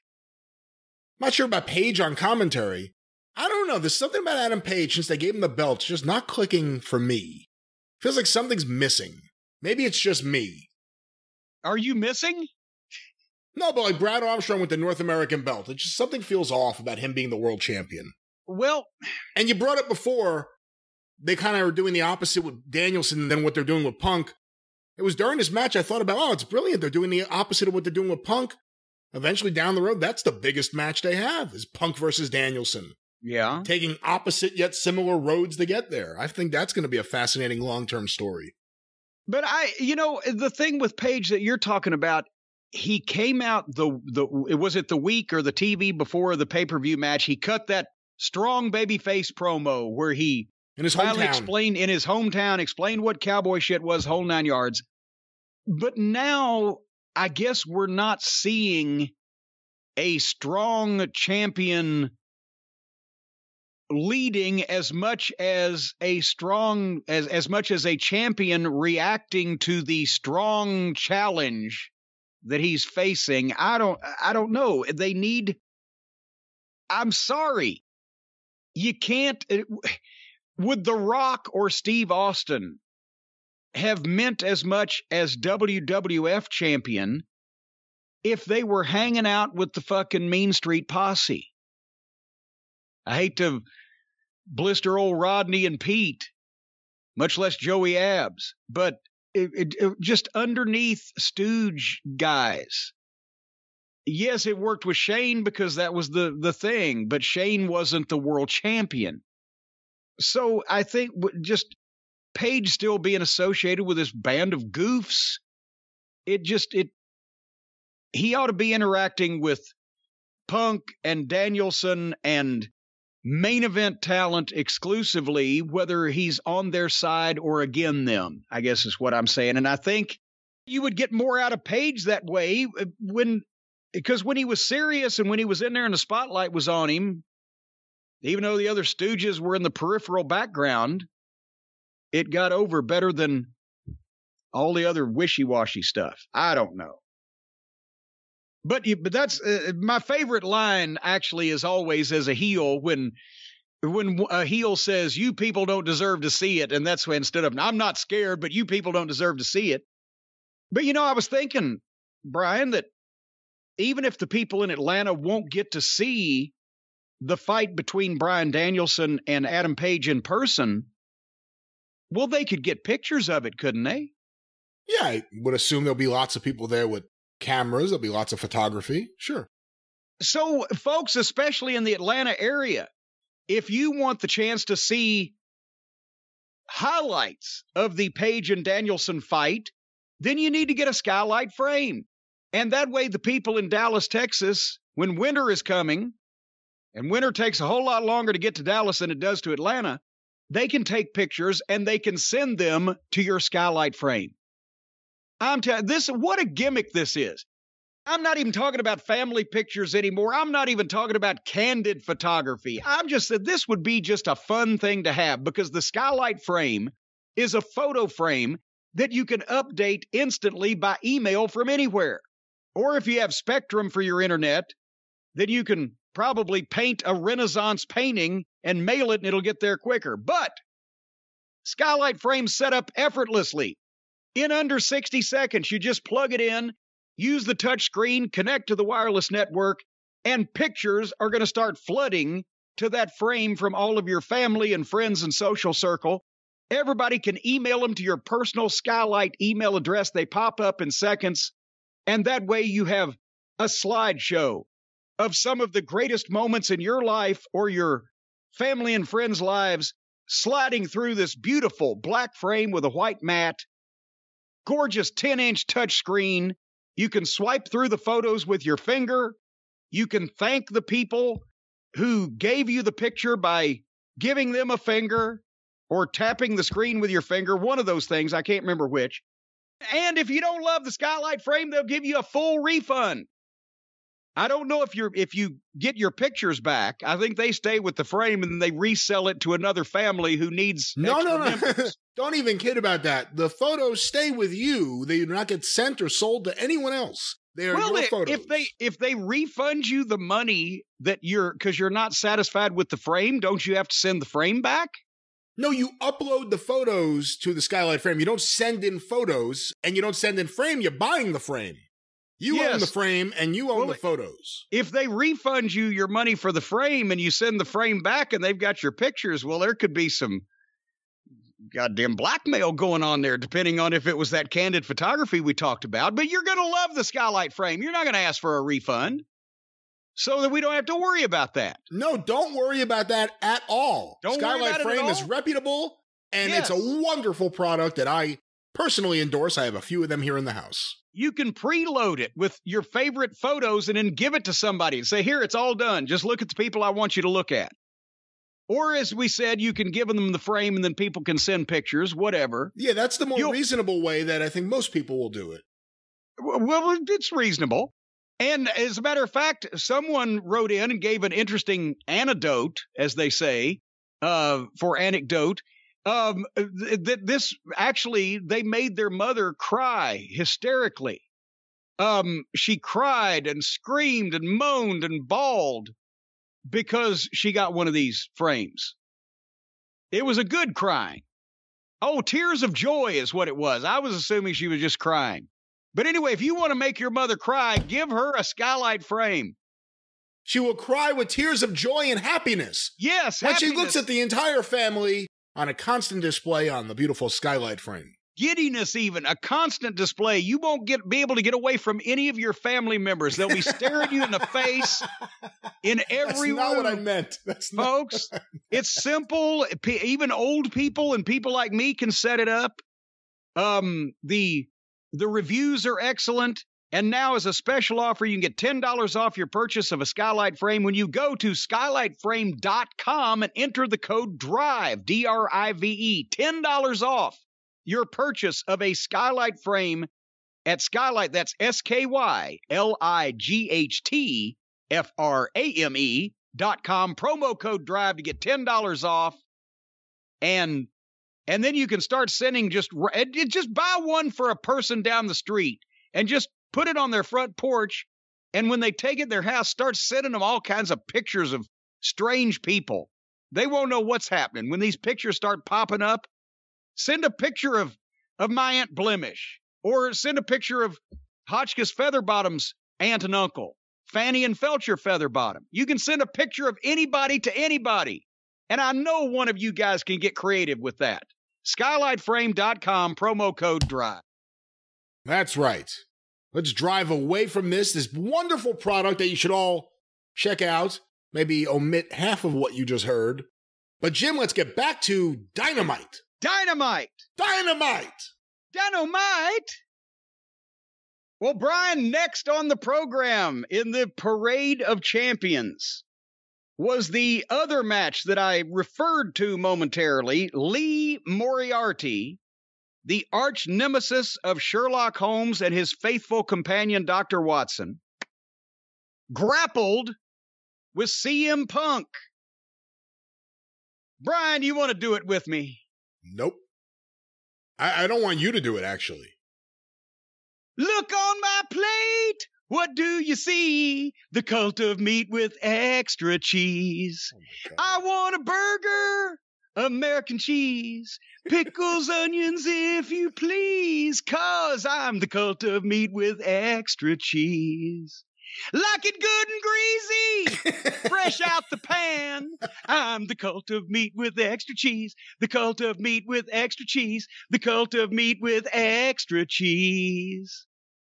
I'm not sure about Page on commentary. I don't know. There's something about Adam Page since they gave him the belt just not clicking for me. Feels like something's missing. Maybe it's just me. Are you missing? No, but like Brad Armstrong with the North American belt. It just something feels off about him being the world champion. Well, and you brought up before, they kind of are doing the opposite with Danielson than what they're doing with Punk. It was during this match I thought about, it's brilliant. They're doing the opposite of what they're doing with Punk. Eventually down the road, that's the biggest match they have, is Punk versus Danielson. Yeah. Taking opposite yet similar roads to get there. I think that's going to be a fascinating long-term story. But the thing with Page that you're talking about, he came out was it the week or the TV before the pay-per-view match? He cut that strong babyface promo where he in his finally hometown explained what cowboy shit was, whole 9 yards. But now I guess we're not seeing a strong champion leading as much as a champion reacting to the strong challenge that he's facing. I don't know. I'm sorry. You can't. Would The Rock or Steve Austin have meant as much as WWF champion if they were hanging out with the fucking Mean Street Posse? I hate to blister old Rodney and Pete, much less Joey Abs, but it just underneath stooge guys. Yes, it worked with Shane because that was the thing, but Shane wasn't the world champion. So I think just Page still being associated with this band of goofs, he ought to be interacting with Punk and Danielson and main event talent exclusively, whether he's on their side or against them, I guess is what I'm saying. And I think you would get more out of Page that way because when he was serious and when he was in there and the spotlight was on him, even though the other stooges were in the peripheral background, it got over better than all the other wishy-washy stuff. I don't know. But that's my favorite line, actually, is always as a heel when a heel says, you people don't deserve to see it. And that's when instead of, I'm not scared, but you people don't deserve to see it. But, I was thinking, Brian, that even if the people in Atlanta won't get to see the fight between Bryan Danielson and Adam Page in person, well, they could get pictures of it, couldn't they? Yeah, I would assume there'll be lots of people there with cameras. There'll be lots of photography. Sure. So, folks, especially in the Atlanta area, if you want the chance to see highlights of the Page and Danielson fight, then you need to get a skylight frame. And that way, the people in Dallas, Texas, when winter is coming, and winter takes a whole lot longer to get to Dallas than it does to Atlanta, they can take pictures and they can send them to your skylight frame. I'm telling this, what a gimmick this is. I'm not even talking about family pictures anymore. I'm not even talking about candid photography. I'm just said this would be just a fun thing to have, because the skylight frame is a photo frame that you can update instantly by email from anywhere. Or if you have Spectrum for your internet, then you can probably paint a Renaissance painting and mail it and it'll get there quicker. But skylight frames set up effortlessly in under 60 seconds. You just plug it in, use the touch screen, connect to the wireless network, and pictures are going to start flooding to that frame from all of your family and friends and social circle. Everybody can email them to your personal skylight email address. They pop up in seconds. And that way you have a slideshow of some of the greatest moments in your life or your family and friends' lives sliding through this beautiful black frame with a white mat, gorgeous 10-inch touchscreen. You can swipe through the photos with your finger. You can thank the people who gave you the picture by giving them a finger or tapping the screen with your finger. One of those things, I can't remember which. And if you don't love the skylight frame, they'll give you a full refund. I don't know if you get your pictures back. I think they stay with the frame and then they resell it to another family who needs No. members. Don't even kid about that. The photos stay with you. They do not get sent or sold to anyone else. They are your photos. If they refund you the money that because you're not satisfied with the frame, don't you have to send the frame back? No, you upload the photos to the skylight frame. You don't send in photos and you don't send in frame. You're buying the frame. You own the frame and you own the photos. If they refund you your money for the frame and you send the frame back and they've got your pictures, well, there could be some goddamn blackmail going on there, depending on if it was that candid photography we talked about. But you're going to love the skylight frame. You're not going to ask for a refund, so that we don't have to worry about that. No, don't worry about that at all. Skylight frame is reputable, and it's a wonderful product that I personally endorse. I have a few of them here in the house. You can preload it with your favorite photos and then give it to somebody and say, here, it's all done. Just look at the people I want you to look at. Or as we said, you can give them the frame and then people can send pictures, whatever. Yeah, that's the more reasonable way that I think most people will do it. Well, it's reasonable. And as a matter of fact, someone wrote in and gave an interesting anecdote, as they say, for anecdote. This actually, they made their mother cry hysterically. She cried and screamed and moaned and bawled because she got one of these frames. It was a good crying. Oh, tears of joy is what it was. I was assuming she was just crying. But anyway, if you want to make your mother cry, give her a skylight frame. She will cry with tears of joy and happiness. Yes, when she looks at the entire family on a constant display on the beautiful skylight frame. Giddiness even, a constant display. You won't be able to get away from any of your family members. They'll be staring you in the face in every room. That's not what I meant. Folks, it's simple. Even old people and people like me can set it up. The reviews are excellent. And now as a special offer, you can get $10 off your purchase of a skylight frame when you go to skylightframe.com and enter the code DRIVE, D-R-I-V-E, $10 off your purchase of a skylight frame at Skylight. That's SKYLIGHTFRAME.com. Promo code DRIVE to get $10 off. And then you can start sending just buy one for a person down the street and just put it on their front porch. And when they take it in their house, start sending them all kinds of pictures of strange people. They won't know what's happening. When these pictures start popping up, send a picture of my Aunt Blemish Or send a picture of Hotchkiss Featherbottom's aunt and uncle, Fanny and Felcher Featherbottom. You can send a picture of anybody to anybody. And I know one of you guys can get creative with that. SkylightFrame.com, promo code DRIVE. That's right. Let's drive away from this wonderful product that you should all check out. Maybe omit half of what you just heard. But Jim, let's get back to Dynamite. Dynamite! Well, Brian, next on the program in the Parade of Champions was the other match that I referred to momentarily. Lee Moriarty, the arch nemesis of Sherlock Holmes and his faithful companion, Dr. Watson, grappled with CM Punk. Brian, you want to do it with me? Nope. I don't want you to do it, actually. Look on my plate. What do you see? The cult of meat with extra cheese. Oh I want a burger, American cheese, pickles, onions, if you please, 'cause I'm the cult of meat with extra cheese. Like it good and greasy, fresh out the pan. I'm the cult of meat with extra cheese, the cult of meat with extra cheese, the cult of meat with extra cheese.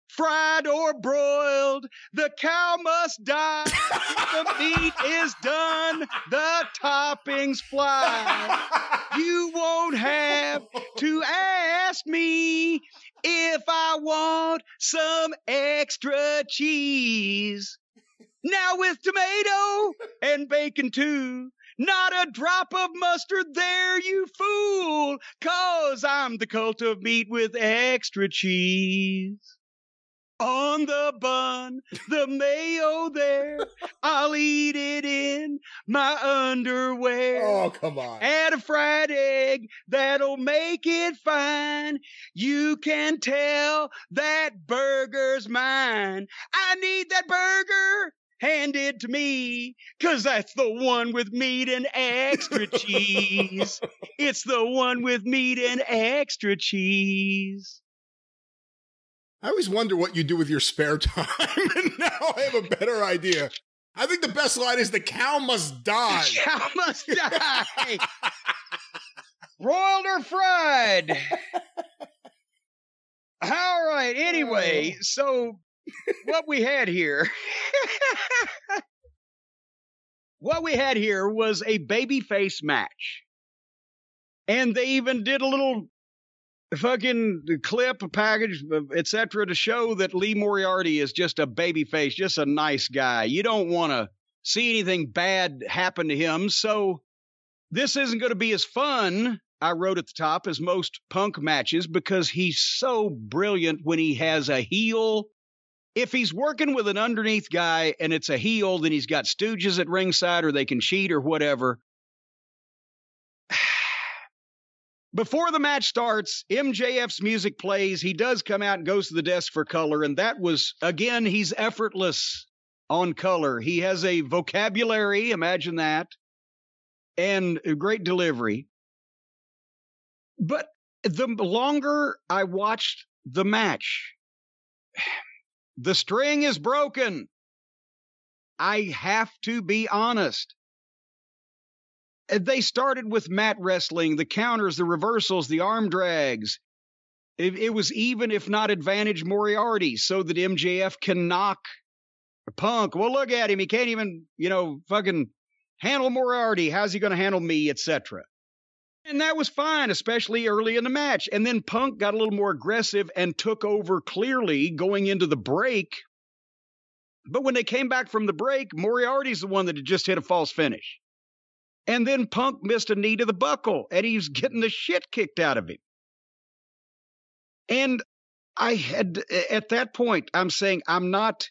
Fried or broiled, the cow must die. The meat is done, the toppings fly. You won't have to ask me if I want some extra cheese. Now with tomato and bacon too. Not a drop of mustard there, you fool, 'cause I'm the cult of meat with extra cheese. On the bun, the mayo there, I'll eat it in my underwear. Oh, come on. Add a fried egg, that'll make it fine. You can tell that burger's mine. I need that burger, hand it to me, 'cause that's the one with meat and extra cheese. It's the one with meat and extra cheese. I always wonder what you do with your spare time, and now I have a better idea. I think the best line is, the cow must die. The cow must die. Roiled or fried? All right, anyway, so what we had here... what we had here was a babyface match. And they even did a little fucking clip, a package, etc., to show that Lee Moriarty is just a babyface, just a nice guy. You don't want to see anything bad happen to him. So this isn't going to be as fun, I wrote at the top, as most Punk matches, because he's so brilliant when he has a heel. If he's working with an underneath guy and it's a heel, then he's got stooges at ringside, or they can cheat or whatever. Before the match starts, MJF's music plays. He does come out and goes to the desk for color. And that was, again, he's effortless on color. He has a vocabulary, imagine that, and a great delivery. But the longer I watched the match, the string is broken. I have to be honest. They started with mat wrestling, the counters, the reversals, the arm drags. It was even, if not advantage, Moriarty, so that MJF can knock Punk. Well, look at him. He can't even, fucking handle Moriarty. How's he going to handle me, etc.? And that was fine, especially early in the match. And then Punk got a little more aggressive and took over clearly going into the break. But when they came back from the break, Moriarty's the one that had just hit a false finish. And then Punk missed a knee to the buckle, and he was getting the shit kicked out of him. And at that point, I'm saying I'm not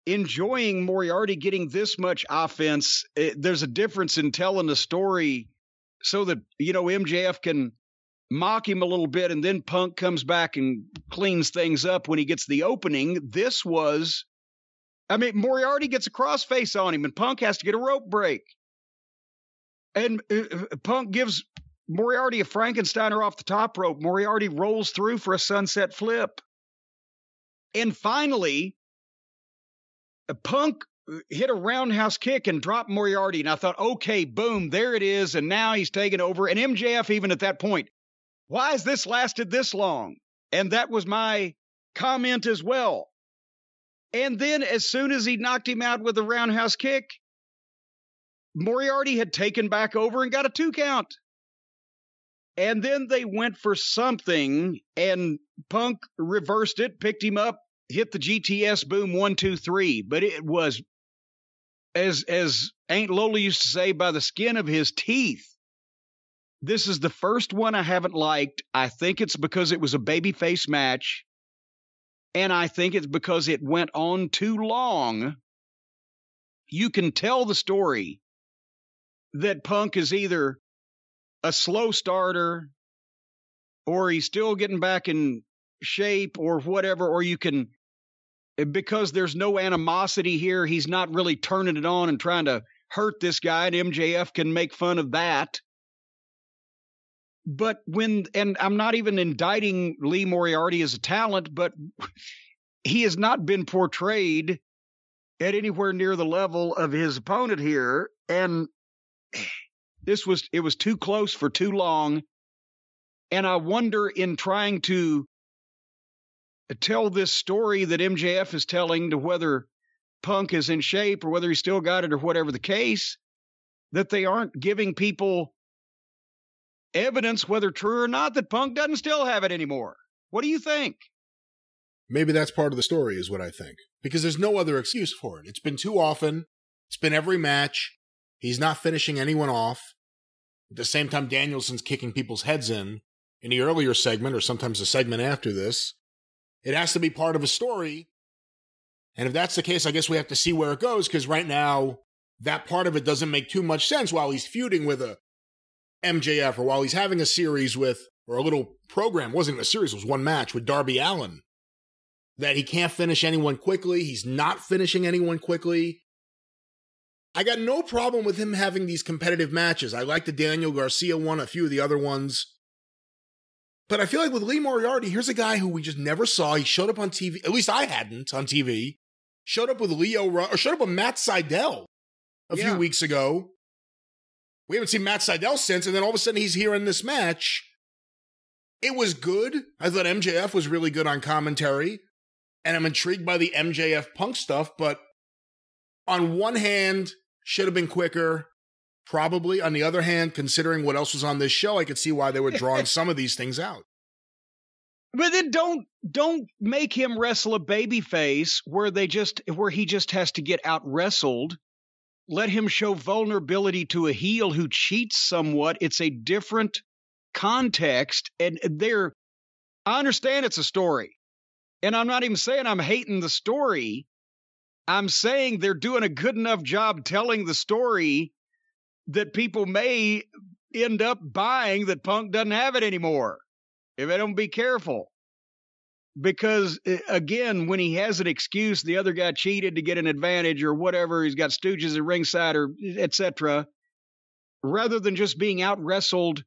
enjoying Moriarty getting this much offense. There's a difference in telling the story so that, MJF can mock him a little bit, and then Punk comes back and cleans things up when he gets the opening. Moriarty gets a crossface on him, and Punk has to get a rope break. And Punk gives Moriarty a Frankensteiner off the top rope. Moriarty rolls through for a sunset flip. And finally, Punk hit a roundhouse kick and dropped Moriarty. And I thought, okay, boom, there it is. And now he's taken over. And MJF, even at that point, why has this lasted this long? And that was my comment as well. And then as soon as he knocked him out with a roundhouse kick, Moriarty had taken back over and got a 2 count. And then they went for something, and Punk reversed it, picked him up, hit the GTS boom 1, 2, 3. But it was, as Aunt Lola used to say, by the skin of his teeth. This is the first one I haven't liked. I think it's because it was a babyface match, and I think it's because it went on too long. You can tell the story that Punk is either a slow starter or he's still getting back in shape or whatever, or you can, because there's no animosity here, he's not really turning it on and trying to hurt this guy, and MJF can make fun of that. But and I'm not even indicting Lee Moriarty as a talent, but he has not been portrayed at anywhere near the level of his opponent here. And it was too close for too long. And I wonder, in trying to tell this story that MJF is telling, to whether Punk is in shape or whether he still got it or whatever the case, that they aren't giving people evidence, whether true or not, that Punk doesn't still have it anymore. What do you think? Maybe that's part of the story, is what I think. Because there's no other excuse for it. It's been too often. It's been every match. He's not finishing anyone off. At the same time, Danielson's kicking people's heads in the earlier segment, or sometimes the segment after this. It has to be part of a story. And if that's the case, I guess we have to see where it goes, because right now, that part of it doesn't make too much sense while he's feuding with a MJF, or while he's having a series with, or a little program, wasn't a series, it was one match with Darby Allin, that he can't finish anyone quickly. He's not finishing anyone quickly. I got no problem with him having these competitive matches. I like the Daniel Garcia one, a few of the other ones. But I feel like with Lee Moriarty, here's a guy who we just never saw. He showed up on TV, at least I hadn't on TV. Showed up with showed up with Matt Sydal a few weeks ago. We haven't seen Matt Sydal since, and then all of a sudden he's here in this match. It was good. I thought MJF was really good on commentary, and I'm intrigued by the MJF Punk stuff, but on one hand, should have been quicker, probably. On the other hand, considering what else was on this show, I could see why they were drawing some of these things out. But then don't make him wrestle a babyface where he just has to get out wrestled. Let him show vulnerability to a heel who cheats somewhat. It's a different context, and I understand it's a story. And I'm not even saying I'm hating the story. I'm saying they're doing a good enough job telling the story that people may end up buying that Punk doesn't have it anymore if they don't be careful. Because, again, when he has an excuse, the other guy cheated to get an advantage or whatever, he's got stooges at ringside or etc., rather than just being out-wrestled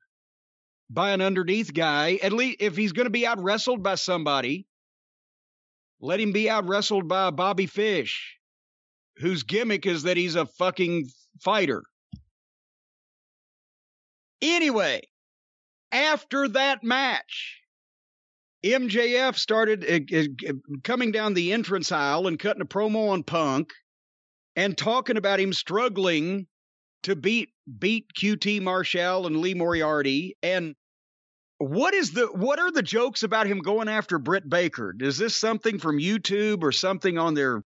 by an underneath guy, at least if he's going to be out-wrestled by somebody, let him be out-wrestled by Bobby Fish, whose gimmick is that he's a fucking fighter. Anyway, after that match, MJF started coming down the entrance aisle and cutting a promo on Punk and talking about him struggling to beat QT Marshall and Lee Moriarty. And what are the jokes about him going after Britt Baker? Is this something from YouTube or something on their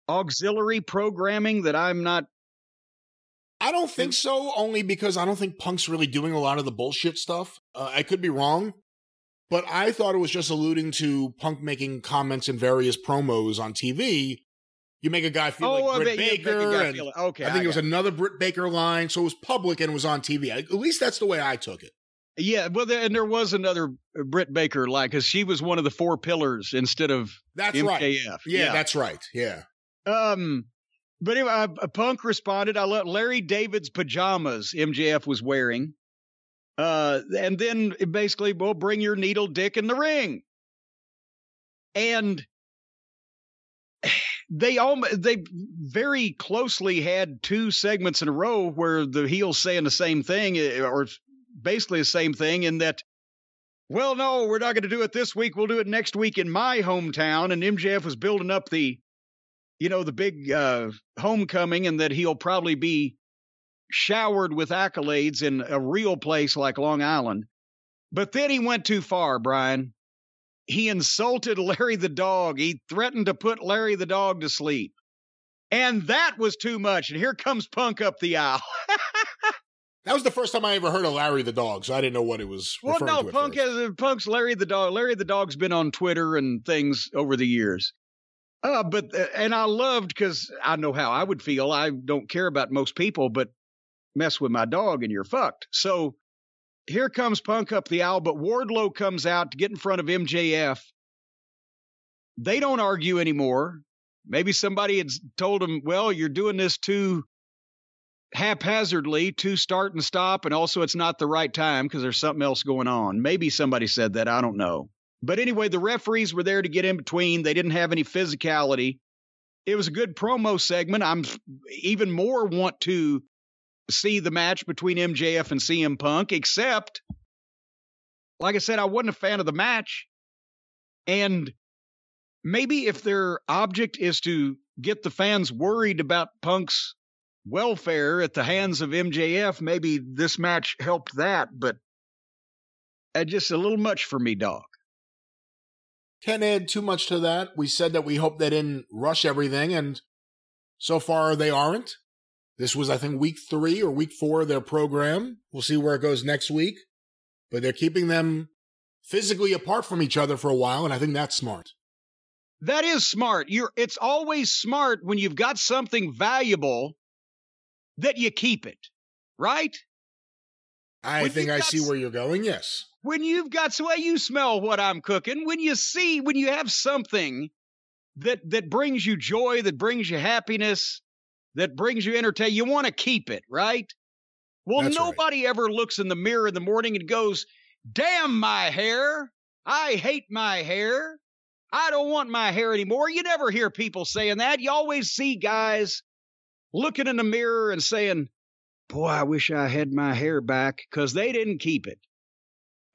auxiliary programming that I'm not? I don't think so, only because I don't think Punk's really doing a lot of the bullshit stuff. I could be wrong, but I thought it was just alluding to Punk making comments in various promos on TV. You make a guy feel like Britt Baker. I think it was another Britt Baker line, so it was public and it was on TV. At least that's the way I took it. Yeah, well, and there was another Britt Baker line, because she was one of the 4 pillars instead of MJF. Right. Yeah, that's right. Yeah. But anyway, Punk responded, I love Larry David's pajamas MJF was wearing. And then basically, well, bring your needle dick in the ring. And they very closely had two segments in a row where the heel's saying the same thing, or basically the same thing, in that, well, no, we're not going to do it this week. We'll do it next week in my hometown. And MJF was building up the big homecoming, and that he'll probably be showered with accolades in a real place like Long Island. But then he went too far, Brian. He insulted Larry the dog. He threatened to put Larry the dog to sleep. And that was too much. And here comes Punk up the aisle. That was the first time I ever heard of Larry the dog, so I didn't know what it was referring to. Punk's Larry the dog. Larry the dog's been on Twitter and things over the years. And I loved, because I know how I would feel. I don't care about most people, but mess with my dog and you're fucked. So here comes Punk up the aisle, but Wardlow comes out to get in front of MJF. They don't argue anymore. Maybe somebody had told him, well, you're doing this too haphazardly, too start and stop, and also it's not the right time because there's something else going on. Maybe somebody said that. I don't know. But anyway, the referees were there to get in between. They didn't have any physicality. It was a good promo segment. I'm even more want to see the match between MJF and CM Punk, except, like I said, I wasn't a fan of the match. And maybe if their object is to get the fans worried about Punk's welfare at the hands of MJF, maybe this match helped that, but just a little much for me, dog. Can't add too much to that. We said that we hope they didn't rush everything, and so far they aren't. This was, I think, week 3 or week 4 of their program. We'll see where it goes next week. But they're keeping them physically apart from each other for a while, and I think that's smart. That is smart. It's always smart when you've got something valuable that you keep it, right? I think I see where you're going, yes. When you've got, so you smell what I'm cooking, when you have something that brings you joy, that brings you happiness, that brings you entertainment, you want to keep it, right? Well, that's nobody ever looks in the mirror in the morning and goes, damn my hair, I hate my hair, I don't want my hair anymore. You never hear people saying that. You always see guys looking in the mirror and saying, boy, I wish I had my hair back, because they didn't keep it.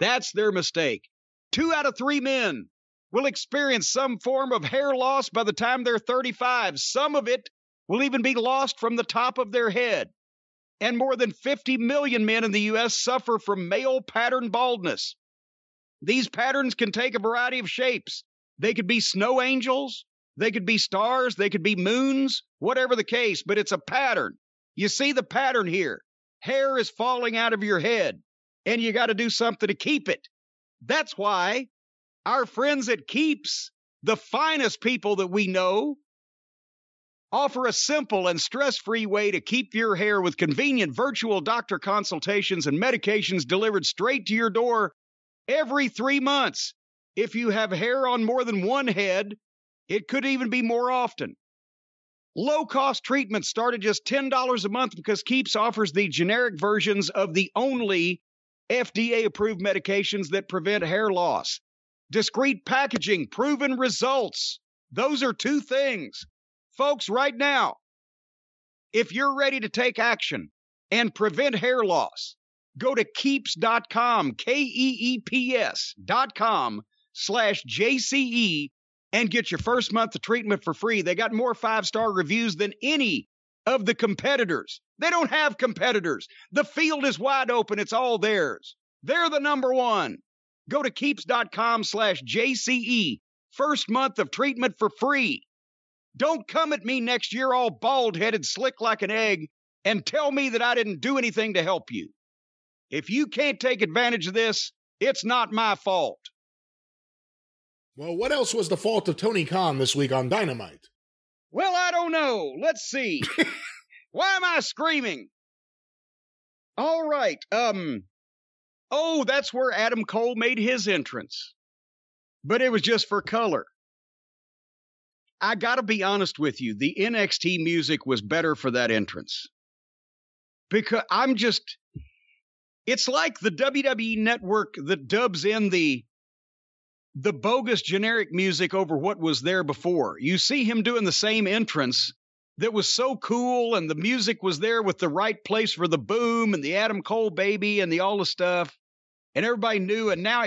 That's their mistake. 2 out of 3 men will experience some form of hair loss by the time they're 35. Some of it will even be lost from the top of their head. And more than 50 million men in the U.S. suffer from male pattern baldness. These patterns can take a variety of shapes. They could be snow angels, they could be stars, they could be moons, whatever the case, but it's a pattern. You see the pattern here. Hair is falling out of your head, and you got to do something to keep it. That's why our friends at Keeps, the finest people that we know, offer a simple and stress-free way to keep your hair with convenient virtual doctor consultations and medications delivered straight to your door every 3 months. If you have hair on more than one head, it could even be more often. Low-cost treatments start at just $10 a month because Keeps offers the generic versions of the only FDA-approved medications that prevent hair loss. Discreet packaging, proven results. Those are 2 things. Folks, right now, if you're ready to take action and prevent hair loss, go to keeps.com, KEEPS.com/JCE, and get your first month of treatment for free. They got more 5-star reviews than any of the competitors. They don't have competitors. The field is wide open. It's all theirs. They're the number one. Go to keeps.com/JCE. First month of treatment for free. Don't come at me next year all bald-headed, slick like an egg, and tell me that I didn't do anything to help you. If you can't take advantage of this, it's not my fault. Well, what else was the fault of Tony Khan this week on Dynamite? Well, I don't know. Let's see. Why am I screaming? All right. Oh, that's where Adam Cole made his entrance. But it was just for color. I gotta be honest with you. The NXT music was better for that entrance. Because It's like the WWE network that dubs in the bogus generic music over what was there before. You see him doing the same entrance that was so cool, and the music was there with the right place for the boom and the Adam Cole baby and the all the stuff, and everybody knew, and now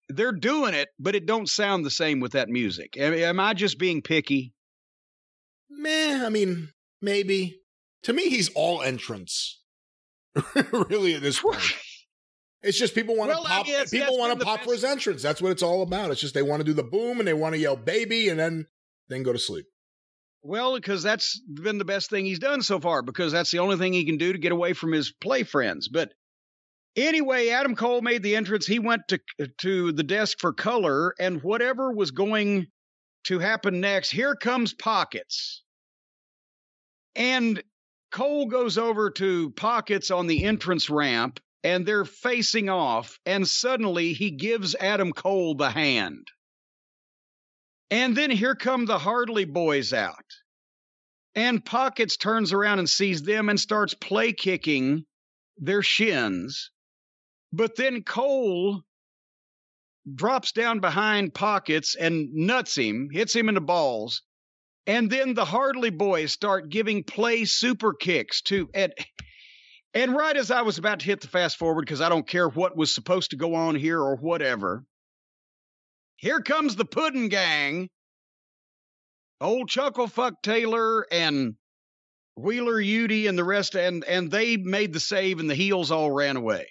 they're doing it, but it don't sound the same with that music. Am I just being picky? Meh, I mean, maybe. To me, he's all entrance. Really, at this point. It's just people want to pop. People want to pop for his entrance. That's what it's all about. It's just they want to do the boom and they want to yell "baby" and then go to sleep. Well, because that's been the best thing he's done so far, because that's the only thing he can do to get away from his play friends. But anyway, Adam Cole made the entrance. He went to the desk for color, and whatever was going to happen next, here comes Pockets. And Cole goes over to Pockets on the entrance ramp, and they're facing off, and suddenly he gives Adam Cole the hand. And then here come the Hardley Boys out. And Pockets turns around and sees them and starts play kicking their shins. But then Cole drops down behind Pockets and nuts him, hits him in the balls. And then the Hardley Boys start giving play super kicks to and right as I was about to hit the fast forward, because I don't care what was supposed to go on here or whatever, here comes the Puddin' Gang, old Chucklefuck Taylor and Wheeler Yuta and the rest, and they made the save and the heels all ran away.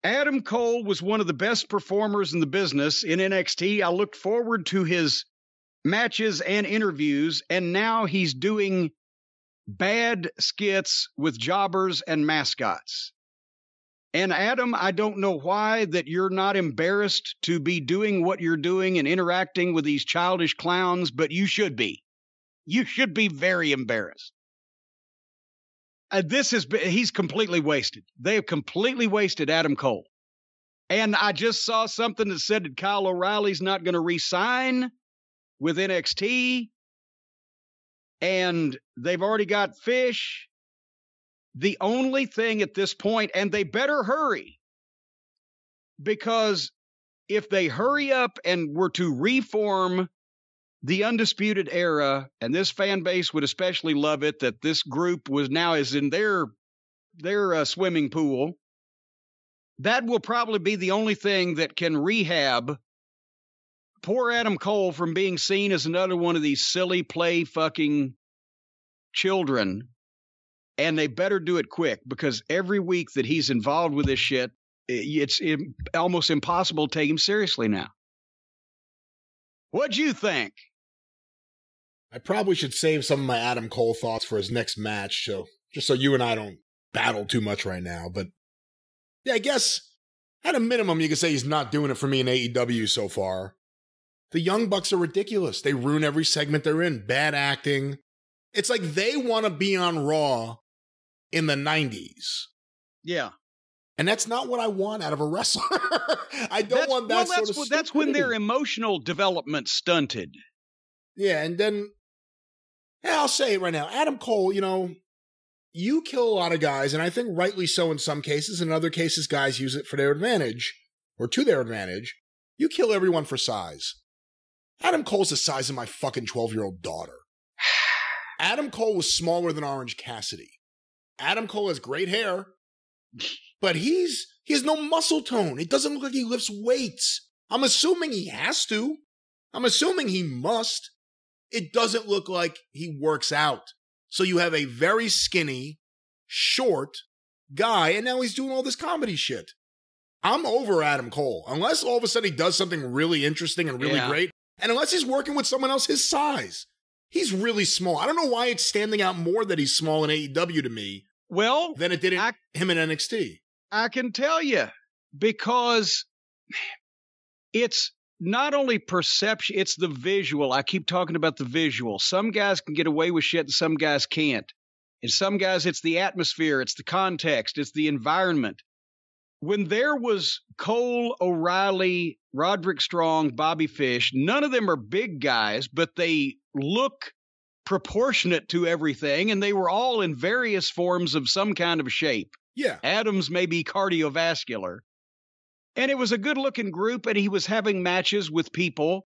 Adam Cole was one of the best performers in the business in NXT. I looked forward to his matches and interviews, and now he's doing bad skits with jobbers and mascots. And Adam, I don't know why that you're not embarrassed to be doing what you're doing and interacting with these childish clowns, but you should be. You should be very embarrassed. He's completely wasted. They have completely wasted Adam Cole. And I just saw something that said that Kyle O'Reilly's not going to re-sign with NXT. And they've already got Fish. The only thing at this point, and they better hurry, because if they hurry up and were to reform the Undisputed Era, and this fan base would especially love it, that this group is in their swimming pool, that will probably be the only thing that can rehab poor Adam Cole from being seen as another one of these silly play fucking children. And they better do it quick, because every week that he's involved with this shit, it's almost impossible to take him seriously now. What'd you think? I probably should save some of my Adam Cole thoughts for his next match, just so you and I don't battle too much right now. But yeah, I guess at a minimum, you could say he's not doing it for me in AEW so far. The Young Bucks are ridiculous. They ruin every segment they're in. Bad acting. It's like they want to be on Raw in the 90s. Yeah. And that's not what I want out of a wrestler. I don't want that sort of stupidity. That's when their emotional development stunted. Yeah, and then, I'll say it right now. Adam Cole, you kill a lot of guys, and I think rightly so in some cases. In other cases, guys use it for their advantage, or to their advantage. You kill everyone for size. Adam Cole's the size of my fucking 12-year-old daughter. Adam Cole was smaller than Orange Cassidy. Adam Cole has great hair, but he has no muscle tone. It doesn't look like he lifts weights. I'm assuming he has to. I'm assuming he must. It doesn't look like he works out. So you have a very skinny, short guy, and now he's doing all this comedy shit. I'm over Adam Cole. Unless all of a sudden he does something really interesting and really great, and unless he's working with someone else his size. He's really small. I don't know why it's standing out more that he's small in AEW to me than it did him in NXT. I can tell you, because it's not only perception, it's the visual. I keep talking about the visual. Some guys can get away with shit and some guys can't. And some guys, it's the atmosphere, it's the context, it's the environment. When there was Cole, O'Reilly, Roderick Strong, Bobby Fish, none of them are big guys, but they look proportionate to everything, and they were all in various forms of some kind of shape. Yeah. Adams may be cardiovascular. And it was a good-looking group, and he was having matches with people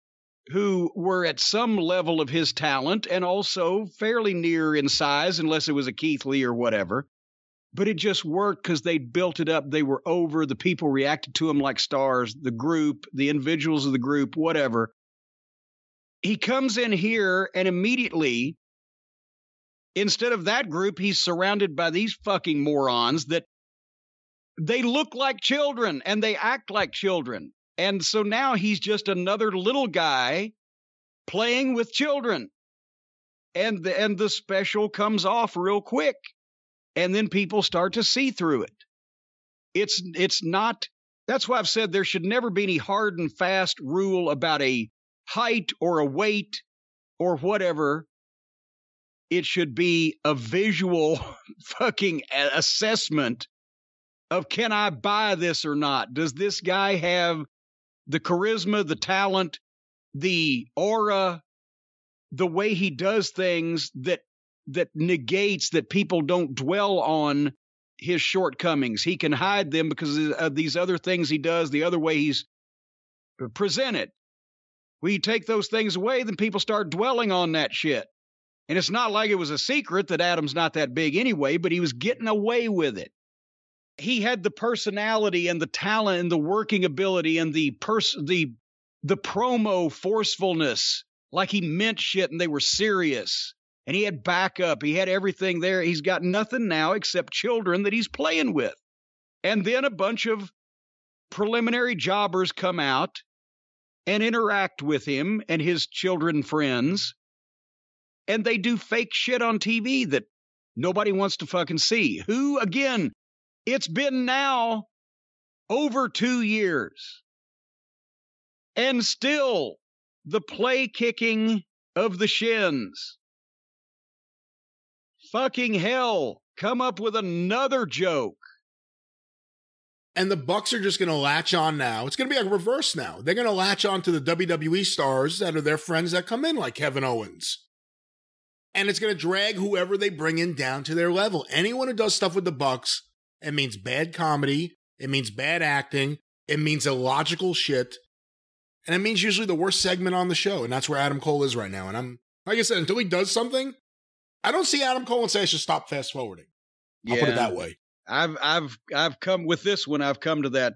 who were at some level of his talent and also fairly near in size, unless it was a Keith Lee or whatever. But it just worked because they'd built it up. They were over. The people reacted to him like stars, the group, the individuals of the group, whatever. He comes in here, and immediately, instead of that group, he's surrounded by these fucking morons that they look like children and they act like children. And so now he's just another little guy playing with children. And the special comes off real quick. And then people start to see through it. It's not, that's why I've said there should never be any hard and fast rule about a height or a weight or whatever. It should be a visual fucking assessment of, can I buy this or not? Does this guy have the charisma, the talent, the aura, the way he does things that negates that people don't dwell on his shortcomings? He can hide them because of these other things he does, the other way he's presented. When you take those things away, then people start dwelling on that shit. And it's not like it was a secret that Adam's not that big anyway, but he was getting away with it. He had the personality and the talent and the working ability and the promo forcefulness, like he meant shit and they were serious. And he had backup. He had everything there. He's got nothing now except children that he's playing with. And then a bunch of preliminary jobbers come out and interact with him and his children friends. And they do fake shit on TV that nobody wants to fucking see. Who, again, it's been now over 2 years. And still the play kicking of the shins. Fucking hell, come up with another joke. And the Bucks are just going to latch on now. It's going to be like reverse now. They're going to latch on to the WWE stars that are their friends that come in, like Kevin Owens. And it's going to drag whoever they bring in down to their level. Anyone who does stuff with the Bucks, it means bad comedy, it means bad acting, it means illogical shit, and it means usually the worst segment on the show. And that's where Adam Cole is right now. And I'm, like I said, until he does something, I don't see Adam Cole and say I should stop fast forwarding. I'll put it that way. I've come with this one. I've come to that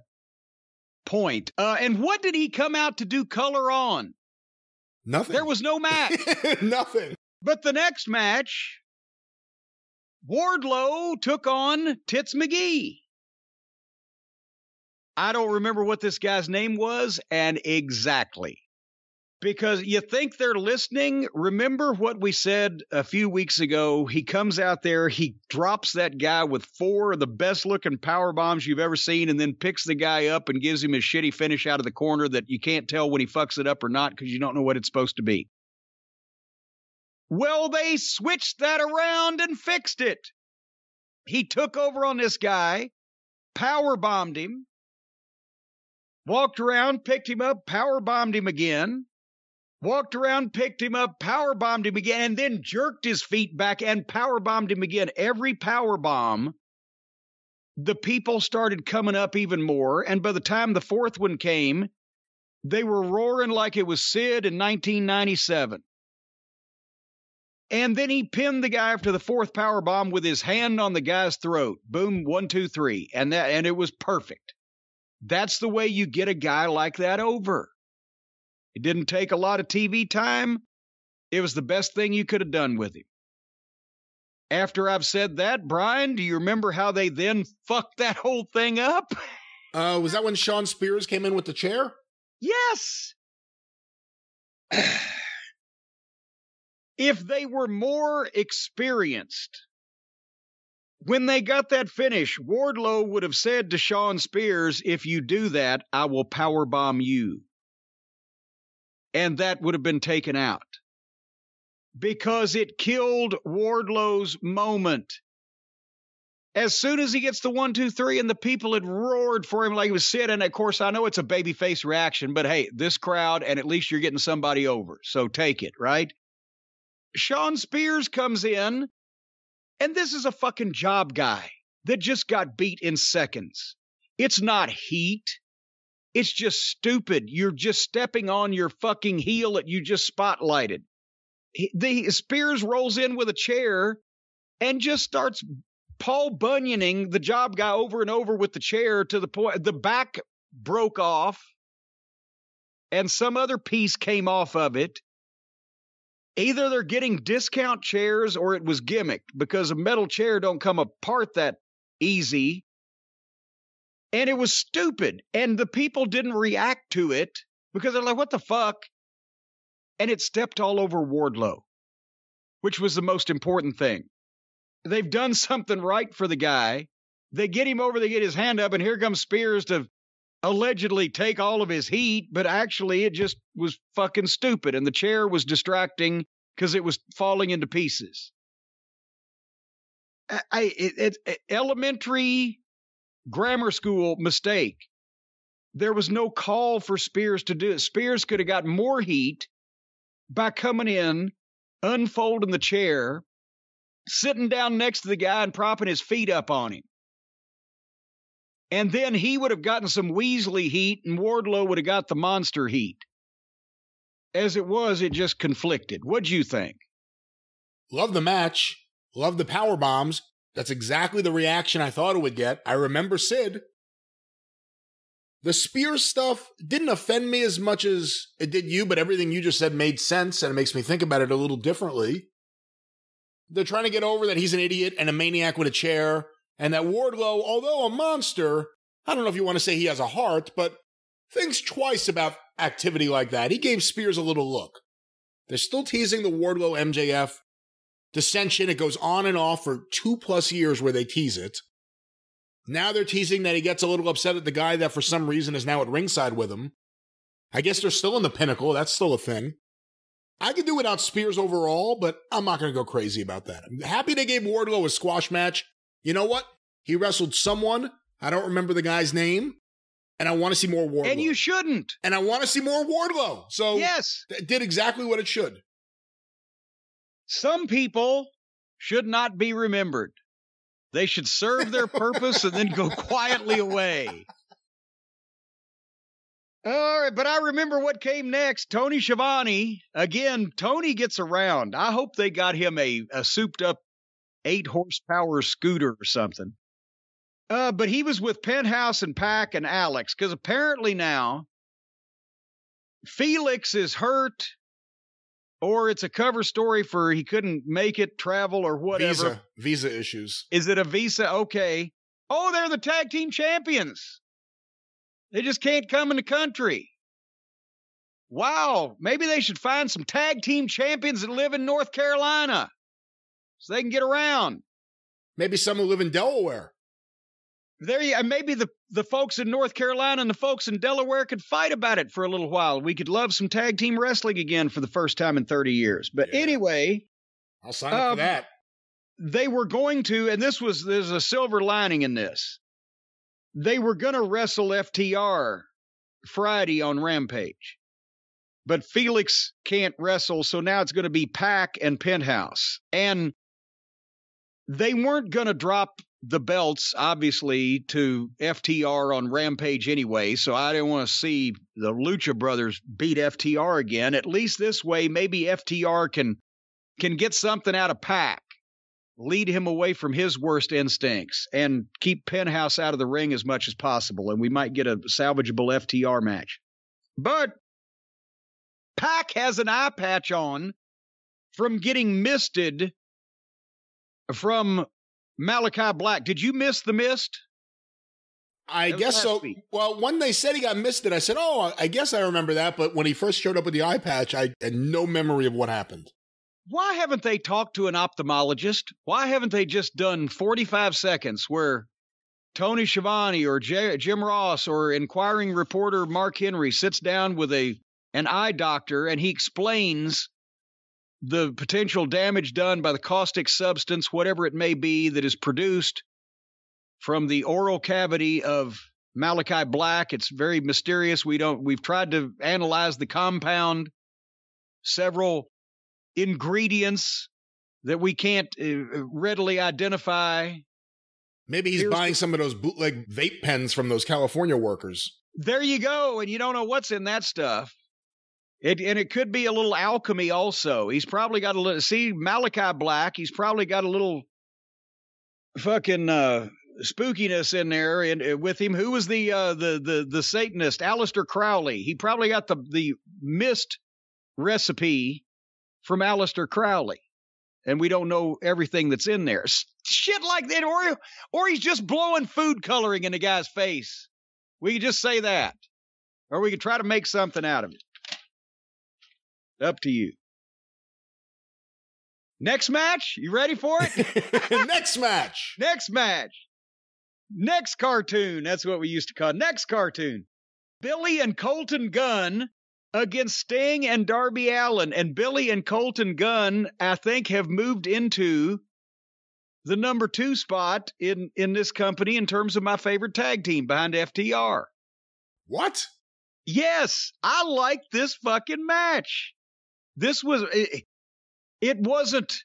point. And what did he come out to do color on? Nothing. There was no match. Nothing. But the next match, Wardlow took on Tits McGee. I don't remember what this guy's name was, and exactly. Because you think they're listening. Remember what we said a few weeks ago. He comes out there, he drops that guy with 4 of the best-looking power bombs you've ever seen, and then picks the guy up and gives him his shitty finish out of the corner that you can't tell when he fucks it up or not because you don't know what it's supposed to be. Well, they switched that around and fixed it. He took over on this guy, power bombed him, walked around, picked him up, power bombed him again, walked around, picked him up, power bombed him again, and then jerked his feet back and power bombed him again. Every power bomb, the people started coming up even more, and by the time the 4th one came, they were roaring like it was Sid in 1997. And then he pinned the guy after the 4th power bomb with his hand on the guy's throat. Boom, 1, 2, 3. And it was perfect. That's the way you get a guy like that over. It didn't take a lot of TV time. It was the best thing you could have done with him. After I've said that, Brian, do you remember how they then fucked that whole thing up? Was that when Shawn Spears came in with the chair? Yes. If they were more experienced, when they got that finish, Wardlow would have said to Shawn Spears, if you do that, I will powerbomb you. And that would have been taken out. Because it killed Wardlow's moment. As soon as he gets the 1, 2, 3, and the people had roared for him like he was Sid, and of course, I know it's a babyface reaction, but hey, this crowd, and at least you're getting somebody over, so take it, right? Sean Spears comes in, and this is a fucking job guy that just got beat in seconds. It's not heat. It's just stupid. You're just stepping on your fucking heel that you just spotlighted. The Spears rolls in with a chair and just starts Paul Bunyaning the job guy over and over with the chair to the point the back broke off and some other piece came off of it. Either they're getting discount chairs or it was gimmicked, because a metal chair don't come apart that easy. And it was stupid. And the people didn't react to it because they're like, what the fuck? And it stepped all over Wardlow, which was the most important thing. They've done something right for the guy. They get him over, they get his hand up, and here comes Spears to allegedly take all of his heat, but actually it just was fucking stupid, and the chair was distracting because it was falling into pieces. Elementary grammar school mistake. There was no call for Spears to do it. Spears could have got more heat by coming in, unfolding the chair, sitting down next to the guy and propping his feet up on him. And then he would have gotten some Weasley heat and Wardlow would have got the monster heat. As it was, it just conflicted. What'd you think? Love the match. Love the power bombs. That's exactly the reaction I thought it would get. I remember Sid. The Spears stuff didn't offend me as much as it did you, but everything you just said made sense, and it makes me think about it a little differently. They're trying to get over that he's an idiot and a maniac with a chair, and that Wardlow, although a monster, I don't know if you want to say he has a heart, but thinks twice about activity like that. He gave Spears a little look. They're still teasing the Wardlow MJF dissension. It goes on and off for 2+ years where they tease it. Now they're teasing that he gets a little upset at the guy that for some reason is now at ringside with him. I guess they're still in the Pinnacle. That's still a thing. I could do without Spears overall, but I'm not going to go crazy about that. I'm happy they gave Wardlow a squash match. You know what? He wrestled someone. I don't remember the guy's name. And I want to see more Wardlow. And you shouldn't. And I want to see more Wardlow. So yes, it did exactly what it should. Some people should not be remembered. They should serve their purpose and then go quietly away. All right, but I remember what came next. Tony Schiavone. Again, Tony gets around. I hope they got him a souped-up 8-horsepower scooter or something. But he was with Penthouse and Pac and Alex, because apparently now Felix is hurt, or it's a cover story for he couldn't make it, travel, or whatever. Visa issues. Is it a visa? Okay. Oh, they're the tag team champions. They just can't come in the country. Wow. Maybe they should find some tag team champions that live in North Carolina so they can get around. Maybe some who live in Delaware. Maybe the folks in North Carolina and the folks in Delaware could fight about it for a little while. We could love some tag team wrestling again for the first time in 30 years. But anyway, I'll sign up for that. They were going to, and there's a silver lining in this. They were going to wrestle FTR Friday on Rampage. But Felix can't wrestle, so now it's going to be Pac and Penthouse. And they weren't going to drop the belts, obviously, to FTR on Rampage anyway, so I didn't want to see the Lucha Brothers beat FTR again. At least this way, maybe FTR can get something out of Pac, lead him away from his worst instincts, and keep Penthouse out of the ring as much as possible, and we might get a salvageable FTR match. But Pac has an eye patch on from getting misted from Malachi Black. Did you miss the mist? I guess so. Well, when they said he got misted, I said, oh, I guess I remember that. But when he first showed up with the eye patch, I had no memory of what happened. Why haven't they talked to an ophthalmologist? Why haven't they just done 45 seconds where Tony Schiavone or Jim Ross or inquiring reporter Mark Henry sits down with an eye doctor and he explains the potential damage done by the caustic substance, whatever it may be, that is produced from the oral cavity of Malachi Black. It's very mysterious. We've tried to analyze the compound. Several ingredients that we can't readily identify. Maybe he's buying some of those bootleg vape pens from those California workers. There you go. And you don't know what's in that stuff. And it could be a little alchemy also. He's probably got a little, see, Malachi Black, he's probably got a little fucking spookiness in there and with him. Who was the Satanist? Aleister Crowley. He probably got the mist recipe from Aleister Crowley. And we don't know everything that's in there. Shit like that. Or he's just blowing food coloring in the guy's face. We could just say that. Or we could try to make something out of it. Up to you. Next match? You ready for it? Next match. Next match. Next cartoon. That's what we used to call it. Next cartoon. Billy and Colton Gunn against Sting and Darby Allin. And Billy and Colton Gunn, I think, have moved into the number 2 spot in this company in terms of my favorite tag team behind FTR. What? Yes, I like this fucking match. This was, it wasn't,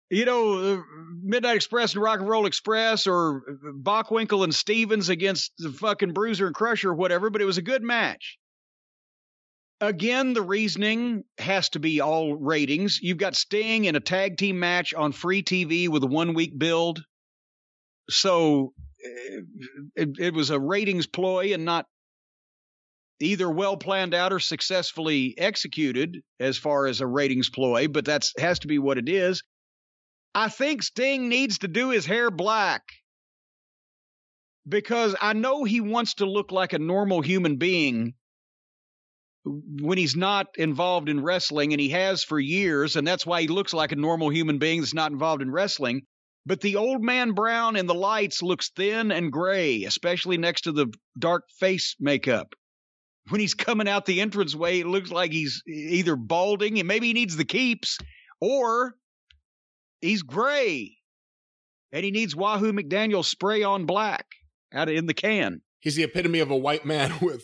Midnight Express and Rock and Roll Express or Bockwinkel and Stevens against the fucking Bruiser and Crusher or whatever, but it was a good match. Again, the reasoning has to be all ratings. You've got Sting in a tag team match on free TV with a 1-week build. So it was a ratings ploy and not either well planned out or successfully executed as far as a ratings ploy, but that's has to be what it is. I think Sting needs to do his hair black because I know he wants to look like a normal human being when he's not involved in wrestling, and he has for years, and that's why he looks like a normal human being that's not involved in wrestling. But the old man Brown in the lights looks thin and gray, especially next to the dark face makeup. When he's coming out the entranceway, it looks like he's either balding, and maybe he needs the keeps, or he's gray, and he needs Wahoo McDaniel spray on black out in the can. He's the epitome of a white man with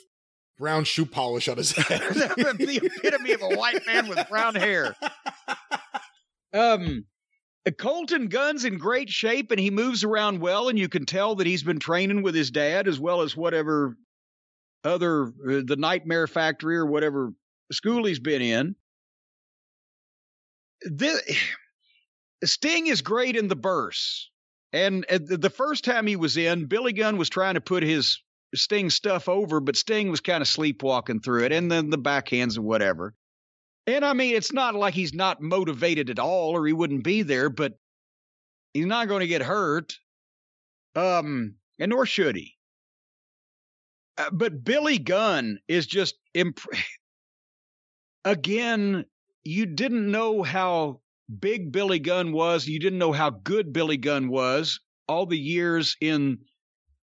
brown shoe polish on his head. The epitome of a white man with brown hair. Colton Gunn's in great shape, and he moves around well, and you can tell that he's been training with his dad as well as whatever other, the Nightmare Factory or whatever school he's been in. Sting is great in the bursts. And the first time he was in, Billy Gunn was trying to put his Sting stuff over, but Sting was kind of sleepwalking through it, and then the backhands and whatever. And I mean, it's not like he's not motivated at all, or he wouldn't be there, but he's not going to get hurt. And nor should he. But Billy Gunn is just, again, you didn't know how big Billy Gunn was. You didn't know how good Billy Gunn was all the years in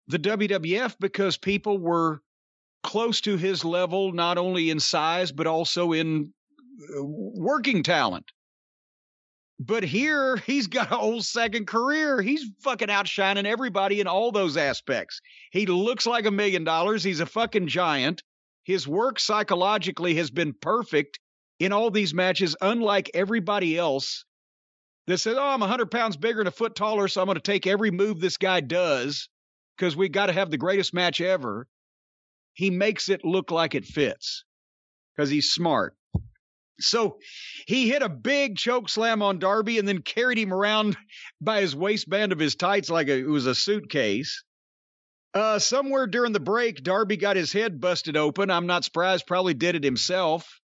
the WWF because people were close to his level, not only in size, but also in working talent. But here, he's got a whole second career. He's fucking outshining everybody in all those aspects. He looks like $1 million. He's a fucking giant. His work psychologically has been perfect in all these matches, unlike everybody else that says, oh, I'm 100 pounds bigger and a foot taller, so I'm going to take every move this guy does because we got to have the greatest match ever. He makes it look like it fits because he's smart. So he hit a big choke slam on Darby and then carried him around by his waistband of his tights like it was a suitcase. Somewhere during the break, Darby got his head busted open. I'm not surprised, probably did it himself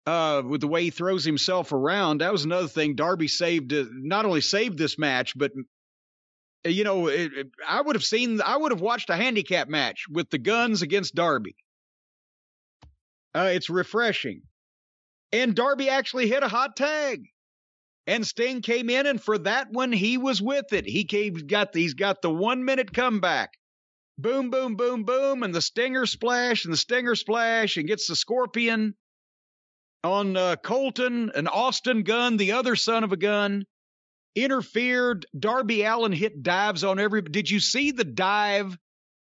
with the way he throws himself around. That was another thing. Darby not only saved this match, but, I would have watched a handicap match with the Guns against Darby. It's refreshing. And Darby actually hit a hot tag. And Sting came in, and for that one, he was with it. He's got the 1 minute comeback. Boom, boom, boom, boom, and the Stinger splash, and gets the Scorpion on Colton, and Austin Gunn, the other son of a gun, interfered. Darby Allin hit dives on everybody. Did you see the dive?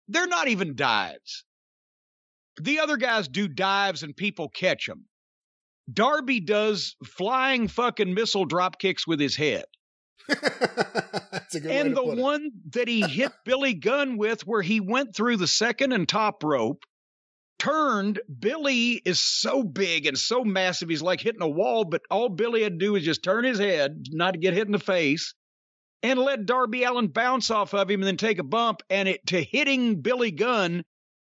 They're not even dives. The other guys do dives, and people catch them. Darby does flying fucking missile drop kicks with his head. That's a good way And to the put it. one that he hit Billy Gunn with, where he went through the second and top rope, turned. Billy is so big and so massive, he's like hitting a wall, but all Billy had to do was just turn his head, not to get hit in the face, and let Darby Allin bounce off of him and then take a bump, and it to hitting Billy Gunn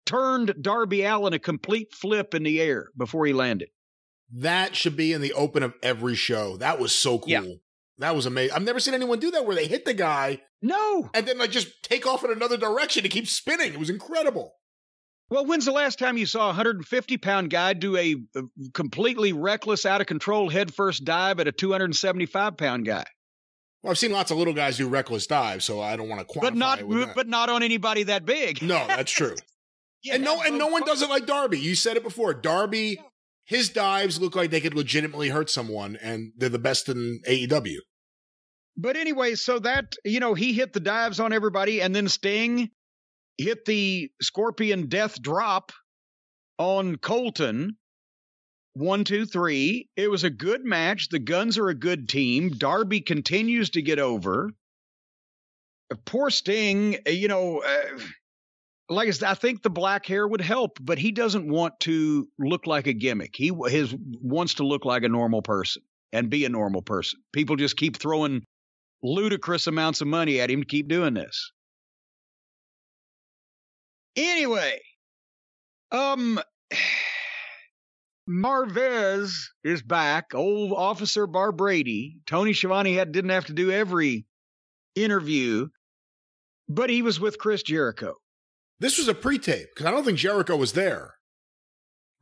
turned Darby Allin a complete flip in the air before he landed. That should be in the open of every show. That was so cool. Yeah. That was amazing. I've never seen anyone do that where they hit the guy No. and then like just take off in another direction to keep spinning. It was incredible. Well, when's the last time you saw a 150-pound guy do a completely reckless, out-of-control headfirst dive at a 275-pound guy? Well, I've seen lots of little guys do reckless dives, so I don't want to quantify it with that. But not on anybody that big. No, that's true. Yeah, and no one does it like Darby. You said it before. Darby, his dives look like they could legitimately hurt someone, and they're the best in AEW. But anyway, so that, he hit the dives on everybody, and then Sting hit the Scorpion Death Drop on Colton. 1, 2, 3. It was a good match. The Guns are a good team. Darby continues to get over. Poor Sting, like I said, I think the black hair would help, but he doesn't want to look like a gimmick. He wants to look like a normal person and be a normal person. People just keep throwing ludicrous amounts of money at him to keep doing this. Anyway, Marvez is back. Old Officer Bar Brady. Tony Schiavone didn't have to do every interview, but he was with Chris Jericho. This was a pre-tape, because I don't think Jericho was there.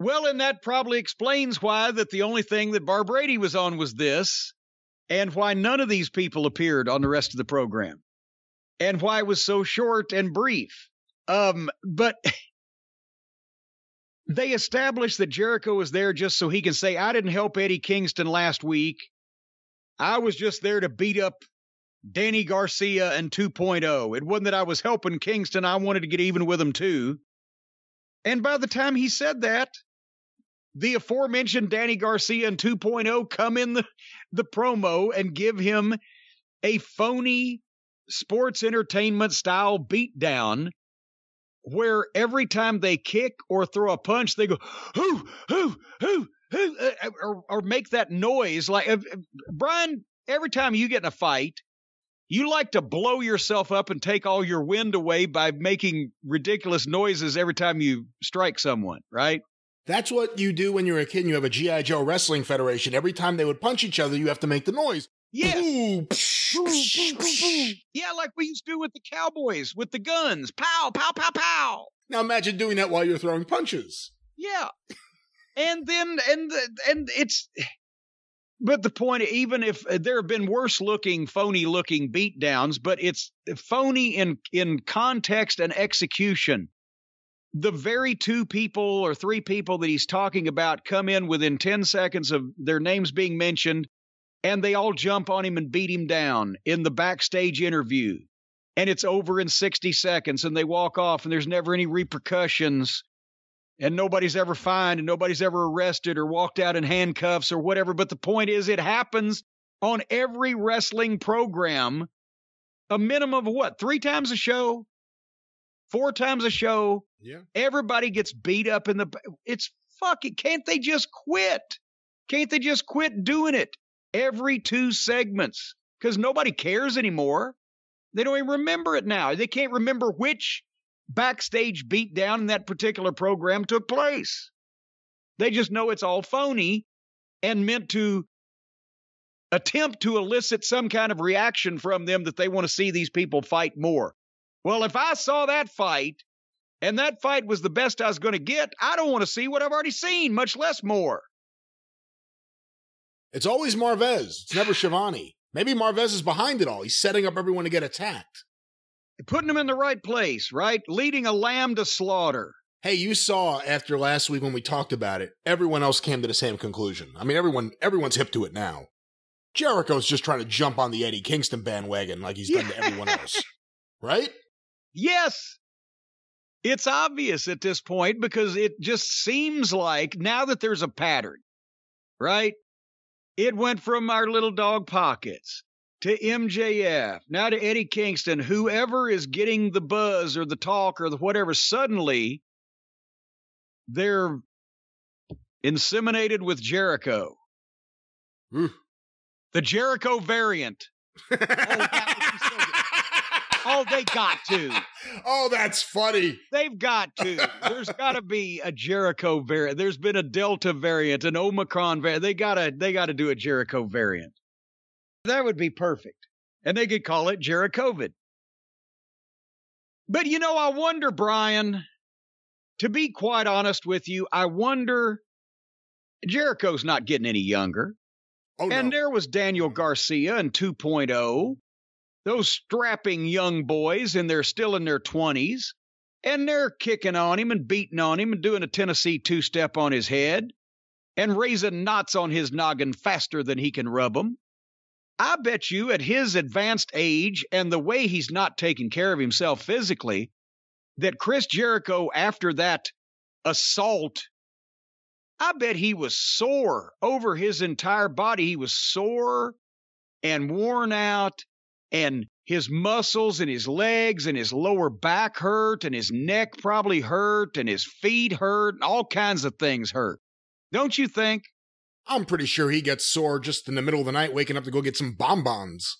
Well, and that probably explains why that the only thing that Bar Brady was on was this, and why none of these people appeared on the rest of the program, and why it was so short and brief. But they established that Jericho was there just so he can say, I didn't help Eddie Kingston last week. I was just there to beat up Danny Garcia and 2.0. It wasn't that I was helping Kingston. I wanted to get even with him too. And by the time he said that, the aforementioned Danny Garcia and 2.0 come in the promo and give him a phony sports entertainment style beatdown, where every time they kick or throw a punch, they go, hoo, or make that noise. Like, Brian, every time you get in a fight, you like to blow yourself up and take all your wind away by making ridiculous noises every time you strike someone, right? That's what you do when you're a kid and you have a G.I. Joe Wrestling Federation. Every time they would punch each other, you have to make the noise. Yes. Ooh, Yeah, like we used to do with the Cowboys, with the guns. Pow, pow, pow, pow. Now imagine doing that while you're throwing punches. Yeah. And then, and it's, but the point, even if there have been worse looking, phony looking beatdowns, but it's phony in context and execution. The very 2 people or 3 people that he's talking about come in within 10 seconds of their names being mentioned, and they all jump on him and beat him down in the backstage interview. And it's over in 60 seconds, and they walk off, and there's never any repercussions, and nobody's ever fined, and nobody's ever arrested or walked out in handcuffs or whatever. But the point is, it happens on every wrestling program, a minimum of what, 3 times a show? 4 times a show. Yeah. Everybody gets beat up in it's fucking, can't they just quit? Can't they just quit doing it every 2 segments? Because nobody cares anymore. They don't even remember it now. They can't remember which backstage beatdown in that particular program took place. They just know it's all phony and meant to attempt to elicit some kind of reaction from them that they want to see these people fight more. Well, if I saw that fight and that fight was the best I was going to get, I don't want to see what I've already seen, much less more. It's always Marvez. It's never Schiavone. Maybe Marvez is behind it all. He's setting up everyone to get attacked. Putting them in the right place, right? Leading a lamb to slaughter. Hey, you saw after last week when we talked about it, everyone else came to the same conclusion. I mean, everyone's hip to it now. Jericho's just trying to jump on the Eddie Kingston bandwagon like he's done to everyone else. Right? Yes. It's obvious at this point because it just seems like now that there's a pattern. right? It went from our little dog Pockets to MJF, now to Eddie Kingston. Whoever is getting the buzz or the talk or the whatever, suddenly they're inseminated with Jericho. Ooh. The Jericho variant. Oh, that would be so good. Oh, they got to. Oh, that's funny. They've got to. There's got to be a Jericho variant. There's been a Delta variant, an Omicron variant. They gotta do a Jericho variant. That would be perfect. And they could call it Jerichovid. But I wonder, Brian, to be quite honest with you, I wonder, Jericho's not getting any younger. Oh, no. And there was Daniel Garcia in 2.0. Those strapping young boys, and they're still in their 20s, and they're kicking on him and beating on him and doing a Tennessee two-step on his head and raising knots on his noggin faster than he can rub them. I bet you at his advanced age and the way he's not taking care of himself physically, that Chris Jericho, after that assault, I bet he was sore over his entire body. He was sore and worn out. And his muscles and his legs and his lower back hurt and his neck probably hurt and his feet hurt and all kinds of things hurt. Don't you think? I'm pretty sure he gets sore just in the middle of the night waking up to go get some bonbons.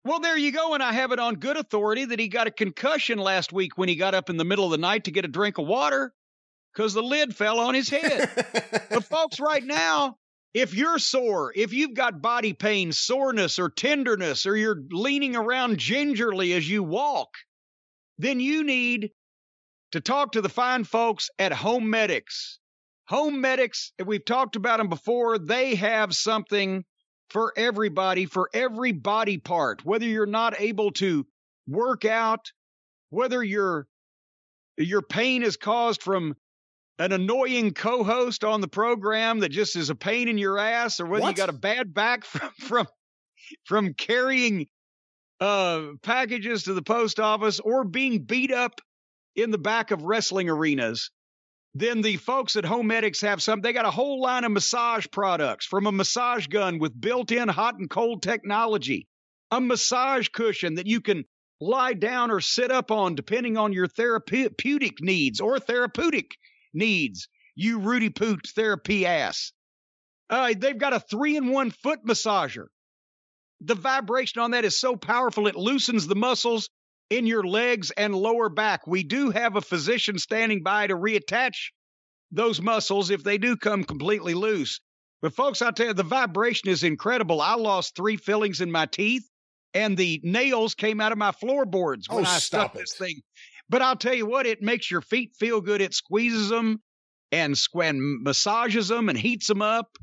Well, there you go. And I have it on good authority that he got a concussion last week when he got up in the middle of the night to get a drink of water because the lid fell on his head. But folks, right now, if you're sore, if you've got body pain, soreness, or tenderness, or you're leaning around gingerly as you walk, then you need to talk to the fine folks at Home Medics. Home Medics, we've talked about them before, they have something for everybody, for every body part, whether you're not able to work out, whether your pain is caused from an annoying co-host on the program that just is a pain in your ass, or whether you got a bad back from carrying packages to the post office or being beat up in the back of wrestling arenas, then the folks at Home Medics have something. They got a whole line of massage products, from a massage gun with built-in hot and cold technology, a massage cushion that you can lie down or sit up on depending on your therapeutic needs, you Rudy Poot therapy ass. They've got a 3-in-1 foot massager. The vibration on that is so powerful, it loosens the muscles in your legs and lower back. We do have a physician standing by to reattach those muscles if they do come completely loose. But folks, I'll tell you, the vibration is incredible. I lost 3 fillings in my teeth, and the nails came out of my floorboards when I stuck this thing. But I'll tell you what, it makes your feet feel good. It squeezes them and massages them and heats them up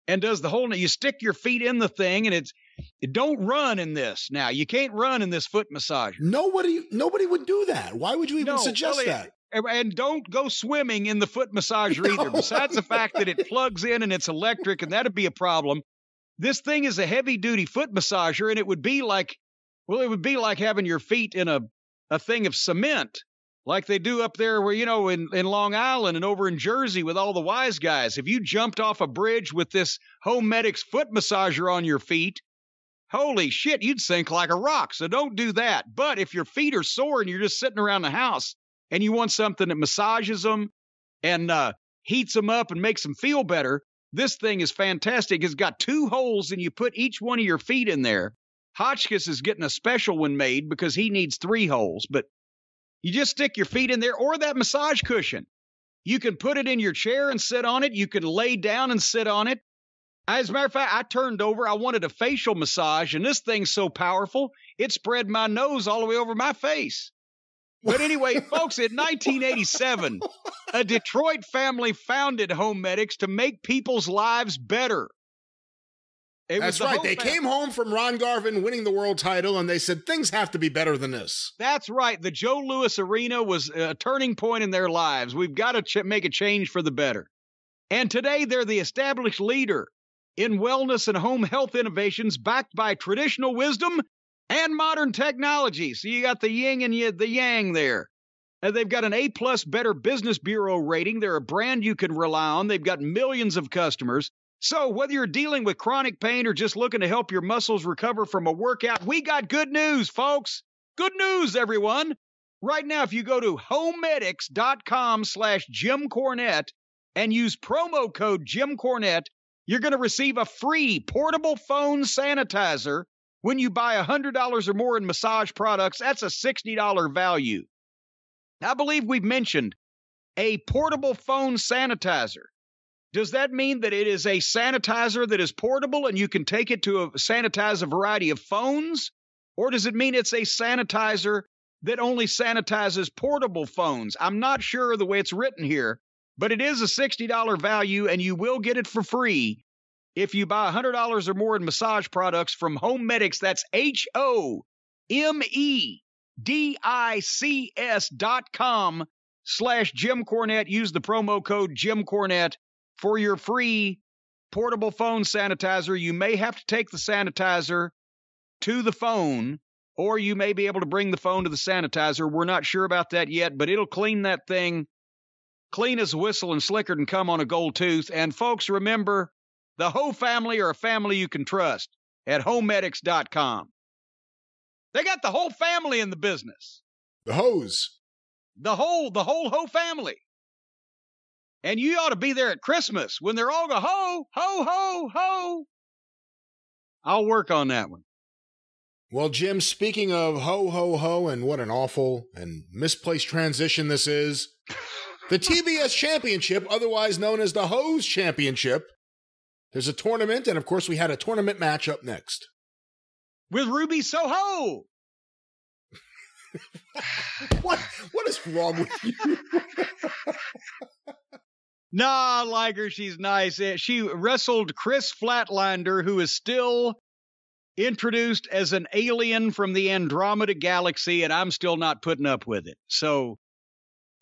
and does the whole. You stick your feet in the thing, and it don't run in this. Now, you can't run in this foot massager. Nobody would do that. Why would you even suggest that? And don't go swimming in the foot massager either. Besides the fact that it plugs in and it's electric, and that'd be a problem. This thing is a heavy-duty foot massager, and it would be like having your feet in a thing of cement, like they do up there where, in Long Island and over in Jersey with all the wise guys. If you jumped off a bridge with this Home Medics foot massager on your feet, holy shit, you'd sink like a rock. So don't do that. But if your feet are sore and you're just sitting around the house and you want something that massages them and heats them up and makes them feel better, this thing is fantastic. It's got 2 holes, and you put each one of your feet in there. Hotchkiss is getting a special one made because he needs 3 holes, but you just stick your feet in there, or that massage cushion. You can put it in your chair and sit on it. You can lay down and sit on it. As a matter of fact, I turned over. I wanted a facial massage, and this thing's so powerful, it spread my nose all the way over my face. But anyway, folks, in 1987, a Detroit family founded Home Medics to make people's lives better. That's right. They came home from Ron Garvin winning the world title, and they said, things have to be better than this. That's right. The Joe Louis Arena was a turning point in their lives. We've got to make a change for the better. And today, they're the established leader in wellness and home health innovations backed by traditional wisdom and modern technology. So you got the yin and the yang there. They've got an A+ Better Business Bureau rating. They're a brand you can rely on. They've got millions of customers. So whether you're dealing with chronic pain or just looking to help your muscles recover from a workout, we got good news, folks. Good news, everyone. Right now, if you go to homemedics.com/Jim Cornette and use promo code Jim Cornette, you're going to receive a free portable phone sanitizer when you buy $100 or more in massage products. That's a $60 value. I believe we've mentioned a portable phone sanitizer. Does that mean that it is a sanitizer that is portable and you can take it to sanitize a variety of phones? Or does it mean it's a sanitizer that only sanitizes portable phones? I'm not sure the way it's written here, but it is a $60 value and you will get it for free if you buy $100 or more in massage products from Home Medics. That's HOMEDICS.com/Jim Cornette. Use the promo code Jim Cornette for your free portable phone sanitizer. You may have to take the sanitizer to the phone, or you may be able to bring the phone to the sanitizer. We're not sure about that yet, but it'll clean that thing clean as a whistle and slicker than come on a gold tooth. And folks, remember, the Ho family are a family you can trust at homemedics.com. They got the whole family in the business. The Hoes. The whole Ho family. And you ought to be there at Christmas when they're all go, ho, ho, ho, ho. I'll work on that one. Well, Jim, speaking of ho, ho, ho, and what an awful and misplaced transition this is, the TBS Championship, otherwise known as the Hose Championship, there's a tournament, and of course we had a tournament match up next. With Ruby Soho. What is wrong with you? Nah, I like her. She's nice. She wrestled Chris Flatlander, who is still introduced as an alien from the Andromeda Galaxy, and I'm still not putting up with it. So,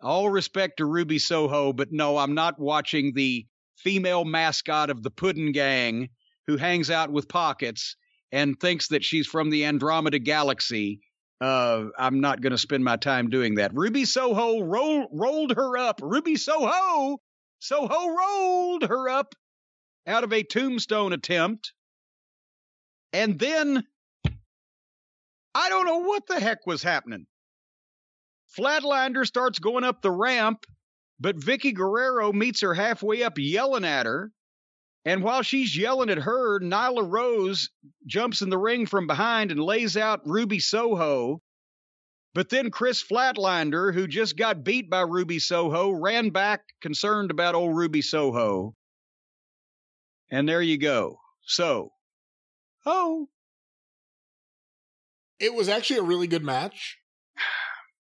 all respect to Ruby Soho, but no, I'm not watching the female mascot of the Puddin' Gang who hangs out with pockets and thinks that she's from the Andromeda Galaxy. I'm not going to spend my time doing that. Ruby Soho rolled her up. Ruby Soho rolled her up out of a tombstone attempt. And then, I don't know what the heck was happening. Flatlander starts going up the ramp, but Vicky Guerrero meets her halfway up yelling at her. And while she's yelling at her, Nyla Rose jumps in the ring from behind and lays out Ruby Soho. But then Chris Flatlander, who just got beat by Ruby Soho, ran back concerned about old Ruby Soho. And there you go. So, it was actually a really good match.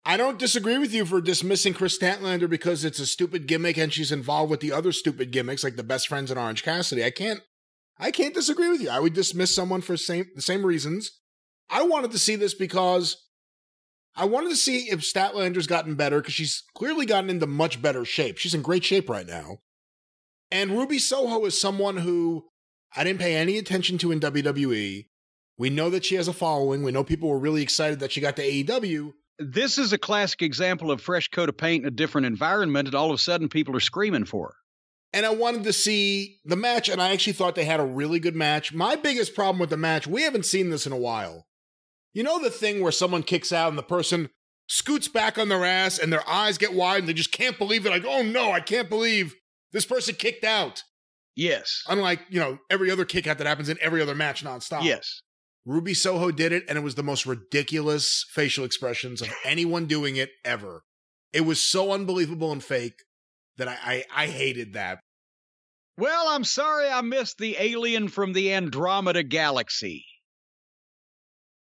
I don't disagree with you for dismissing Chris Statlander because it's a stupid gimmick and she's involved with the other stupid gimmicks like the Best Friends and Orange Cassidy. I can't disagree with you. I would dismiss someone for the same reasons. I wanted to see this because I wanted to see if Statlander's gotten better because she's clearly gotten into much better shape. She's in great shape right now. And Ruby Soho is someone who I didn't pay any attention to in WWE. We know that she has a following. We know people were really excited that she got to AEW. This is a classic example of fresh coat of paint in a different environment, and all of a sudden people are screaming for her. And I wanted to see the match, and I actually thought they had a really good match. My biggest problem with the match, we haven't seen this in a while. You know the thing where someone kicks out and the person scoots back on their ass and their eyes get wide and they just can't believe it. Like, oh no, I can't believe this person kicked out. Yes. Unlike, every other kick out that happens in every other match nonstop. Yes. Ruby Soho did it, and it was the most ridiculous facial expressions of anyone doing it ever. It was so unbelievable and fake that I hated that. Well, I'm sorry I missed the alien from the Andromeda Galaxy.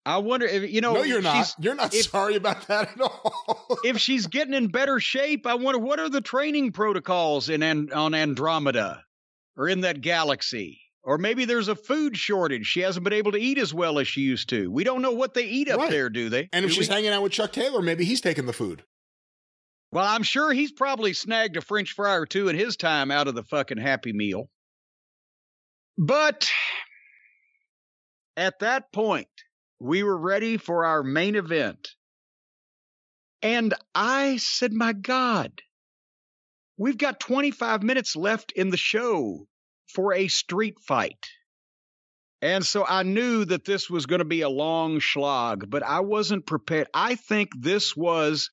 I wonder if, No, you're not. You're not sorry about that at all. If she's getting in better shape, I wonder what are the training protocols on Andromeda or in that galaxy? Or maybe there's a food shortage. She hasn't been able to eat as well as she used to. We don't know what they eat up there, do they? And if she's hanging out with Chuck Taylor, maybe he's taking the food. Well, I'm sure he's probably snagged a French fry or two in his time out of the fucking Happy Meal. But at that point, we were ready for our main event. And I said, my God, we've got 25 minutes left in the show. for a street fight. And so I knew that this was going to be a long slog, but I wasn't prepared. I think it was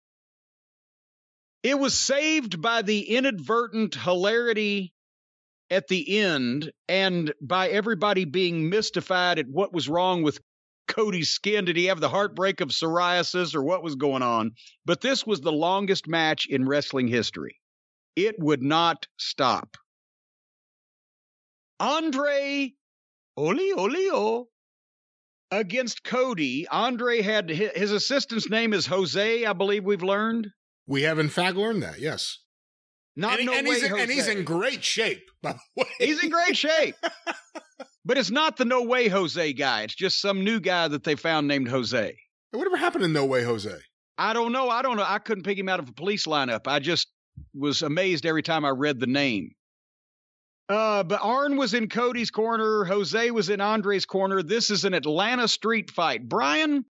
saved by the inadvertent hilarity at the end and by everybody being mystified at what was wrong with Cody's skin. Did he have the heartbreak of psoriasis or what was going on? But this was the longest match in wrestling history. It would not stop. Andre Olio against Cody. Andre had his assistant's name is Jose, I believe we've learned. We have in fact learned that, yes. He's in great shape, by the way. He's in great shape. But it's not the No Way Jose guy. It's just some new guy that they found named Jose. Whatever happened to No Way Jose? I don't know. I couldn't pick him out of a police lineup. I just was amazed every time I read the name. But Arn was in Cody's corner. Jose was in Andre's corner. This is an Atlanta street fight. Brian,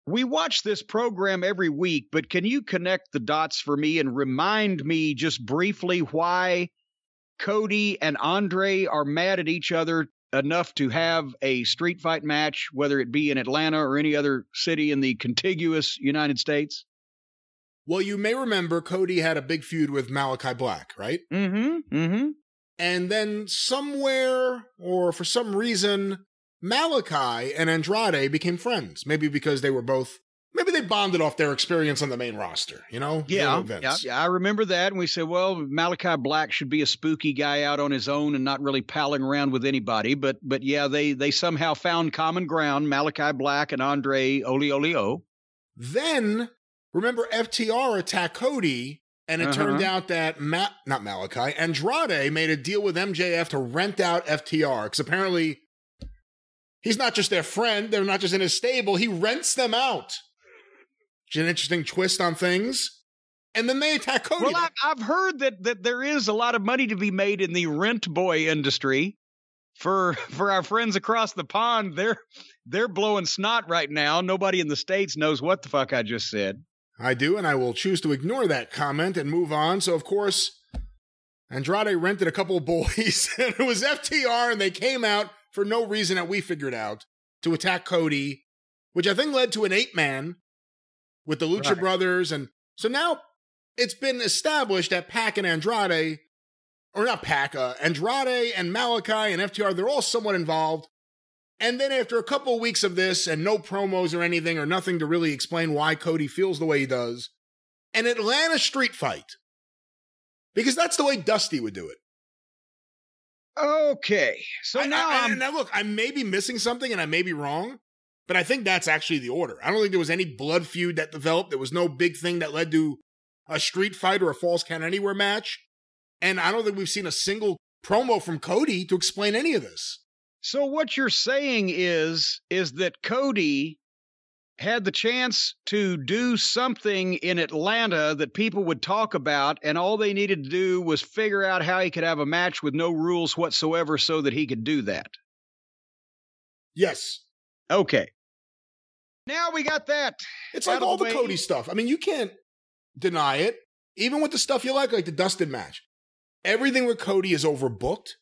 we watch this program every week, but can you connect the dots for me and remind me just briefly why Cody and Andre are mad at each other enough to have a street fight match, whether it be in Atlanta or any other city in the contiguous United States? Well, you may remember Cody had a big feud with Malachi Black, right? Mm-hmm. And then somewhere, or for some reason, Malachi and Andrade became friends. Maybe because they bonded off their experience on the main roster, you know? Yeah, I remember that. And we said, well, Malachi Black should be a spooky guy out on his own and not really palling around with anybody. But yeah, they somehow found common ground, Malachi Black and Andre Olio. Then, remember FTR attacked Cody, and it turned out that Andrade made a deal with MJF to rent out FTR, because apparently he's not just their friend, they're not just in his stable, he rents them out. Which is an interesting twist on things. And then they attack Cody. Well, I've heard that there is a lot of money to be made in the rent boy industry. For our friends across the pond, they're blowing snot right now. Nobody in the States knows what the fuck I just said. I do, and I will choose to ignore that comment and move on. So, of course, Andrade rented a couple of boys, and it was FTR, and they came out for no reason that we figured out to attack Cody, which I think led to an 8-man with the Lucha Brothers. And so now it's been established that Pac and Andrade, or not Pac, Andrade and Malachi and FTR, they're all somewhat involved. And then after a couple of weeks of this and no promos or anything or nothing to really explain why Cody feels the way he does, an Atlanta street fight. Because that's the way Dusty would do it. Okay. So now look, I may be missing something and I may be wrong, but I think that's actually the order. I don't think there was any blood feud that developed. There was no big thing that led to a street fight or a Falls Count Anywhere match. And I don't think we've seen a single promo from Cody to explain any of this. So what you're saying is that Cody had the chance to do something in Atlanta that people would talk about, and all they needed to do was figure out how he could have a match with no rules whatsoever so that he could do that. Yes. Okay. Now we got that. It's like all the Cody stuff. I mean, you can't deny it. Even with the stuff you like the Dustin match. Everything with Cody is overbooked.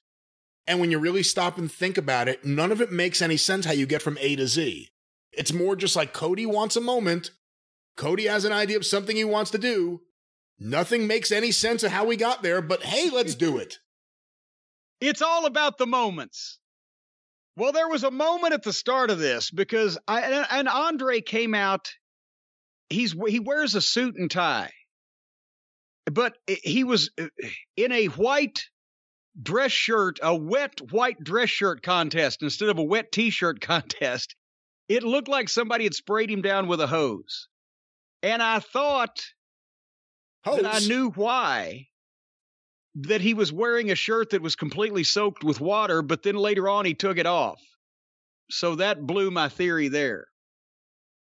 And when you really stop and think about it, none of it makes any sense how you get from A to Z. It's more just like Cody wants a moment. Cody has an idea of something he wants to do. Nothing makes any sense of how we got there, but hey, let's do it. It's all about the moments. Well, there was a moment at the start of this because Andre came out. He wears a suit and tie, but he was in a white dress shirt, a wet white dress shirt contest instead of a wet t-shirt contest. It looked like somebody had sprayed him down with a hose. And I thought that I knew why, that he was wearing a shirt that was completely soaked with water, but then later on he took it off. So that blew my theory there.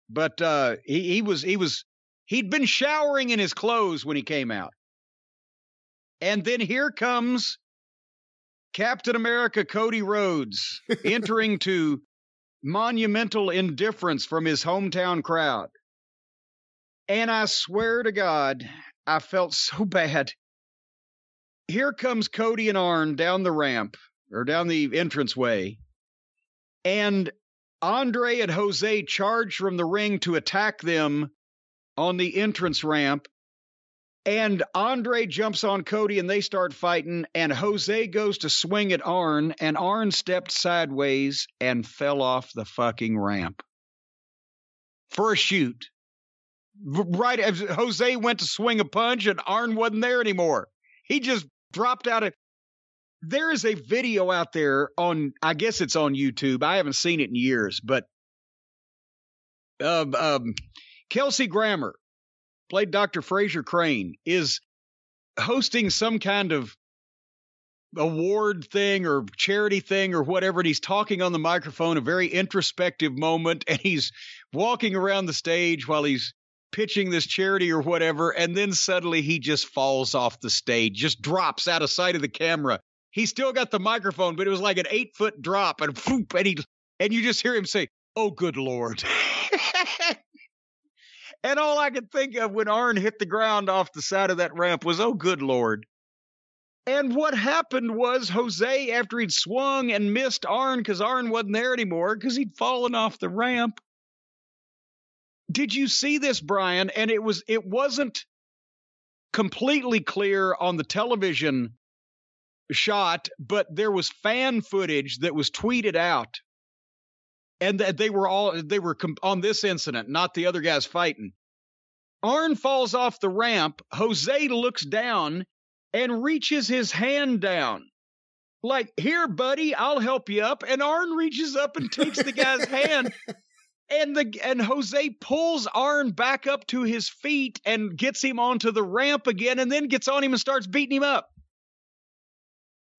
But he'd been showering in his clothes when he came out. And then here comes Captain America Cody Rhodes entering to monumental indifference from his hometown crowd. And I swear to God, I felt so bad. here comes Cody and Arn down the ramp or down the entranceway. And Andre and Jose charge from the ring to attack them on the entrance ramp. And Andre jumps on Cody and they start fighting. And Jose goes to swing at Arn. And Arn stepped sideways and fell off the fucking ramp for a shoot. Right as Jose went to swing a punch and Arn wasn't there anymore. He just dropped out of. There is a video out there on, I guess it's on YouTube. I haven't seen it in years, but Kelsey Grammer, played Dr. Fraser Crane, is hosting some kind of award thing or charity thing or whatever, and he's talking on the microphone, a very introspective moment, and he's walking around the stage while he's pitching this charity or whatever, and then suddenly he just falls off the stage, just drops out of sight of the camera. He still got the microphone, but it was like an 8-foot drop, and whoop, and you just hear him say, "Oh, good Lord." And all I could think of when Arn hit the ground off the side of that ramp was, "Oh, good Lord." And what happened was Jose, after he'd swung and missed Arn because Arn wasn't there anymore because he'd fallen off the ramp. Did you see this, Brian? And it wasn't completely clear on the television shot, but there was fan footage that was tweeted out, and that they were on this incident, not the other guys fighting. Arn falls off the ramp. Jose looks down and reaches his hand down, like, "Here, buddy, I'll help you up." And Arn reaches up and takes the guy's hand. And Jose pulls Arn back up to his feet and gets him onto the ramp again, and then gets on him and starts beating him up.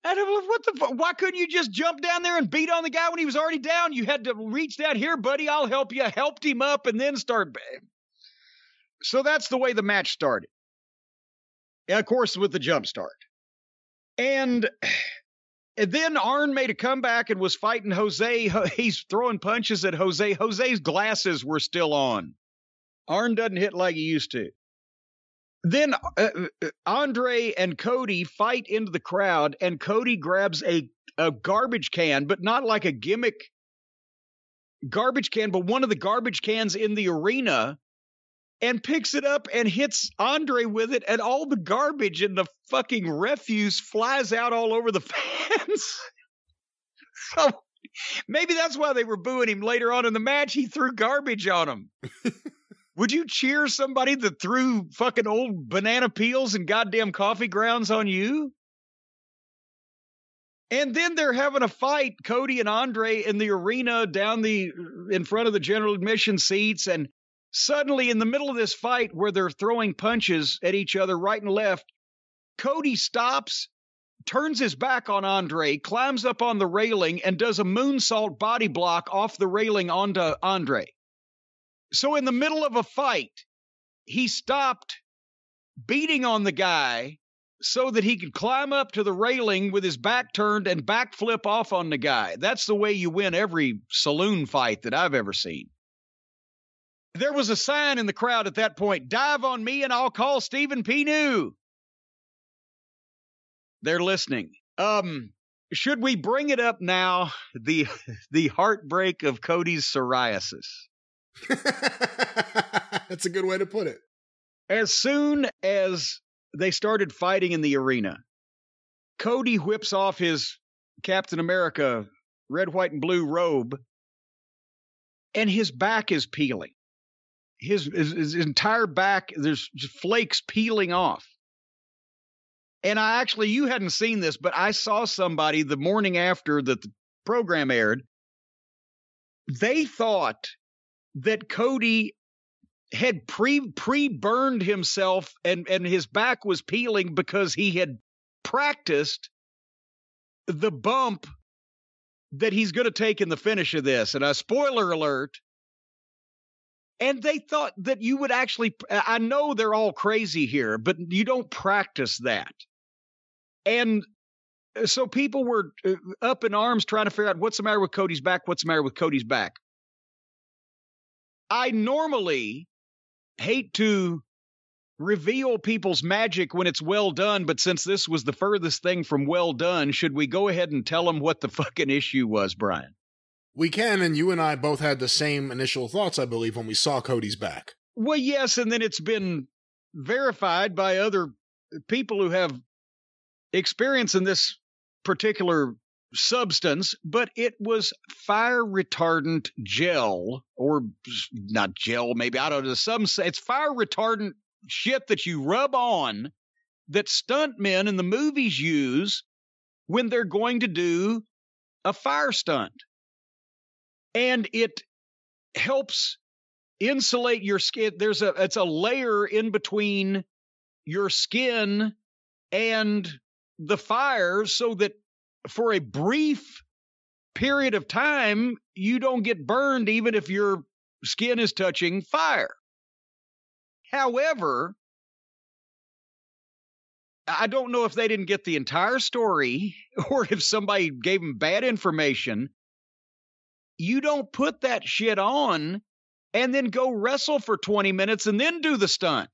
And I'm like, what the fuck? Why couldn't you just jump down there and beat on the guy when he was already down? You had to reach down. "Here, buddy, I'll help you." Helped him up and then start. So that's the way the match started. And of course, with the jump start. And then Arn made a comeback and was fighting Jose. He's throwing punches at Jose. Jose's glasses were still on. Arn doesn't hit like he used to. Then Andre and Cody fight into the crowd, and Cody grabs a garbage can, but not like a gimmick garbage can, but one of the garbage cans in the arena, and picks it up and hits Andre with it, and all the garbage and the fucking refuse flies out all over the fans. So maybe that's why they were booing him later on in the match. He threw garbage on him. Would you cheer somebody that threw fucking old banana peels and goddamn coffee grounds on you? And then they're having a fight, Cody and Andre, in the arena in front of the general admission seats. And suddenly in the middle of this fight where they're throwing punches at each other right and left, Cody stops, turns his back on Andre, climbs up on the railing, and does a moonsault body block off the railing onto Andre. So in the middle of a fight, he stopped beating on the guy so that he could climb up to the railing with his back turned and backflip off on the guy. That's the way you win every saloon fight that I've ever seen. There was a sign in the crowd at that point, "Dive on me and I'll call Stephen P. New." They're listening. Should we bring it up now? The heartbreak of Cody's psoriasis. That's a good way to put it. As soon as they started fighting in the arena, Cody whips off his Captain America red, white, and blue robe, and his back is peeling. His entire back, there's just flakes peeling off. And you hadn't seen this, but I saw somebody the morning after that the program aired. They thought that Cody had pre-burned himself and his back was peeling because he had practiced the bump that he's going to take in the finish of this. And a spoiler alert. And they thought that you would actually, I know they're all crazy here, but you don't practice that. And so people were up in arms trying to figure out what's the matter with Cody's back, what's the matter with Cody's back. I normally hate to reveal people's magic when it's well done, but since this was the furthest thing from well done, should we go ahead and tell them what the fucking issue was, Brian? We can, and you and I both had the same initial thoughts, I believe, when we saw Cody's back. Well, yes, and then it's been verified by other people who have experience in this particular substance, but it was fire retardant gel, or not gel, maybe, I don't know, some say it's fire retardant shit that you rub on that stuntmen in the movies use when they're going to do a fire stunt. And it helps insulate your skin. It's a layer in between your skin and the fire so that for a brief period of time, you don't get burned even if your skin is touching fire. However, I don't know if they didn't get the entire story or if somebody gave them bad information. You don't put that shit on and then go wrestle for 20 minutes and then do the stunt.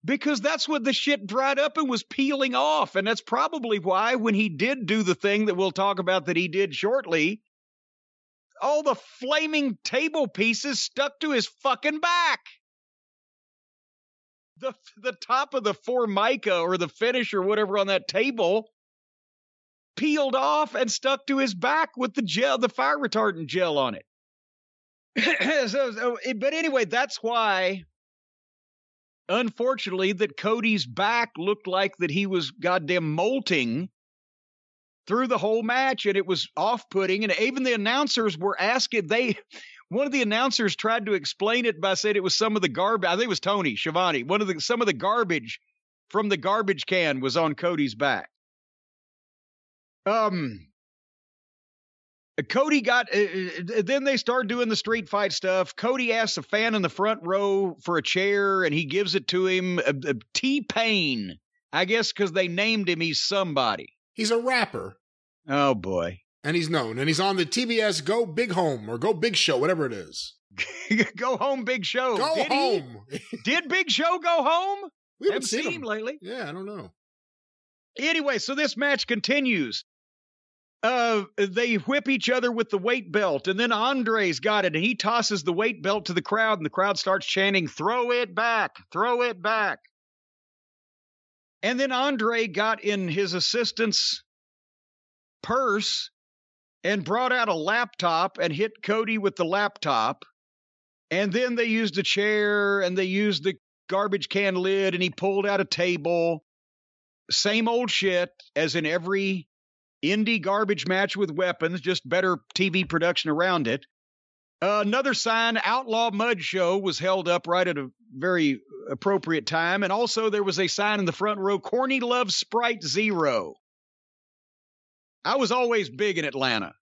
Because that's when the shit dried up and was peeling off. And that's probably why when he did do the thing that we'll talk about that he did shortly, all the flaming table pieces stuck to his fucking back. The top of the formica or the finish or whatever on that table peeled off and stuck to his back with the gel, the fire retardant gel on it. But anyway, that's why, unfortunately, that Cody's back looked like that he was goddamn molting through the whole match, and it was off-putting. And even the announcers were asking, one of the announcers tried to explain it by saying it was some of the garbage. I think it was Tony Schiavone. Some of the garbage from the garbage can was on Cody's back. Cody got, then they start doing the street fight stuff. Cody asks a fan in the front row for a chair, and he gives it to him. T-Pain, I guess because they named him, he's somebody. He's a rapper. Oh, boy. And he's known. And he's on the TBS Go Big Home or Go Big Show, whatever it is. Go Home Big Show. Go Did home. Did Big Show go home? We haven't seen him lately. Yeah, I don't know. Anyway, so this match continues. They whip each other with the weight belt, and then Andre's got it, and he tosses the weight belt to the crowd, and the crowd starts chanting, "Throw it back, throw it back." And then Andre got in his assistant's purse and brought out a laptop and hit Cody with the laptop. And then they used a chair, and they used the garbage can lid, and he pulled out a table. Same old shit as in every indie garbage match with weapons, just better TV production around it. Another sign, Outlaw Mud Show, was held up right at a very appropriate time. And also there was a sign in the front row, Corny loves Sprite Zero. I was always big in Atlanta.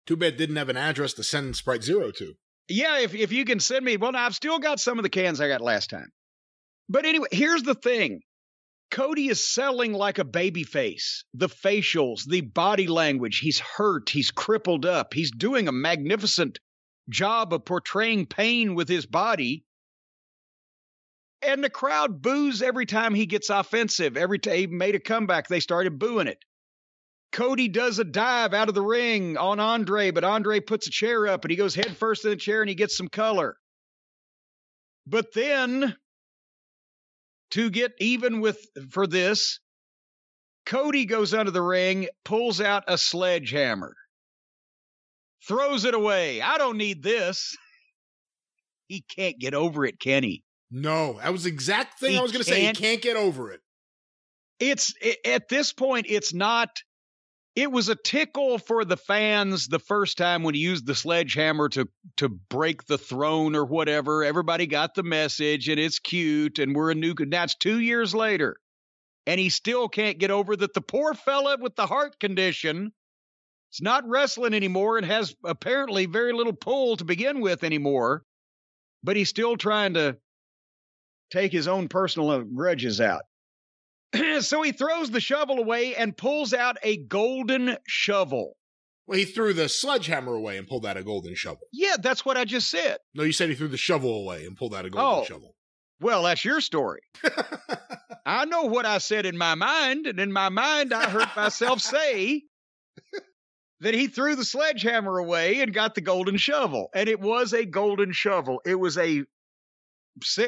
Too bad didn't have an address to send Sprite Zero to. Yeah, if you can send me, well, now I've still got some of the cans I got last time. But anyway, here's the thing. Cody is selling like a baby face. The facials, the body language. He's hurt. He's crippled up. He's doing a magnificent job of portraying pain with his body. And the crowd boos every time he gets offensive. Every time he made a comeback, they started booing it. Cody does a dive out of the ring on Andre, but Andre puts a chair up and he goes head first in the chair and he gets some color. But then, to get even for this, Cody goes under the ring, pulls out a sledgehammer, throws it away. I don't need this. He can't get over it, can he? No, that was the exact thing I was going to say. He can't get over it. At this point, it's not. It was a tickle for the fans the first time when he used the sledgehammer to break the throne or whatever. Everybody got the message, and it's cute, and we're a new. That's 2 years later, and he still can't get over that the poor fella with the heart condition is not wrestling anymore and has apparently very little pull to begin with anymore, but he's still trying to take his own personal grudges out. So he throws the shovel away and pulls out a golden shovel. Well, he threw the sledgehammer away and pulled out a golden shovel. Yeah, that's what I just said. No, you said he threw the shovel away and pulled out a golden shovel. Well, that's your story. I know what I said in my mind, and in my mind, I heard myself say that he threw the sledgehammer away and got the golden shovel. And it was a golden shovel. It was a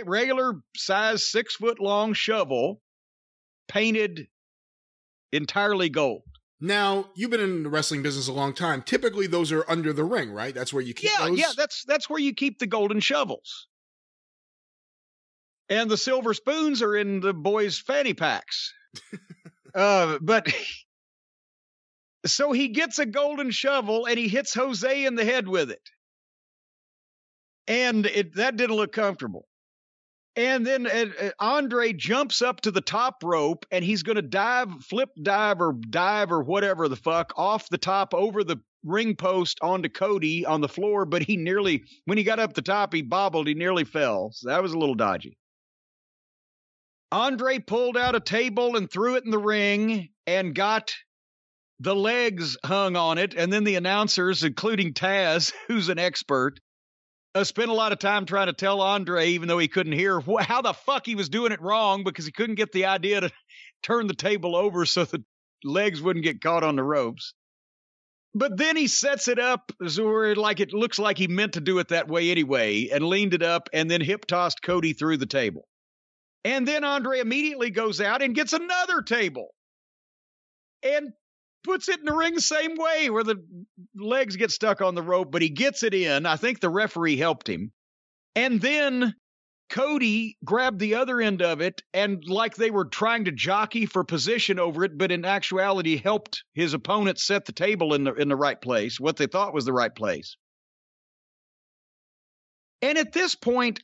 regular size 6-foot-long shovel painted entirely gold. Now, you've been in the wrestling business a long time. Typically, those are under the ring, right? That's where you keep those? Yeah, that's where you keep the golden shovels. And the silver spoons are in the boys' fanny packs. But so he gets a golden shovel and he hits Jose in the head with it. And that didn't look comfortable. And then Andre jumps up to the top rope and he's going to flip dive or whatever the fuck off the top over the ring post onto Cody on the floor. But when he got up the top, he bobbled, he nearly fell. So that was a little dodgy. Andre pulled out a table and threw it in the ring and got the legs hung on it. And then the announcers, including Taz, who's an expert, spent a lot of time trying to tell Andre, even though he couldn't hear, how the fuck he was doing it wrong because he couldn't get the idea to turn the table over so the legs wouldn't get caught on the ropes. But then he sets it up so it looks like he meant to do it that way anyway and leaned it up and then hip-tossed Cody through the table. And then Andre immediately goes out and gets another table and puts it in the ring the same way where the legs get stuck on the rope, but he gets it in. I think the referee helped him. And then Cody grabbed the other end of it and like they were trying to jockey for position over it, but in actuality helped his opponent set the table in the right place, what they thought was the right place. And at this point,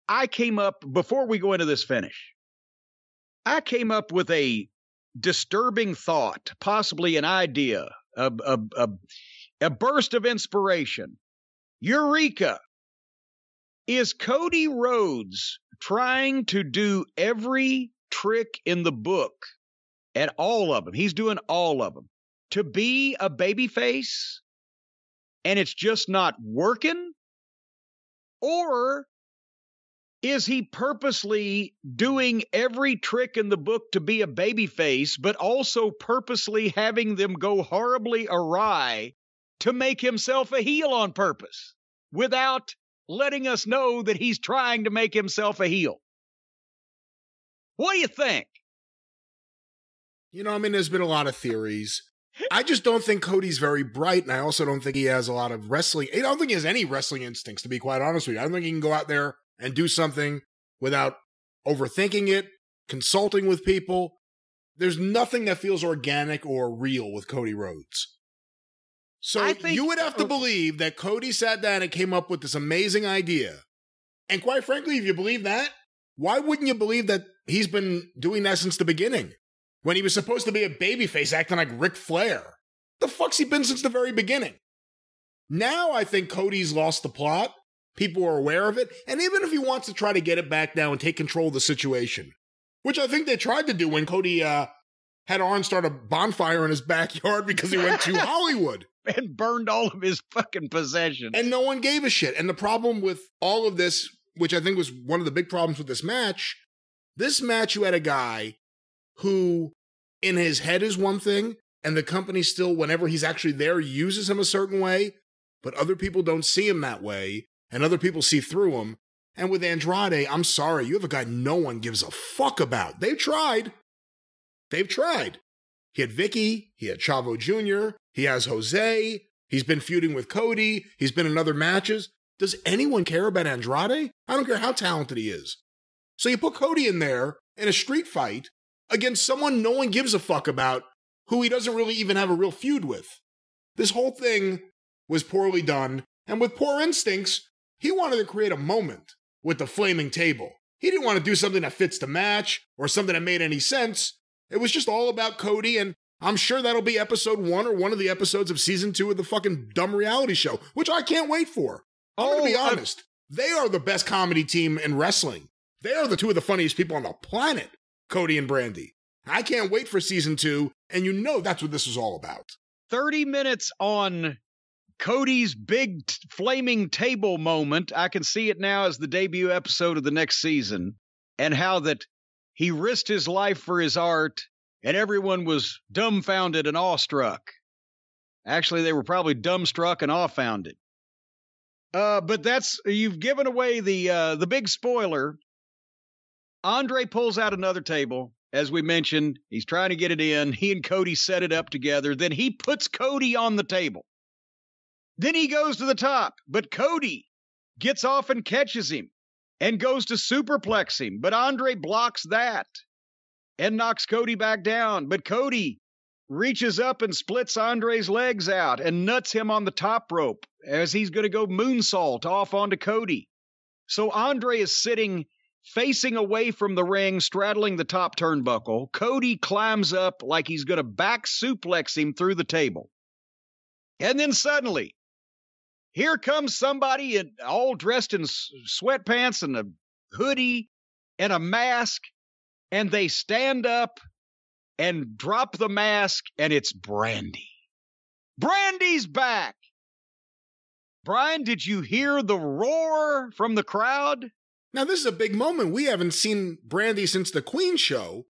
I came up, before we go into this finish, I came up with a disturbing thought, possibly an idea, a burst of inspiration. Eureka! Is Cody Rhodes trying to do every trick in the book at all of them? He's doing all of them to be a babyface, and it's just not working? Or is he purposely doing every trick in the book to be a babyface, but also purposely having them go horribly awry to make himself a heel on purpose without letting us know that he's trying to make himself a heel? What do you think? There's been a lot of theories. I just don't think Cody's very bright, and I also don't think he has a lot of wrestling. I don't think he has any wrestling instincts, to be quite honest with you. I don't think he can go out there and do something without overthinking it, consulting with people. There's nothing that feels organic or real with Cody Rhodes. So you would have to believe that Cody sat down and came up with this amazing idea. And quite frankly, if you believe that, why wouldn't you believe that he's been doing that since the beginning? When he was supposed to be a babyface acting like Ric Flair. The fuck's he been since the very beginning? Now I think Cody's lost the plot. People are aware of it. And even if he wants to try to get it back now and take control of the situation, which I think they tried to do when Cody had Arn start a bonfire in his backyard because he went to Hollywood. And burned all of his fucking possessions. And no one gave a shit. And the problem with all of this, which I think was one of the big problems with this match you had a guy who in his head is one thing, and the company still, whenever he's actually there, uses him a certain way, but other people don't see him that way. And other people see through him. And with Andrade, I'm sorry, you have a guy no one gives a fuck about. They've tried. He had Vicky, he had Chavo Jr., he has Jose, he's been feuding with Cody, he's been in other matches. Does anyone care about Andrade? I don't care how talented he is. So you put Cody in there in a street fight against someone no one gives a fuck about, who he doesn't really even have a real feud with. This whole thing was poorly done, and with poor instincts, he wanted to create a moment with the flaming table. He didn't want to do something that fits the match or something that made any sense. It was just all about Cody, and I'm sure that'll be episode 1 or one of the episodes of season 2 of the fucking dumb reality show, which I can't wait for. I'm going to be honest. They are the best comedy team in wrestling. They are the two of the funniest people on the planet, Cody and Brandy. I can't wait for season 2, and that's what this is all about. 30 minutes on Cody's big flaming table moment. I can see it now as the debut episode of the next season, and how that he risked his life for his art, and everyone was dumbfounded and awestruck. Actually, they were probably dumbstruck and awefounded. But you've given away the big spoiler. Andre pulls out another table. As we mentioned, he's trying to get it in. He and Cody set it up together. Then he puts Cody on the table. Then he goes to the top, but Cody gets off and catches him and goes to superplex him. But Andre blocks that and knocks Cody back down. But Cody reaches up and splits Andre's legs out and nuts him on the top rope as he's going to go moonsault off onto Cody. So Andre is sitting facing away from the ring, straddling the top turnbuckle. Cody climbs up like he's going to back suplex him through the table. And then suddenly, here comes somebody all dressed in sweatpants and a hoodie and a mask, and they stand up and drop the mask, and it's Brandy. Brandy's back. Brian, did you hear the roar from the crowd? Now, this is a big moment. We haven't seen Brandy since the Queen show.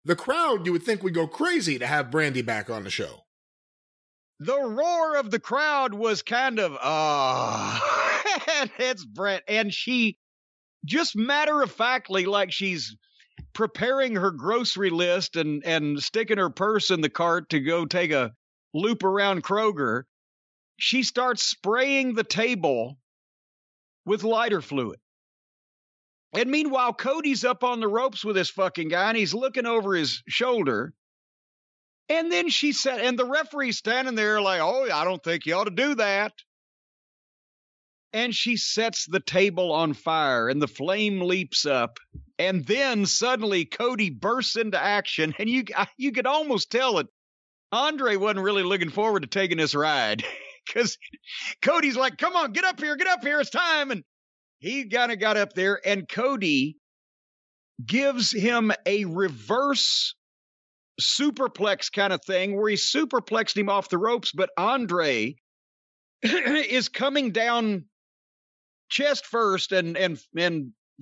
The crowd, you would think, would go crazy to have Brandy back on the show. The roar of the crowd was kind of, it's Brent. And she just matter-of-factly, like she's preparing her grocery list and sticking her purse in the cart to go take a loop around Kroger, she starts spraying the table with lighter fluid. And meanwhile, Cody's up on the ropes with this fucking guy, and he's looking over his shoulder. And then she said, and the referee's standing there like, oh, I don't think you ought to do that. And she sets the table on fire, and the flame leaps up. And then suddenly Cody bursts into action, and you could almost tell it. Andre wasn't really looking forward to taking this ride, because Cody's like, come on, get up here, it's time. And he kind of got up there, and Cody gives him a reverse superplex kind of thing where he superplexed him off the ropes, but Andre is coming down chest first and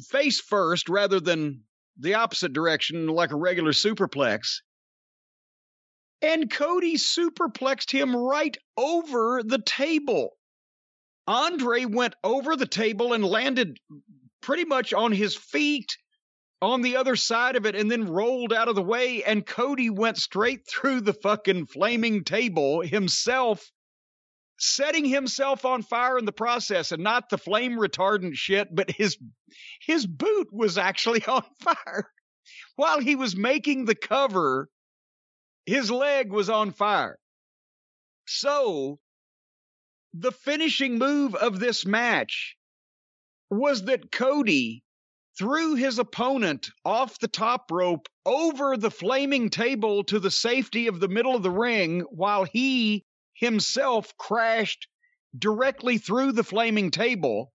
face first rather than the opposite direction like a regular superplex. And Cody superplexed him right over the table. Andre went over the table and landed pretty much on his feet on the other side of it and then rolled out of the way, and Cody went straight through the fucking flaming table himself, setting himself on fire in the process, and not the flame retardant shit, but his boot was actually on fire. While he was making the cover, his leg was on fire. So, the finishing move of this match was that Cody threw his opponent off the top rope over the flaming table to the safety of the middle of the ring, while he himself crashed directly through the flaming table,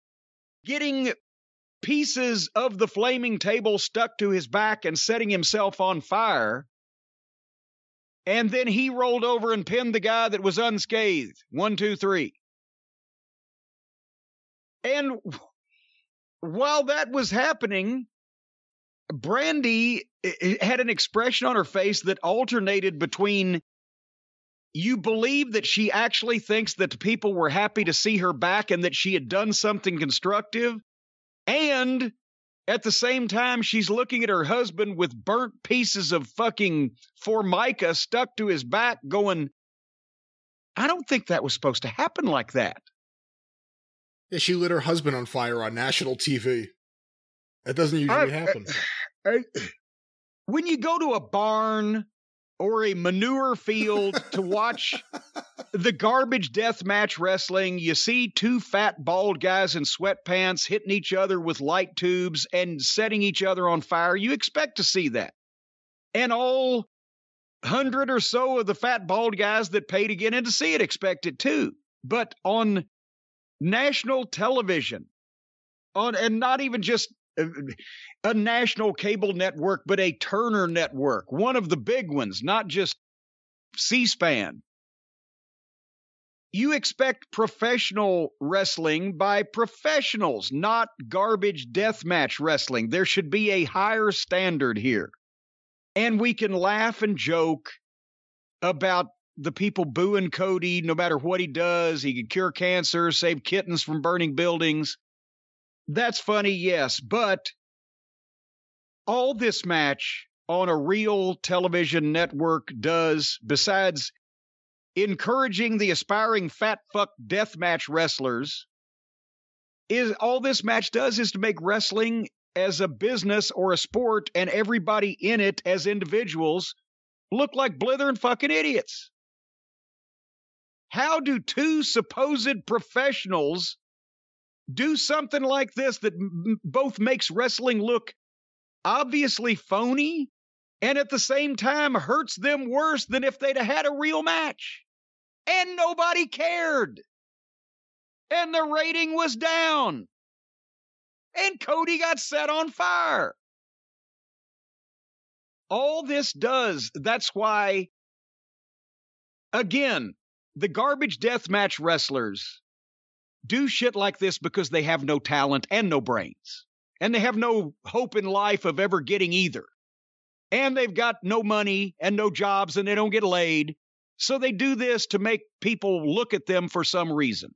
getting pieces of the flaming table stuck to his back and setting himself on fire. And then he rolled over and pinned the guy that was unscathed. 1, 2, 3. And while that was happening, Brandy had an expression on her face that alternated between you believe that she actually thinks that the people were happy to see her back and that she had done something constructive, and at the same time she's looking at her husband with burnt pieces of fucking formica stuck to his back going, I don't think that was supposed to happen like that. Yeah, she lit her husband on fire on national TV. That doesn't usually happen. When you go to a barn or a manure field to watch the garbage death match wrestling, you see two fat bald guys in sweatpants hitting each other with light tubes and setting each other on fire. You expect to see that. And all 100 or so of the fat bald guys that pay to get in to see it expect it too. But on national television, and not even just a national cable network, but a Turner network, one of the big ones, not just C-SPAN. You expect professional wrestling by professionals, not garbage deathmatch wrestling. There should be a higher standard here. And we can laugh and joke about the people booing Cody no matter what he does. He can cure cancer, save kittens from burning buildings. That's funny, yes. But all this match on a real television network does, besides encouraging the aspiring fat fuck deathmatch wrestlers, is all this match does is to make wrestling as a business or a sport and everybody in it as individuals look like blithering fucking idiots. How do two supposed professionals do something like this that both makes wrestling look obviously phony and at the same time hurts them worse than if they'd have had a real match? And nobody cared. And the rating was down. And Cody got set on fire. All this does, that's why, again, the garbage deathmatch wrestlers do shit like this because they have no talent and no brains. And they have no hope in life of ever getting either. And they've got no money and no jobs and they don't get laid. So they do this to make people look at them for some reason.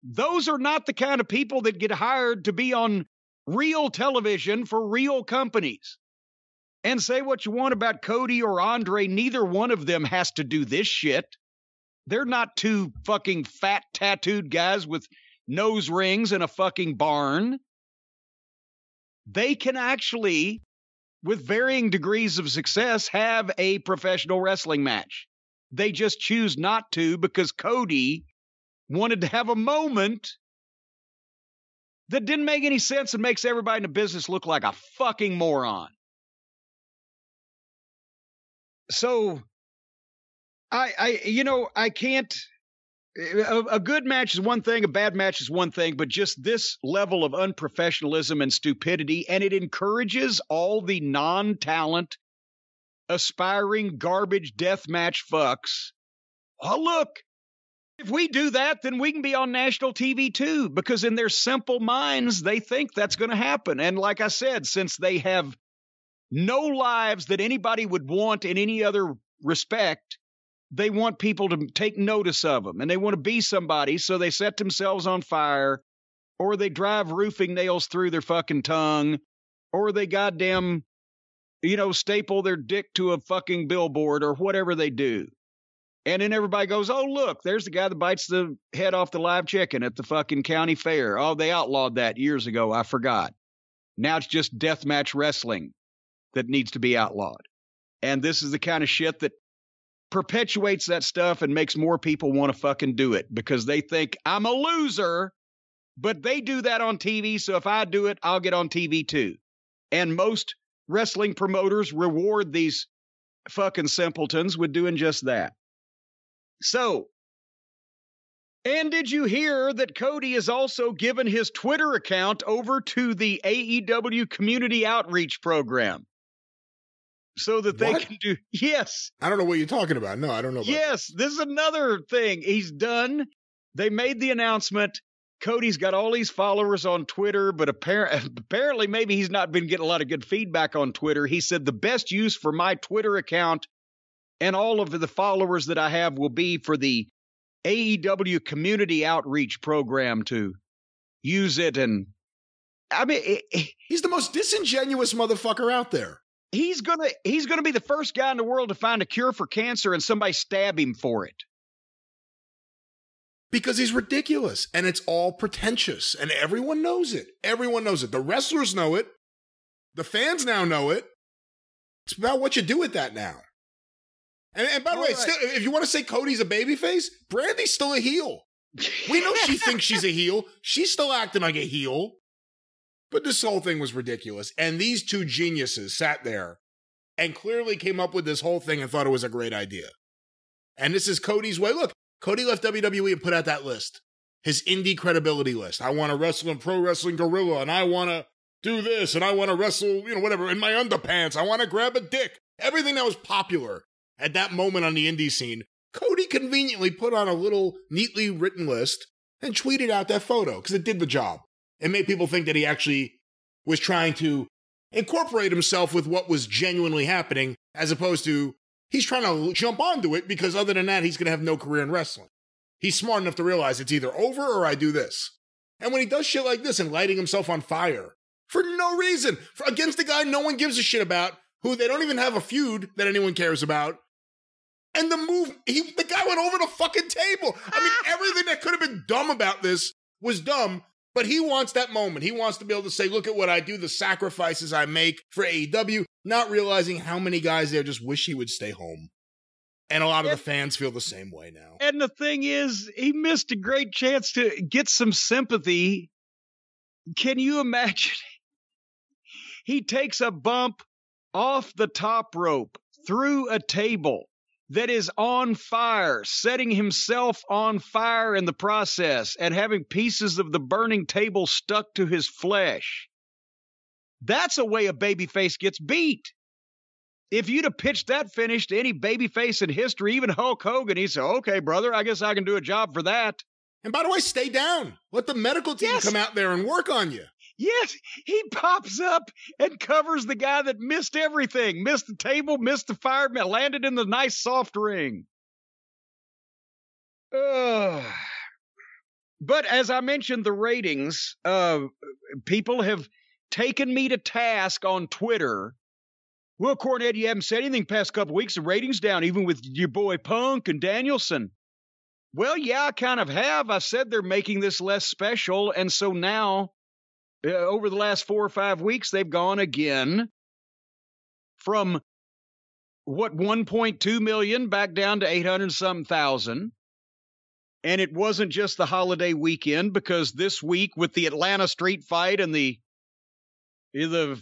Those are not the kind of people that get hired to be on real television for real companies. And say what you want about Cody or Andre, neither one of them has to do this shit. They're not two fucking fat tattooed guys with nose rings in a fucking barn. They can actually, with varying degrees of success, have a professional wrestling match. They just choose not to because Cody wanted to have a moment that didn't make any sense and makes everybody in the business look like a fucking moron. So, I can't, a good match is one thing, a bad match is one thing, but just this level of unprofessionalism and stupidity, and it encourages all the non-talent, aspiring garbage deathmatch fucks. Oh, look, if we do that, then we can be on national TV too, because in their simple minds, they think that's going to happen. And like I said, since they have no lives that anybody would want in any other respect, they want people to take notice of them and they want to be somebody. So they set themselves on fire, or they drive roofing nails through their fucking tongue, or they goddamn, staple their dick to a fucking billboard or whatever they do. And then everybody goes, oh, look, there's the guy that bites the head off the live chicken at the fucking county fair. Oh, they outlawed that years ago. I forgot. Now it's just deathmatch wrestling that needs to be outlawed. And this is the kind of shit that perpetuates that stuff and makes more people want to fucking do it because they think I'm a loser, but they do that on TV. So if I do it, I'll get on TV too. And most wrestling promoters reward these fucking simpletons with doing just that. So, and did you hear that Cody has also given his Twitter account over to the AEW Community Outreach Program? So that they can do, yes. I don't know what you're talking about. No, I don't know about Yes, that. This is another thing he's done. They made the announcement. Cody's got all these followers on Twitter, but apparently maybe he's not been getting a lot of good feedback on Twitter. He said the best use for my Twitter account and all of the followers that I have will be for the AEW Community Outreach Program to use it. And I mean, he's the most disingenuous motherfucker out there. He's gonna be the first guy in the world to find a cure for cancer and somebody stab him for it. Because he's ridiculous and it's all pretentious and everyone knows it. Everyone knows it. The wrestlers know it. The fans now know it. It's about what you do with that now. And by the way, right. Still, if you want to say Cody's a babyface, Brandy's still a heel. We know she thinks she's a heel. She's still acting like a heel. But this whole thing was ridiculous. And these two geniuses sat there and clearly came up with this whole thing and thought it was a great idea. And this is Cody's way. Look, Cody left WWE and put out that list. His indie credibility list. I want to wrestle in Pro Wrestling Guerrilla, and I want to do this, and I want to wrestle, whatever, in my underpants. I want to grab a dick. Everything that was popular at that moment on the indie scene, Cody conveniently put on a little neatly written list and tweeted out that photo because it did the job. It made people think that he actually was trying to incorporate himself with what was genuinely happening, as opposed to he's trying to jump onto it because other than that, he's going to have no career in wrestling. He's smart enough to realize it's either over or I do this. And when he does shit like this and lighting himself on fire for no reason, against a guy no one gives a shit about, who they don't even have a feud that anyone cares about, and the guy went over the fucking table. I mean, everything that could have been dumb about this was dumb, but he wants that moment. He wants to be able to say, look at what I do, the sacrifices I make for AEW, not realizing how many guys there just wish he would stay home. And a lot of the fans feel the same way now. And the thing is, he missed a great chance to get some sympathy. Can you imagine? He takes a bump off the top rope through a table that is on fire, setting himself on fire in the process and having pieces of the burning table stuck to his flesh. That's a way a babyface gets beat. If you'd have pitched that finish to any babyface in history, even Hulk Hogan, he'd say, okay, brother, I guess I can do a job for that. And by the way, stay down. Let the medical team come out there and work on you. Yes, he pops up and covers the guy that missed everything. Missed the table, missed the fire, landed in the nice soft ring. But as I mentioned, the ratings, people have taken me to task on Twitter. Well, Cornette, you haven't said anything past couple weeks. The ratings down, even with your boy Punk and Danielson. Well, yeah, I kind of have. I said they're making this less special, and so now, over the last 4 or 5 weeks, they've gone again from, 1.2 million back down to 800-something thousand. And it wasn't just the holiday weekend, because this week with the Atlanta street fight and the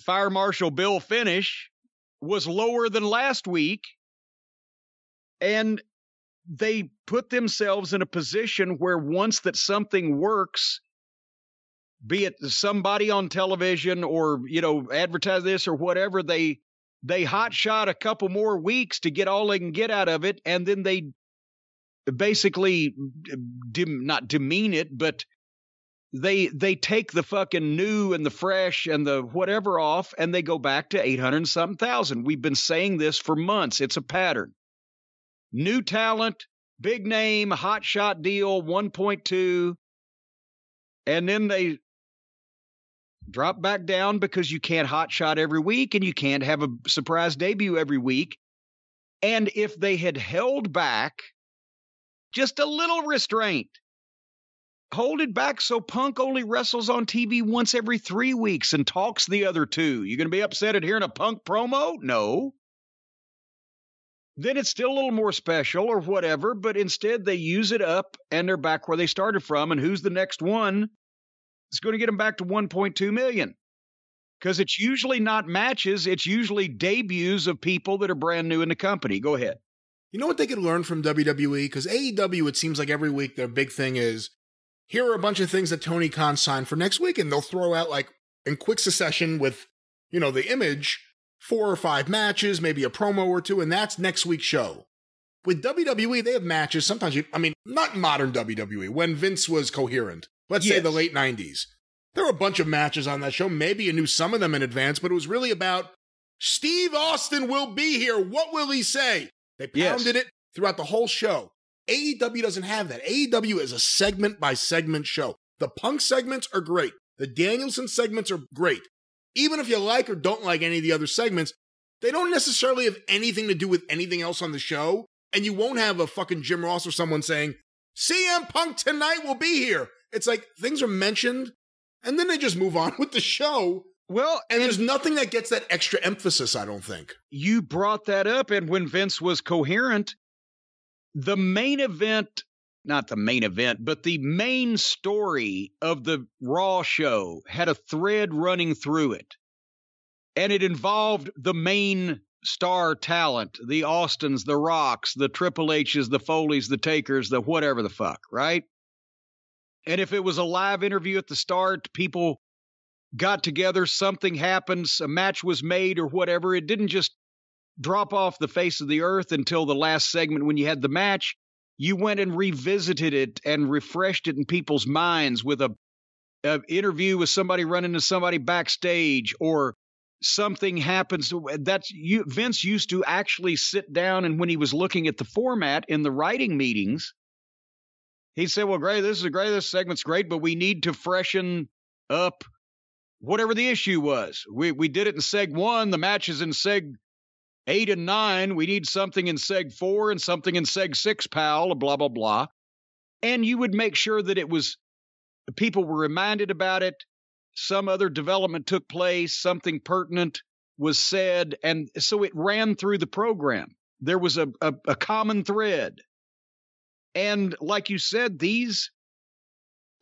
Fire Marshal Bill finish was lower than last week. And they put themselves in a position where once that something works, be it somebody on television or, advertise this or whatever, they hot shot a couple more weeks to get all they can get out of it. And then they basically not demean it, but they take the fucking new and the fresh and the whatever off, and they go back to 800-something thousand. We've been saying this for months. It's a pattern. New talent, big name, hot shot deal, 1.2, and then they drop back down because you can't hot shot every week and you can't have a surprise debut every week. And if they had held back just a little restraint, hold it back so Punk only wrestles on TV once every 3 weeks and talks the other 2. You going to be upset at hearing a Punk promo? No. Then it's still a little more special or whatever, but instead they use it up and they're back where they started from. And who's the next one? It's going to get them back to 1.2 million. Because it's usually not matches. It's usually debuts of people that are brand new in the company. Go ahead. You know what they could learn from WWE? Because AEW, it seems like every week their big thing is, here are a bunch of things that Tony Khan signed for next week, and they'll throw out, like, in quick succession with, the image, 4 or 5 matches, maybe a promo or 2, and that's next week's show. With WWE, they have matches, sometimes, not modern WWE, when Vince was coherent. Let's say the late 90s. There were a bunch of matches on that show. Maybe you knew some of them in advance, but it was really about Steve Austin will be here. What will he say? They pounded it throughout the whole show. AEW doesn't have that. AEW is a segment-by-segment show. The Punk segments are great. The Danielson segments are great. Even if you like or don't like any of the other segments, they don't necessarily have anything to do with anything else on the show, and you won't have a fucking Jim Ross or someone saying, CM Punk tonight will be here. It's like things are mentioned, and then they just move on with the show. Well, and there's nothing that gets that extra emphasis, I don't think. You brought that up, and when Vince was coherent, the main event, not the main event, but the main story of the Raw show had a thread running through it. And it involved the main star talent, the Austins, the Rocks, the Triple H's, the Foleys, the Takers, the whatever the fuck, right? And if it was a live interview at the start, people got together, something happened, a match was made or whatever. It didn't just drop off the face of the earth until the last segment when you had the match. You went and revisited it and refreshed it in people's minds with a interview with somebody running to somebody backstage, or something happens. Vince used to actually sit down, and when he was looking at the format in the writing meetings, he said, well, great, this segment's great, but we need to freshen up whatever the issue was. We did it in seg 1. The match is in seg 8 and 9. We need something in seg 4 and something in seg 6, pal, blah, blah, blah. And you would make sure that people were reminded about it. Some other development took place, something pertinent was said, and so it ran through the program. There was a common thread. And like you said,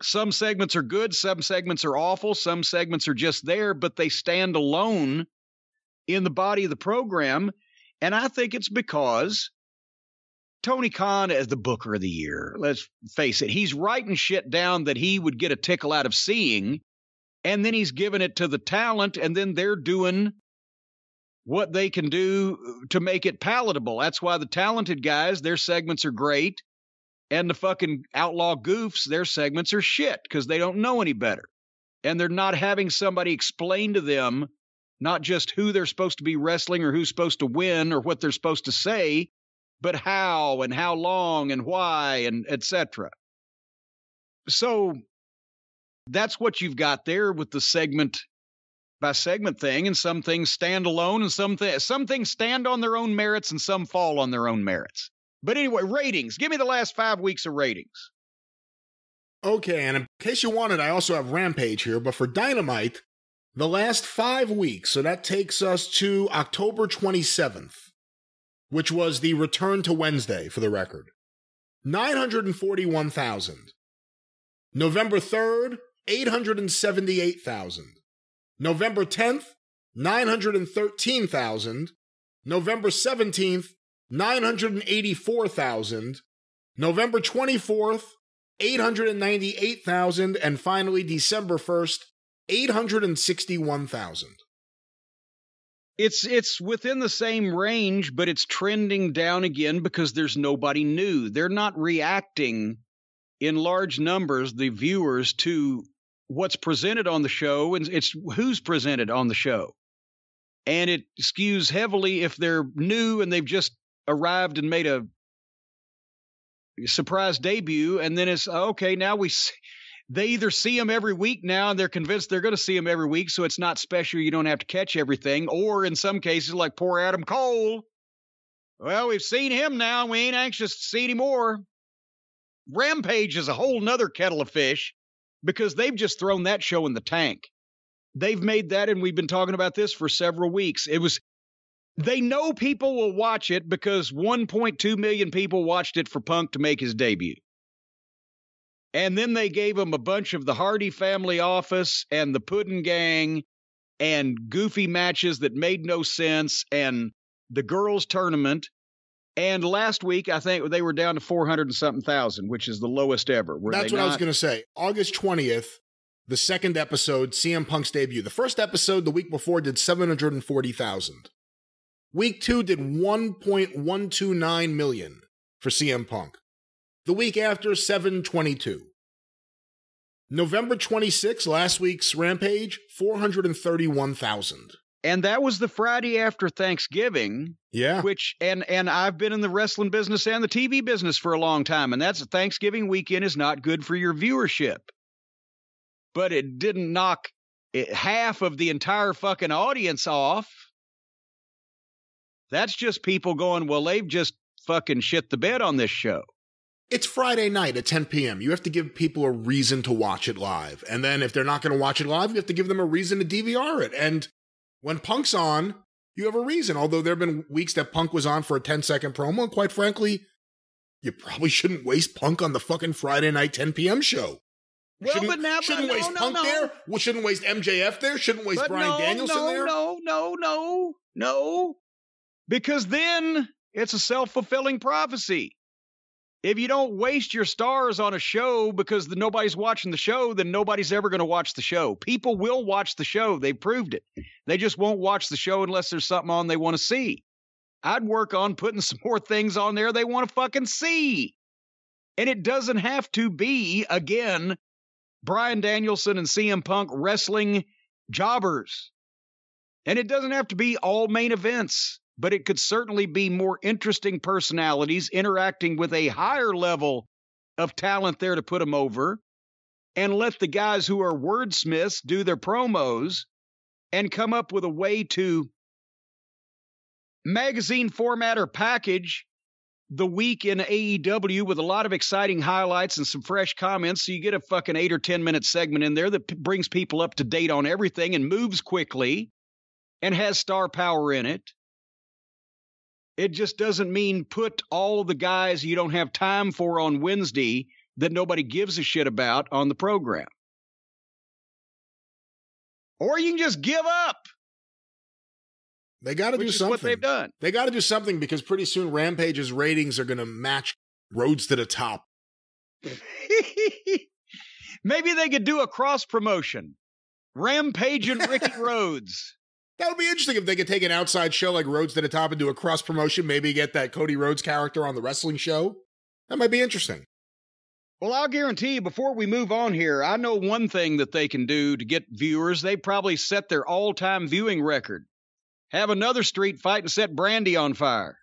some segments are good, some segments are awful, some segments are just there, but they stand alone in the body of the program. And I think it's because Tony Khan, as the Booker of the Year, let's face it, he's writing shit down that he would get a tickle out of seeing, and then he's giving it to the talent, and then they're doing what they can do to make it palatable. That's why the talented guys, their segments are great, and the fucking outlaw goofs, their segments are shit because they don't know any better. And they're not having somebody explain to them not just who they're supposed to be wrestling or who's supposed to win or what they're supposed to say, but how and how long and why and etc. So that's what you've got there with the segment by segment thing, and some things stand alone and some things stand on their own merits and some fall on their own merits. But anyway, ratings. Give me the last 5 weeks of ratings. Okay, and in case you wanted, I also have Rampage here, but for Dynamite, the last 5 weeks, so that takes us to October 27th, which was the return to Wednesday, for the record. 941,000. November 3rd, 878,000. November 10th, 913,000. November 17th, 984,000. November 24th, 898,000. And finally, December 1st, 861,000. It's within the same range, but it's trending down again because there's nobody new. They're not reacting in large numbers, the viewers, to what's presented on the show, and it's who's presented on the show. And it skews heavily if they're new and they've just arrived and made a surprise debut, and then it's, okay, now they either see them every week now and they're convinced they're going to see them every week, so it's not special, you don't have to catch everything. Or in some cases, like poor Adam Cole, well, we've seen him now, we ain't anxious to see any more. Rampage is a whole nother kettle of fish because they've just thrown that show in the tank. They've made that, and we've been talking about this for several weeks. They know people will watch it because 1.2 million people watched it for Punk to make his debut. And then they gave him a bunch of the Hardy Family Office and the Puddin' Gang and goofy matches that made no sense and the girls' tournament. And last week, I think they were down to 400 and something thousand, which is the lowest ever. That's what I was going to say. August 20th, the second episode, CM Punk's debut. The first episode the week before did 740,000. Week 2 did 1.129 million for CM Punk. The week after, 722. November 26, last week's Rampage, 431,000. And that was the Friday after Thanksgiving. Yeah. And I've been in the wrestling business and the TV business for a long time, and that's Thanksgiving weekend is not good for your viewership. But it didn't knock half of the entire fucking audience off. That's just people going, well, they've just fucking shit the bed on this show. It's Friday night at 10 p.m. You have to give people a reason to watch it live. And then if they're not going to watch it live, you have to give them a reason to DVR it. And when Punk's on, you have a reason. Although there have been weeks that Punk was on for a 10-second promo. And quite frankly, you probably shouldn't waste Punk on the fucking Friday night 10 p.m. show. Well, Shouldn't waste Punk there. We shouldn't waste MJF there. Shouldn't waste Bryan Danielson there. No. Because then it's a self-fulfilling prophecy. If you don't waste your stars on a show because nobody's watching the show, then nobody's ever going to watch the show. People will watch the show. They've proved it. They just won't watch the show unless there's something on they want to see. I'd work on putting some more things on there they want to fucking see. And it doesn't have to be, again, Bryan Danielson and CM Punk wrestling jobbers. And it doesn't have to be all main events, but it could certainly be more interesting personalities interacting with a higher level of talent there to put them over, and let the guys who are wordsmiths do their promos and come up with a way to magazine format or package the week in AEW with a lot of exciting highlights and some fresh comments. So you get a fucking 8 or 10 minute segment in there that brings people up to date on everything and moves quickly and has star power in it. It just doesn't mean put all the guys you don't have time for on Wednesday that nobody gives a shit about on the program. Or you can just give up. They got to do something. What they've done. They got to do something because pretty soon Rampage's ratings are going to match Rhodes to the Top. Maybe they could do a cross promotion. Rampage and Ricky Rhodes. That would be interesting if they could take an outside show like Rhodes to the Top and do a cross promotion, maybe get that Cody Rhodes character on the wrestling show. That might be interesting. Well, I'll guarantee you, before we move on here, I know one thing that they can do to get viewers. They probably set their all-time viewing record. Have another street fight and set Brandy on fire.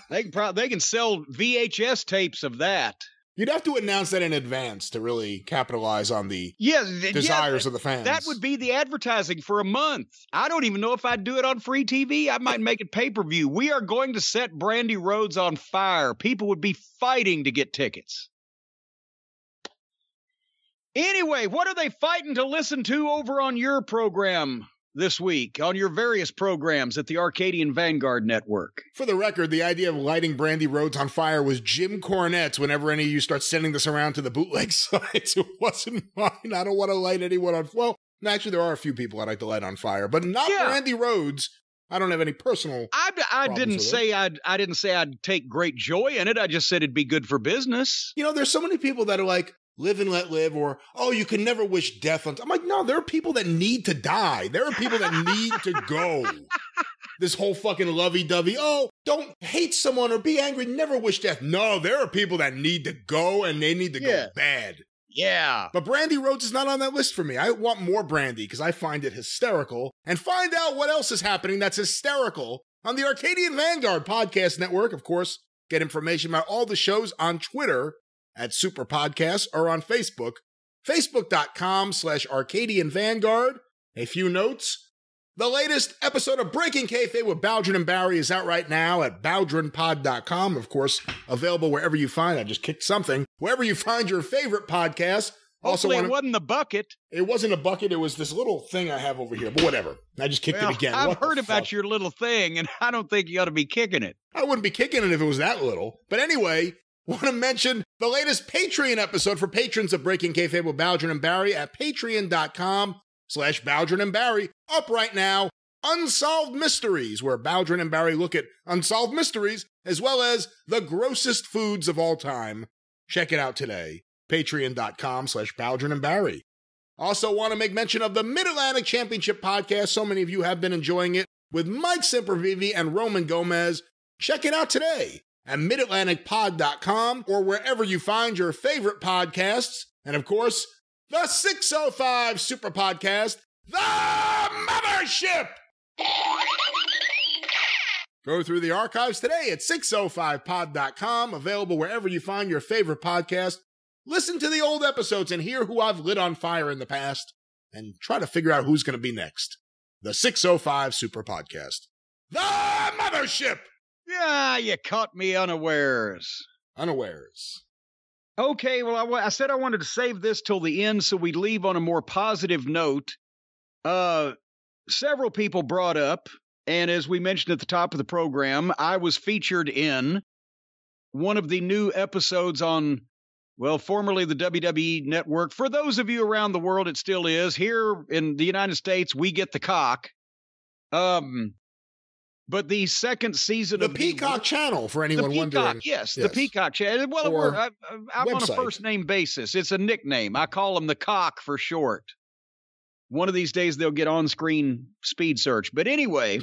They can sell VHS tapes of that. You'd have to announce that in advance to really capitalize on the desires of the fans. That would be the advertising for a month. I don't even know if I'd do it on free TV. I might make it pay-per-view. We are going to set Brandy Rhodes on fire. People would be fighting to get tickets. Anyway, what are they fighting to listen to over on your program this week, on your various programs at the Arcadian Vanguard Network? For the record, the idea of lighting Brandy Rhodes on fire was Jim Cornette's whenever any of you start sending this around to the bootleg sites. It wasn't mine. I don't want to light anyone on fire. Well, actually, there are a few people I'd like to light on fire, but not Brandy Rhodes. I don't have any personal I didn't say I'd take great joy in it. I just said it'd be good for business. You know, there's so many people that are like, live and let live, or, oh, you can never wish death on... I'm like, no, there are people that need to die. There are people that need to go. This whole fucking lovey-dovey, oh, don't hate someone or be angry, never wish death. No, there are people that need to go, and they need to go bad. Yeah. But Brandy Rhodes is not on that list for me. I want more Brandy, because I find it hysterical. And find out what else is happening that's hysterical on the Arcadian Vanguard Podcast Network. Of course, get information about all the shows on Twitter at Superpodcast, or on Facebook, facebook.com/Arcadian Vanguard. A few notes. The latest episode of Breaking Kayfabe with Baldwin and Barry is out right now at BaldwinPod.com. Of course, available wherever you find, I just kicked something, wherever you find your favorite podcast. Hopefully it wasn't the bucket. It wasn't a bucket. It was this little thing I have over here, but whatever. I just kicked it again. I've heard about your little thing, and I don't think you ought to be kicking it. I wouldn't be kicking it if it was that little. But anyway, want to mention the latest Patreon episode for patrons of Breaking Kayfabe with Baldwin and Barry at patreon.com/Baldwin and Barry. Up right now, Unsolved Mysteries, where Baldwin and Barry look at unsolved mysteries as well as the grossest foods of all time. Check it out today. Patreon.com/Baldwin and Barry. Also want to make mention of the Mid-Atlantic Championship podcast. So many of you have been enjoying it with Mike Sempervive and Roman Gomez. Check it out today at midatlanticpod.com or wherever you find your favorite podcasts. And of course, the 605 Super Podcast, The Mothership! Go through the archives today at 605pod.com, available wherever you find your favorite podcast. Listen to the old episodes and hear who I've lit on fire in the past, and try to figure out who's going to be next. The 605 Super Podcast, The Mothership! Yeah, you caught me unawares. Okay, well, I said I wanted to save this till the end so we'd leave on a more positive note. Several people brought up, and as we mentioned at the top of the program, I was featured in one of the new episodes on, well, formerly the WWE Network. For those of you around the world, it still is. Here in the United States, we get the cock. But the second season of the Peacock channel, for anyone wondering. Yes, the Peacock channel. Well, I'm on a first-name basis. It's a nickname. I call them the Cock for short. One of these days, they'll get on-screen speed search. But anyway,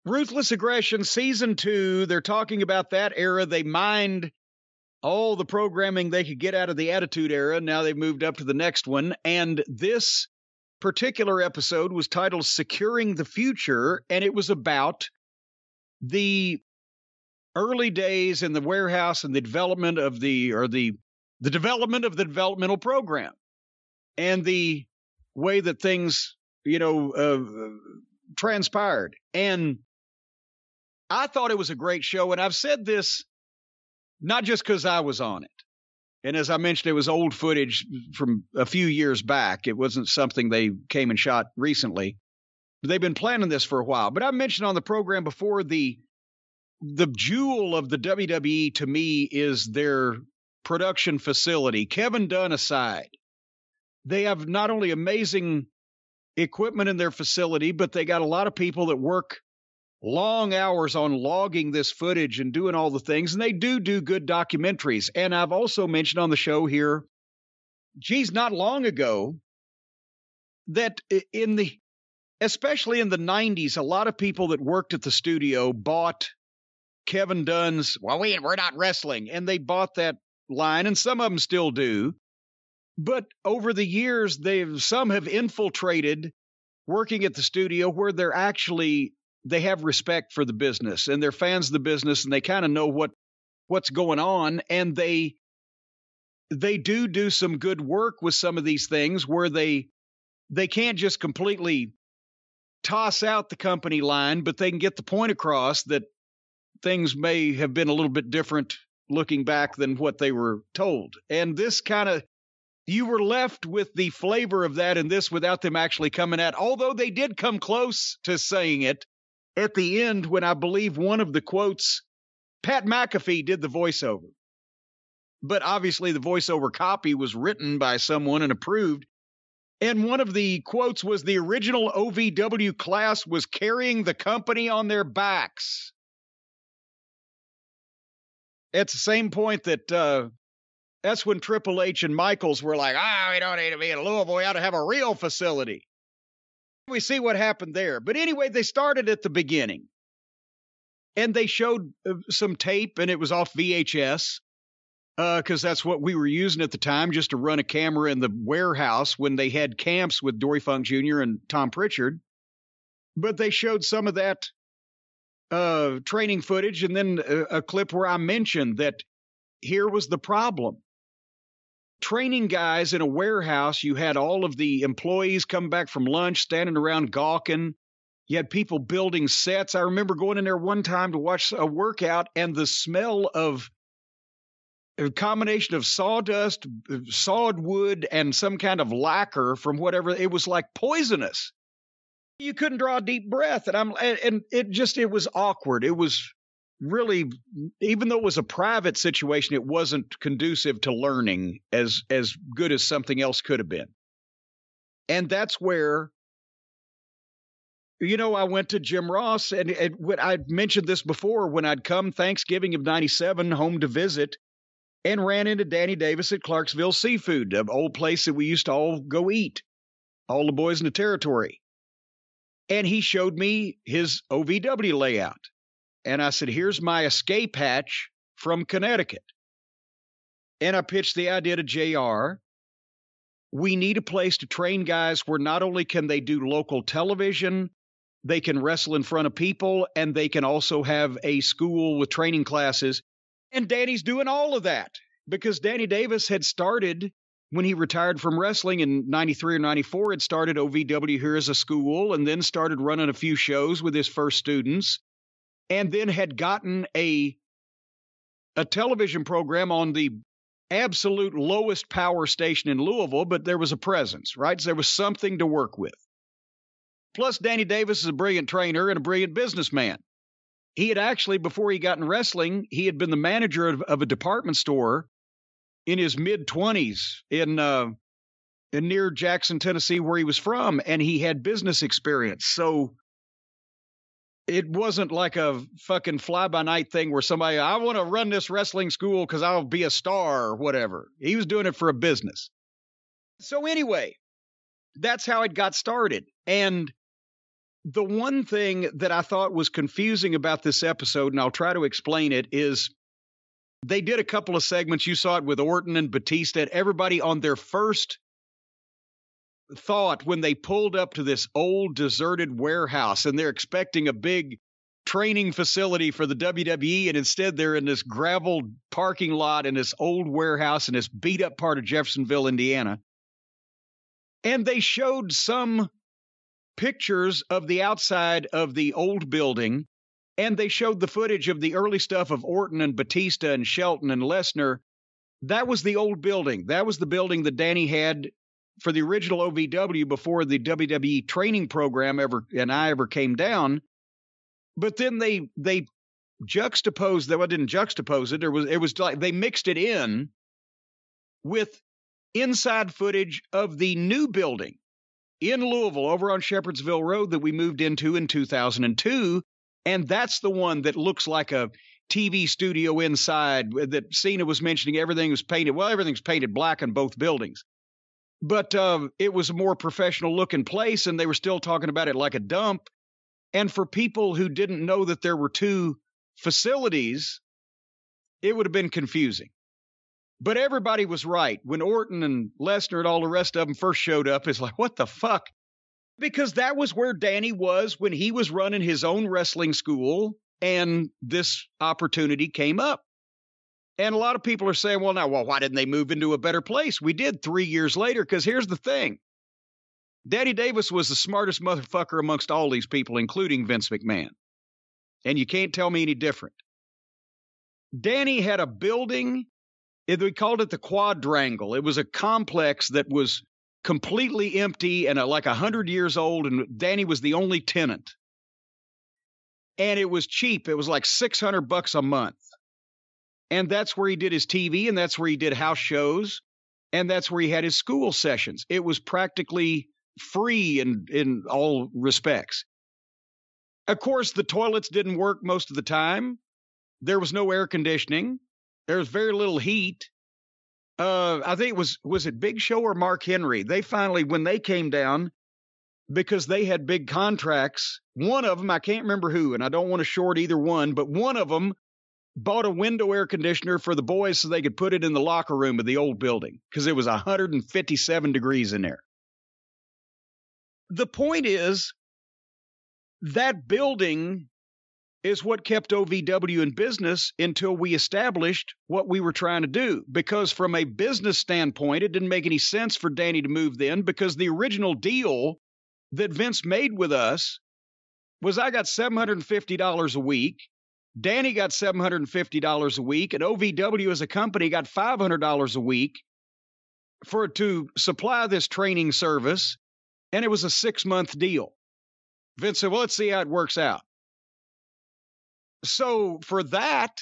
Ruthless Aggression Season 2, they're talking about that era. They mined all the programming they could get out of the Attitude Era. Now they've moved up to the next one. And this particular episode was titled Securing the Future, and it was about the early days in the warehouse and the development of the development of the developmental program and the way that things, transpired. And I thought it was a great show. And I've said this not just because I was on it. And as I mentioned, it was old footage from a few years back. It wasn't something they came and shot recently. They've been planning this for a while. But I mentioned on the program before, the jewel of the WWE to me is their production facility. Kevin Dunn aside, they have not only amazing equipment in their facility, but they got a lot of people that work long hours on logging this footage and doing all the things. And they do good documentaries. And I've also mentioned on the show here, not long ago, that especially in the 90s, a lot of people that worked at the studio bought Kevin Dunn's, we're not wrestling. And they bought that line, and some of them still do. But over the years, some have infiltrated working at the studio where they have respect for the business and they're fans of the business, and they kind of know what's going on. And they do some good work with some of these things where they can't just completely toss out the company line, but they can get the point across that things may have been a little bit different looking back than what they were told. And this you were left with the flavor of that in this without them actually coming at, although they did come close to saying it at the end when I believe one of the quotes, Pat McAfee did the voiceover. But obviously the voiceover copy was written by someone and approved. And one of the quotes was, the original OVW class was carrying the company on their backs. It's the same point that that's when Triple H and Michaels were like, we don't need to be in Louisville. We ought to have a real facility. We see what happened there. But anyway, they started at the beginning. And they showed some tape, and it was off VHS, because that's what we were using at the time, just to run a camera in the warehouse when they had camps with Dory Funk Jr. and Tom Pritchard. But they showed some of that training footage, and then a clip where I mentioned that here was the problem. Training guys in a warehouse, you had all of the employees come back from lunch, standing around gawking. You had people building sets. I remember going in there one time to watch a workout, and the smell of a combination of sawdust, sawed wood, and some kind of lacquer from whatever, it was like poisonous. You couldn't draw a deep breath, and it was awkward. It was really, even though it was a private situation, it wasn't conducive to learning as good as something else could have been. And that's where, I went to Jim Ross, and I'd mentioned this before, when I'd come Thanksgiving of 97 home to visit, and ran into Danny Davis at Clarksville Seafood, an old place that we used to all go eat, all the boys in the territory. And he showed me his OVW layout. And I said, here's my escape hatch from Connecticut. And I pitched the idea to JR. We need a place to train guys where not only can they do local television, they can wrestle in front of people, and they can also have a school with training classes. And Danny's doing all of that because Danny Davis had started, when he retired from wrestling in 93 or 94, had started OVW here as a school, and then started running a few shows with his first students, and then had gotten a television program on the absolute lowest power station in Louisville, but there was a presence, right? So there was something to work with. Plus, Danny Davis is a brilliant trainer and a brilliant businessman. He had actually, before he got in wrestling, he had been the manager of a department store in his mid-20s in near Jackson, Tennessee, where he was from, and he had business experience. So it wasn't like a fucking fly-by-night thing where somebody, I want to run this wrestling school because I'll be a star or whatever. He was doing it for a business. So anyway, that's how it got started. And The one thing that I thought was confusing about this episode, and I'll try to explain it, is they did a couple of segments. You saw it with Orton and Batista, and everybody on their first thought when they pulled up to this old deserted warehouse, and they're expecting a big training facility for the WWE, and instead they're in this gravel parking lot in this old warehouse in this beat up part of Jeffersonville, Indiana. And they showed some pictures of the outside of the old building, and they showed the footage of the early stuff of Orton and Batista and Shelton and Lesnar. That was the old building. That was the building that Danny had for the original OVW before the WWE training program ever came down. But then they juxtaposed that. Well, didn't juxtapose it. It was like they mixed it in with inside footage of the new building in Louisville over on Shepherdsville Road that we moved into in 2002. And that's the one that looks like a TV studio inside that Cena was mentioning. Everything was painted. Well, everything's painted black in both buildings. But it was a more professional looking place, and they were still talking about it like a dump. And for people who didn't know that there were two facilities, it would have been confusing. But everybody was right. When Orton and Lesnar and all the rest of them first showed up, it's like, what the fuck? Because that was where Danny was when he was running his own wrestling school, and this opportunity came up. And a lot of people are saying, well, why didn't they move into a better place? We did 3 years later, because here's the thing. Danny Davis was the smartest motherfucker amongst all these people, including Vince McMahon. And you can't tell me any different. Danny had a building, we called it the Quadrangle. It was a complex that was completely empty and like 100 years old, and Danny was the only tenant. And it was cheap. It was like $600 a month. And that's where he did his TV, and that's where he did house shows, and that's where he had his school sessions. It was practically free in all respects. Of course, the toilets didn't work most of the time. There was no air conditioning. There was very little heat. I think it was it Big Show or Mark Henry? They finally, when they came down, because they had big contracts, one of them, I can't remember who, and I don't want to short either one, but one of them bought a window air conditioner for the boys so they could put it in the locker room of the old building because it was 157 degrees in there. The point is, that building is what kept OVW in business until we established what we were trying to do. Because from a business standpoint, it didn't make any sense for Danny to move then, because the original deal that Vince made with us was I got $750 a week. Danny got $750 a week, and OVW as a company got $500 a week to supply this training service, and it was a 6-month deal. Vince said, well, let's see how it works out. So for that,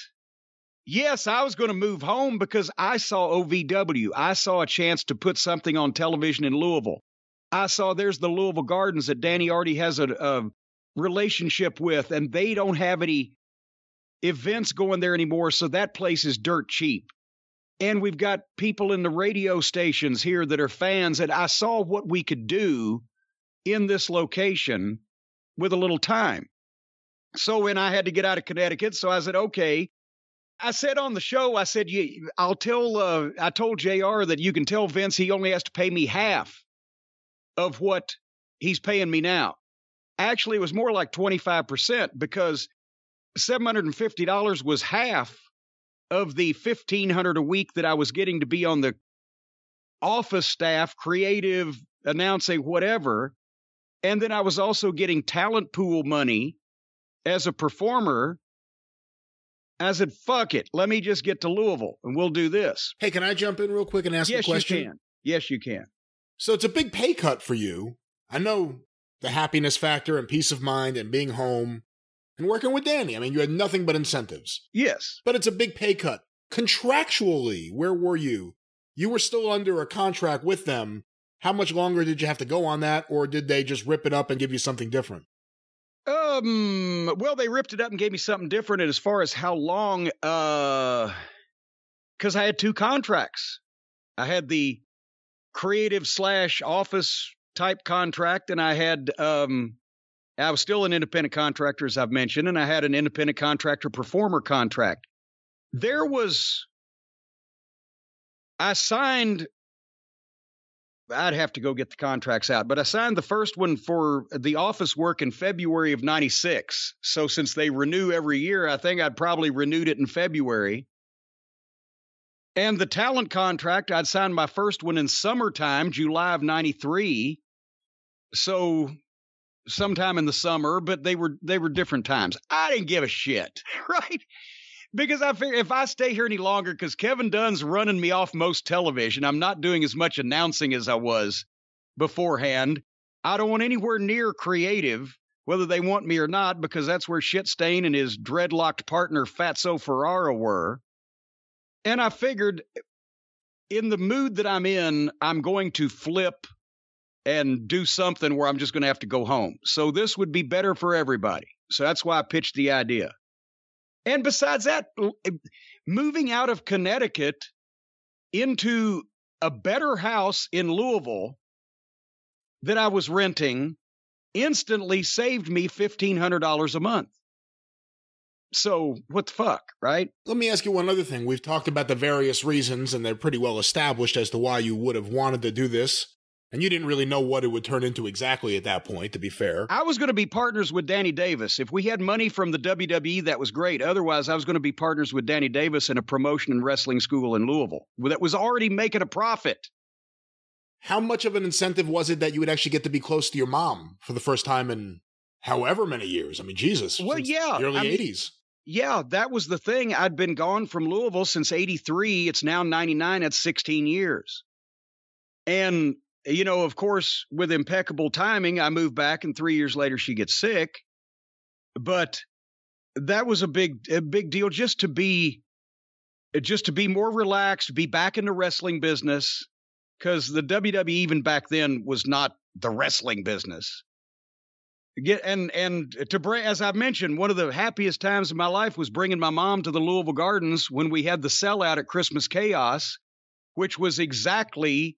yes, I was going to move home because I saw OVW. I saw a chance to put something on television in Louisville. I saw there's the Louisville Gardens that Danny already has a relationship with, and they don't have any events going there anymore, so that place is dirt cheap. And we've got people in the radio stations here that are fans, and I saw what we could do in this location with a little time. So when I had to get out of Connecticut, so I said, okay. I said on the show, I said, I told JR that you can tell Vince he only has to pay me half of what he's paying me now. Actually, it was more like 25% because $750 was half of the $1,500 a week that I was getting to be on the office staff, creative, announcing, whatever. And then I was also getting talent pool money as a performer. I said, fuck it. Let me just get to Louisville and we'll do this. Hey, can I jump in real quick and ask a question? Yes, you can. Yes, you can. So it's a big pay cut for you. I know the happiness factor and peace of mind and being home and working with Danny. I mean, you had nothing but incentives. Yes. But it's a big pay cut. Contractually, where were you? You were still under a contract with them. How much longer did you have to go on that, or did they just rip it up and give you something different? Well, they ripped it up and gave me something different. And as far as how long, because I had 2 contracts. I had the creative / office type contract, and I had I was still an independent contractor, as I've mentioned, and I had an independent contractor performer contract. I signed, I'd have to go get the contracts out, but I signed the first one for the office work in February of 96. So since they renew every year, I think I'd probably renewed it in February. And the talent contract, I'd signed my first one in summertime, July of 93. So sometime in the summer, but they were different times. I didn't give a shit, right? Because I figure if I stay here any longer, because Kevin Dunn's running me off most television, I'm not doing as much announcing as I was beforehand. I don't want anywhere near creative, whether they want me or not, because that's where Shitstain and his dreadlocked partner Fatso Ferrara were. And I figured in the mood that I'm in, I'm going to flip and do something where I'm just going to have to go home. So this would be better for everybody. So that's why I pitched the idea. And besides that, moving out of Connecticut into a better house in Louisville that I was renting instantly saved me $1,500 a month. So what the fuck, right? Let me ask you one other thing. We've talked about the various reasons, and they're pretty well established as to why you would have wanted to do this. And you didn't really know what it would turn into exactly at that point, to be fair. I was going to be partners with Danny Davis. If we had money from the WWE, that was great. Otherwise, I was going to be partners with Danny Davis in a promotion and wrestling school in Louisville that was already making a profit. How much of an incentive was it that you would actually get to be close to your mom for the first time in however many years? I mean, Jesus. Well, yeah. The early 80s. Yeah, that was the thing. I'd been gone from Louisville since 83. It's now 99. That's 16 years. And, you know, of course, with impeccable timing, I moved back, and 3 years later, she gets sick. But that was a big deal just to be more relaxed, be back in the wrestling business, because the WWE even back then was not the wrestling business. As I mentioned, one of the happiest times of my life was bringing my mom to the Louisville Gardens when we had the sellout at Christmas Chaos, which was exactly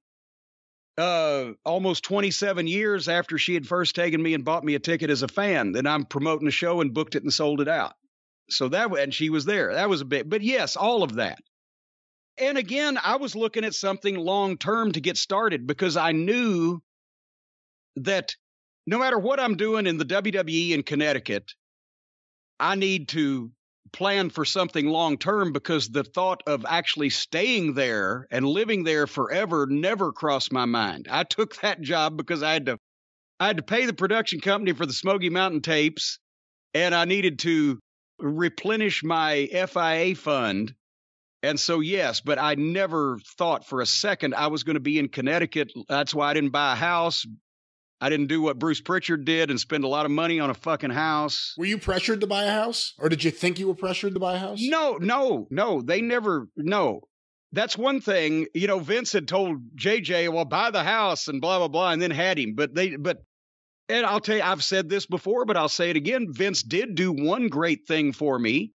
almost 27 years after she had first taken me and bought me a ticket as a fan. Then I'm promoting the show and booked it and sold it out. So and she was there. That was a bit, but yes, all of that. And again, I was looking at something long-term to get started because I knew that no matter what I'm doing in the WWE in Connecticut, I need to plan for something long-term because the thought of actually staying there and living there forever never crossed my mind. I took that job because I had to pay the production company for the Smoky Mountain tapes, and I needed to replenish my FIA fund. And so, yes, but I never thought for a second I was going to be in Connecticut. That's why I didn't buy a house. I didn't do what Bruce Pritchard did and spend a lot of money on a fucking house. Were you pressured to buy a house? Or did you think you were pressured to buy a house? No. They never, no. That's one thing. You know, Vince had told JJ, well, buy the house and blah, blah, blah, and then had him. And I'll tell you, I've said this before, but I'll say it again. Vince did do one great thing for me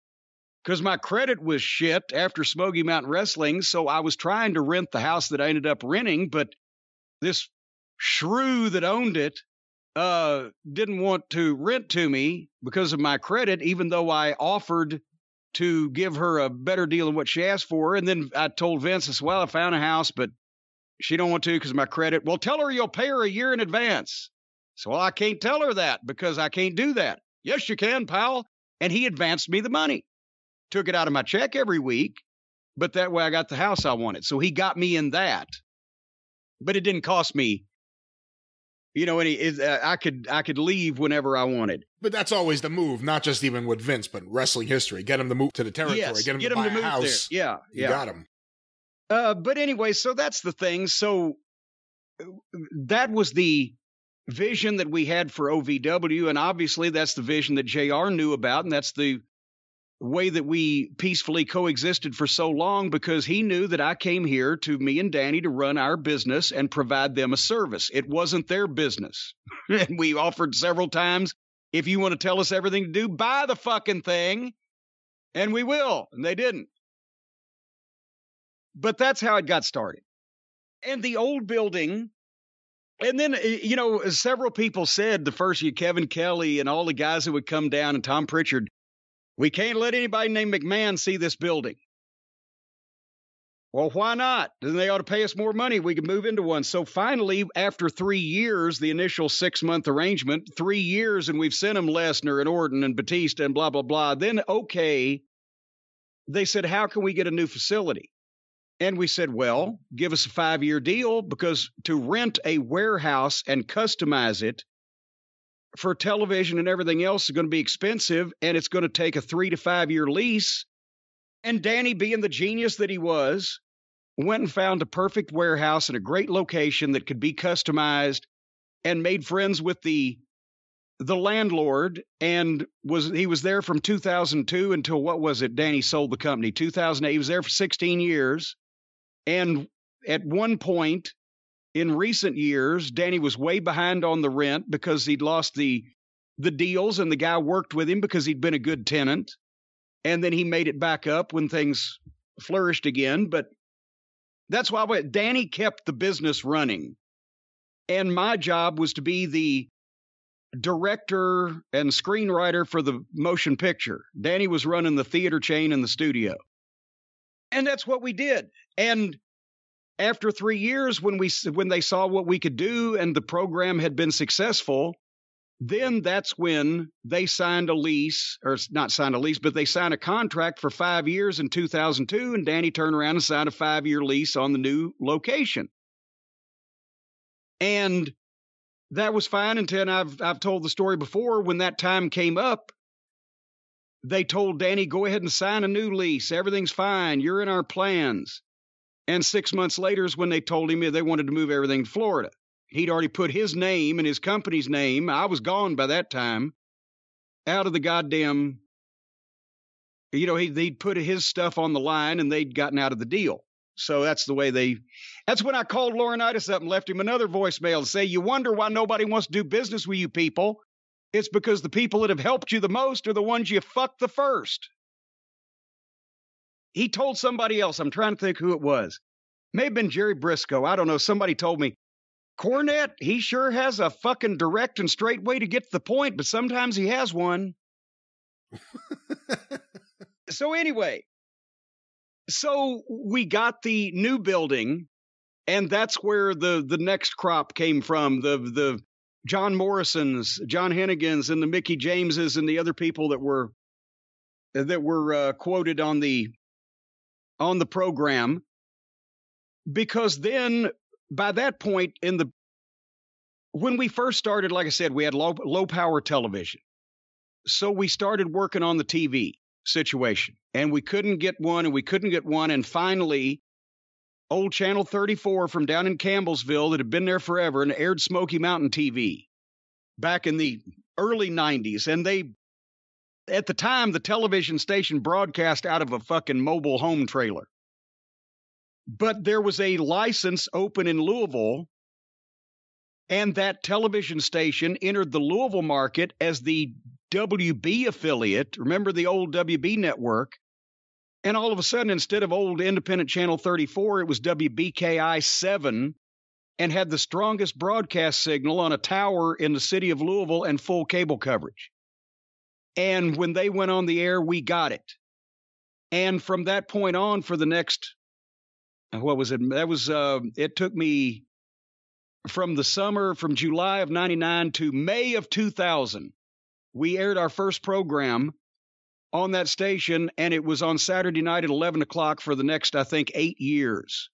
because my credit was shit after Smoky Mountain Wrestling. So I was trying to rent the house that I ended up renting, but this shrew that owned it didn't want to rent to me because of my credit, even though I offered to give her a better deal than what she asked for. And then I told Vince, I said, well, I found a house, but she don't want to because of my credit. Well, tell her you'll pay her a year in advance. So, well, I can't tell her that because I can't do that. Yes, you can, pal. And he advanced me the money. Took it out of my check every week, but that way I got the house I wanted. So he got me in that. But it didn't cost me. You know, I could leave whenever I wanted. But that's always the move, not just even with Vince, but wrestling history. Get him to move to the territory. Yes, get him to buy a house. There. Yeah. You got him. But anyway, so that's the thing. So that was the vision that we had for OVW. And obviously that's the vision that JR knew about. And that's the way that we peacefully coexisted for so long because he knew that I came here to me and Danny to run our business and provide them a service. It wasn't their business. And we offered several times, if you want to tell us everything to do, buy the fucking thing and we will. And they didn't. But that's how it got started. And the old building And then, several people said the first year, Kevin Kelly and all the guys that would come down and Tom Pritchard, we can't let anybody named McMahon see this building. Well, why not? Then they ought to pay us more money. We could move into one. So finally, after 3 years, the initial 6-month arrangement, 3 years, and we've sent them Lesnar and Orton and Batista and blah, blah, blah. Then, okay, they said, how can we get a new facility? And we said, well, give us a 5-year deal, because to rent a warehouse and customize it for television and everything else is going to be expensive, and it's going to take a 3 to 5 year lease. And Danny, being the genius that he was, went and found a perfect warehouse in a great location that could be customized, and made friends with the landlord. And he was there from 2002 until, what was it? Danny sold the company 2008. He was there for 16 years. And at one point in recent years, Danny was way behind on the rent because he'd lost the deals, and the guy worked with him because he'd been a good tenant. And then he made it back up when things flourished again. But that's why Danny kept the business running. And my job was to be the director and screenwriter for the motion picture. Danny was running the theater chain and the studio. And that's what we did. And after 3 years, when they saw what we could do and the program had been successful, then that's when they signed a lease, or not signed a lease, but they signed a contract for 5 years in 2002, and Danny turned around and signed a 5-year lease on the new location. And that was fine until I've told the story before. When that time came up, they told Danny, go ahead and sign a new lease. Everything's fine. You're in our plans. And 6 months later is when they told him they wanted to move everything to Florida. He'd already put his name and his company's name, I was gone by that time, out of the goddamn, he'd put his stuff on the line, and they'd gotten out of the deal. So that's the way that's when I called Laurinaitis up and left him another voicemail to say, you wonder why nobody wants to do business with you people. It's because the people that have helped you the most are the ones you fucked the first. He told somebody else, I'm trying to think who it was. May have been Jerry Briscoe. I don't know. Somebody told me, Cornette, he sure has a fucking direct and straight way to get to the point, but sometimes he has one. So anyway, so we got the new building, and that's where the next crop came from. The John Morrisons, John Hennigans, and the Mickey Jameses, and the other people that were quoted on the program. Because then, by that point when we first started, like I said, we had low power television. So we started working on the TV situation, and we couldn't get one. And finally, old Channel 34 from down in Campbellsville that had been there forever and aired Smoky Mountain TV back in the early 90s. And at the time, the television station broadcast out of a fucking mobile home trailer. But there was a license open in Louisville, and that television station entered the Louisville market as the WB affiliate. Remember the old WB network? And all of a sudden, instead of old independent Channel 34, it was WBKI 7, and had the strongest broadcast signal on a tower in the city of Louisville and full cable coverage. And when they went on the air, we got it. And from that point on, for the next, what was it? That was, it took me from July of 99 to May of 2000. We aired our first program on that station, and it was on Saturday night at 11 o'clock for the next, I think, 8 years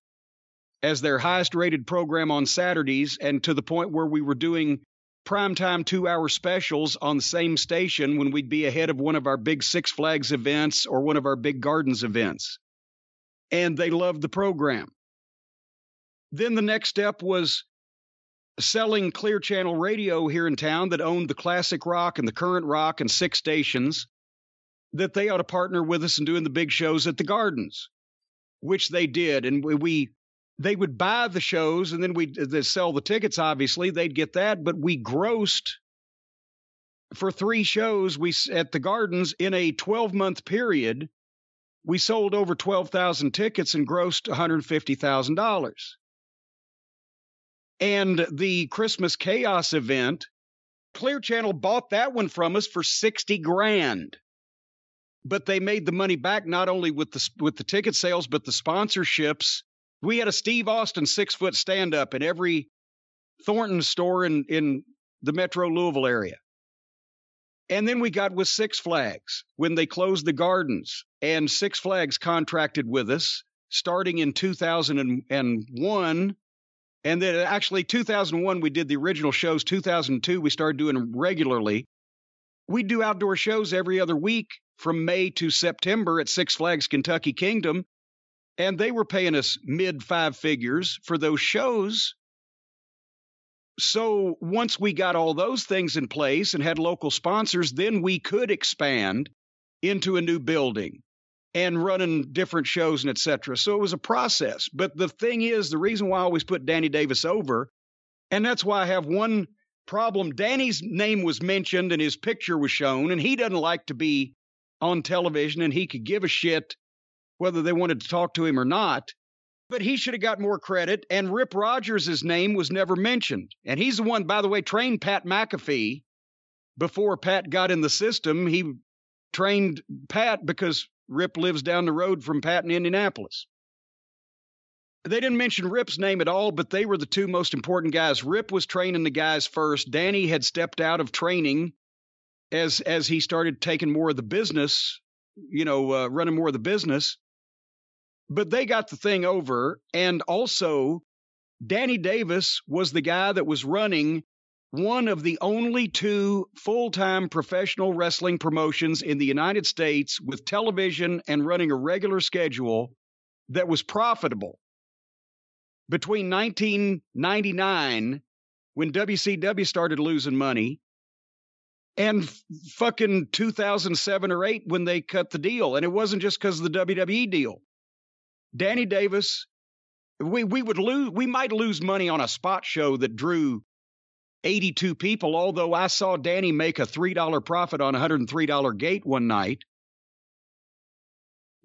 as their highest rated program on Saturdays, and to the point where we were doing primetime 2-hour specials on the same station when we'd be ahead of one of our big Six Flags events or one of our big Gardens events. And they loved the program. Then the next step was selling Clear Channel Radio here in town that owned the classic rock and the current rock and 6 stations, that they ought to partner with us in doing the big shows at the Gardens, which they did. And they would buy the shows, and then they'd sell the tickets, obviously. They'd get that. But we grossed, for 3 shows at the Gardens in a 12-month period, we sold over 12,000 tickets and grossed $150,000. And the Christmas Chaos event, Clear Channel bought that one from us for $60,000. But they made the money back not only with the ticket sales, but the sponsorships. We had a Steve Austin 6-foot stand-up in every Thornton store in the metro Louisville area. And then we got with Six Flags when they closed the gardens, and Six Flags contracted with us starting in 2001. And then actually 2001, we did the original shows. 2002, we started doing them regularly. We do outdoor shows every other week from May to September at Six Flags Kentucky Kingdom. And they were paying us mid-5 figures for those shows. So once we got all those things in place and had local sponsors, then we could expand into a new building and running different shows and et cetera. So it was a process. But the thing is, the reason why I always put Danny Davis over, and that's why I have one problem. Danny's name was mentioned and his picture was shown, and he doesn't like to be on television, and he could give a shit whether they wanted to talk to him or not. But he should have got more credit, and Rip Rogers' name was never mentioned. And he's the one, by the way, trained Pat McAfee before Pat got in the system. He trained Pat because Rip lives down the road from Pat in Indianapolis. They didn't mention Rip's name at all, but they were the two most important guys. Rip was training the guys first. Danny had stepped out of training as he started taking more of the business, running more of the business. But they got the thing over. And also, Danny Davis was the guy that was running one of the only 2 full-time professional wrestling promotions in the United States with television and running a regular schedule that was profitable. Between 1999, when WCW started losing money, and fucking 2007 or 8 when they cut the deal. And it wasn't just because of the WWE deal. Danny Davis, we might lose money on a spot show that drew 82 people, although I saw Danny make a $3 profit on a $103 gate one night.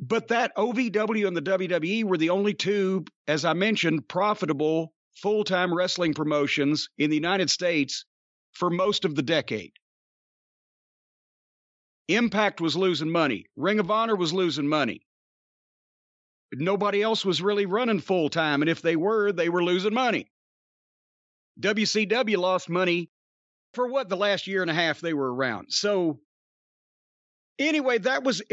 But that OVW and the WWE were the only 2, as I mentioned, profitable full-time wrestling promotions in the United States for most of the decade. Impact was losing money. Ring of Honor was losing money. Nobody else was really running full-time, and if they were losing money. WCW lost money for the last year and a half they were around. So anyway,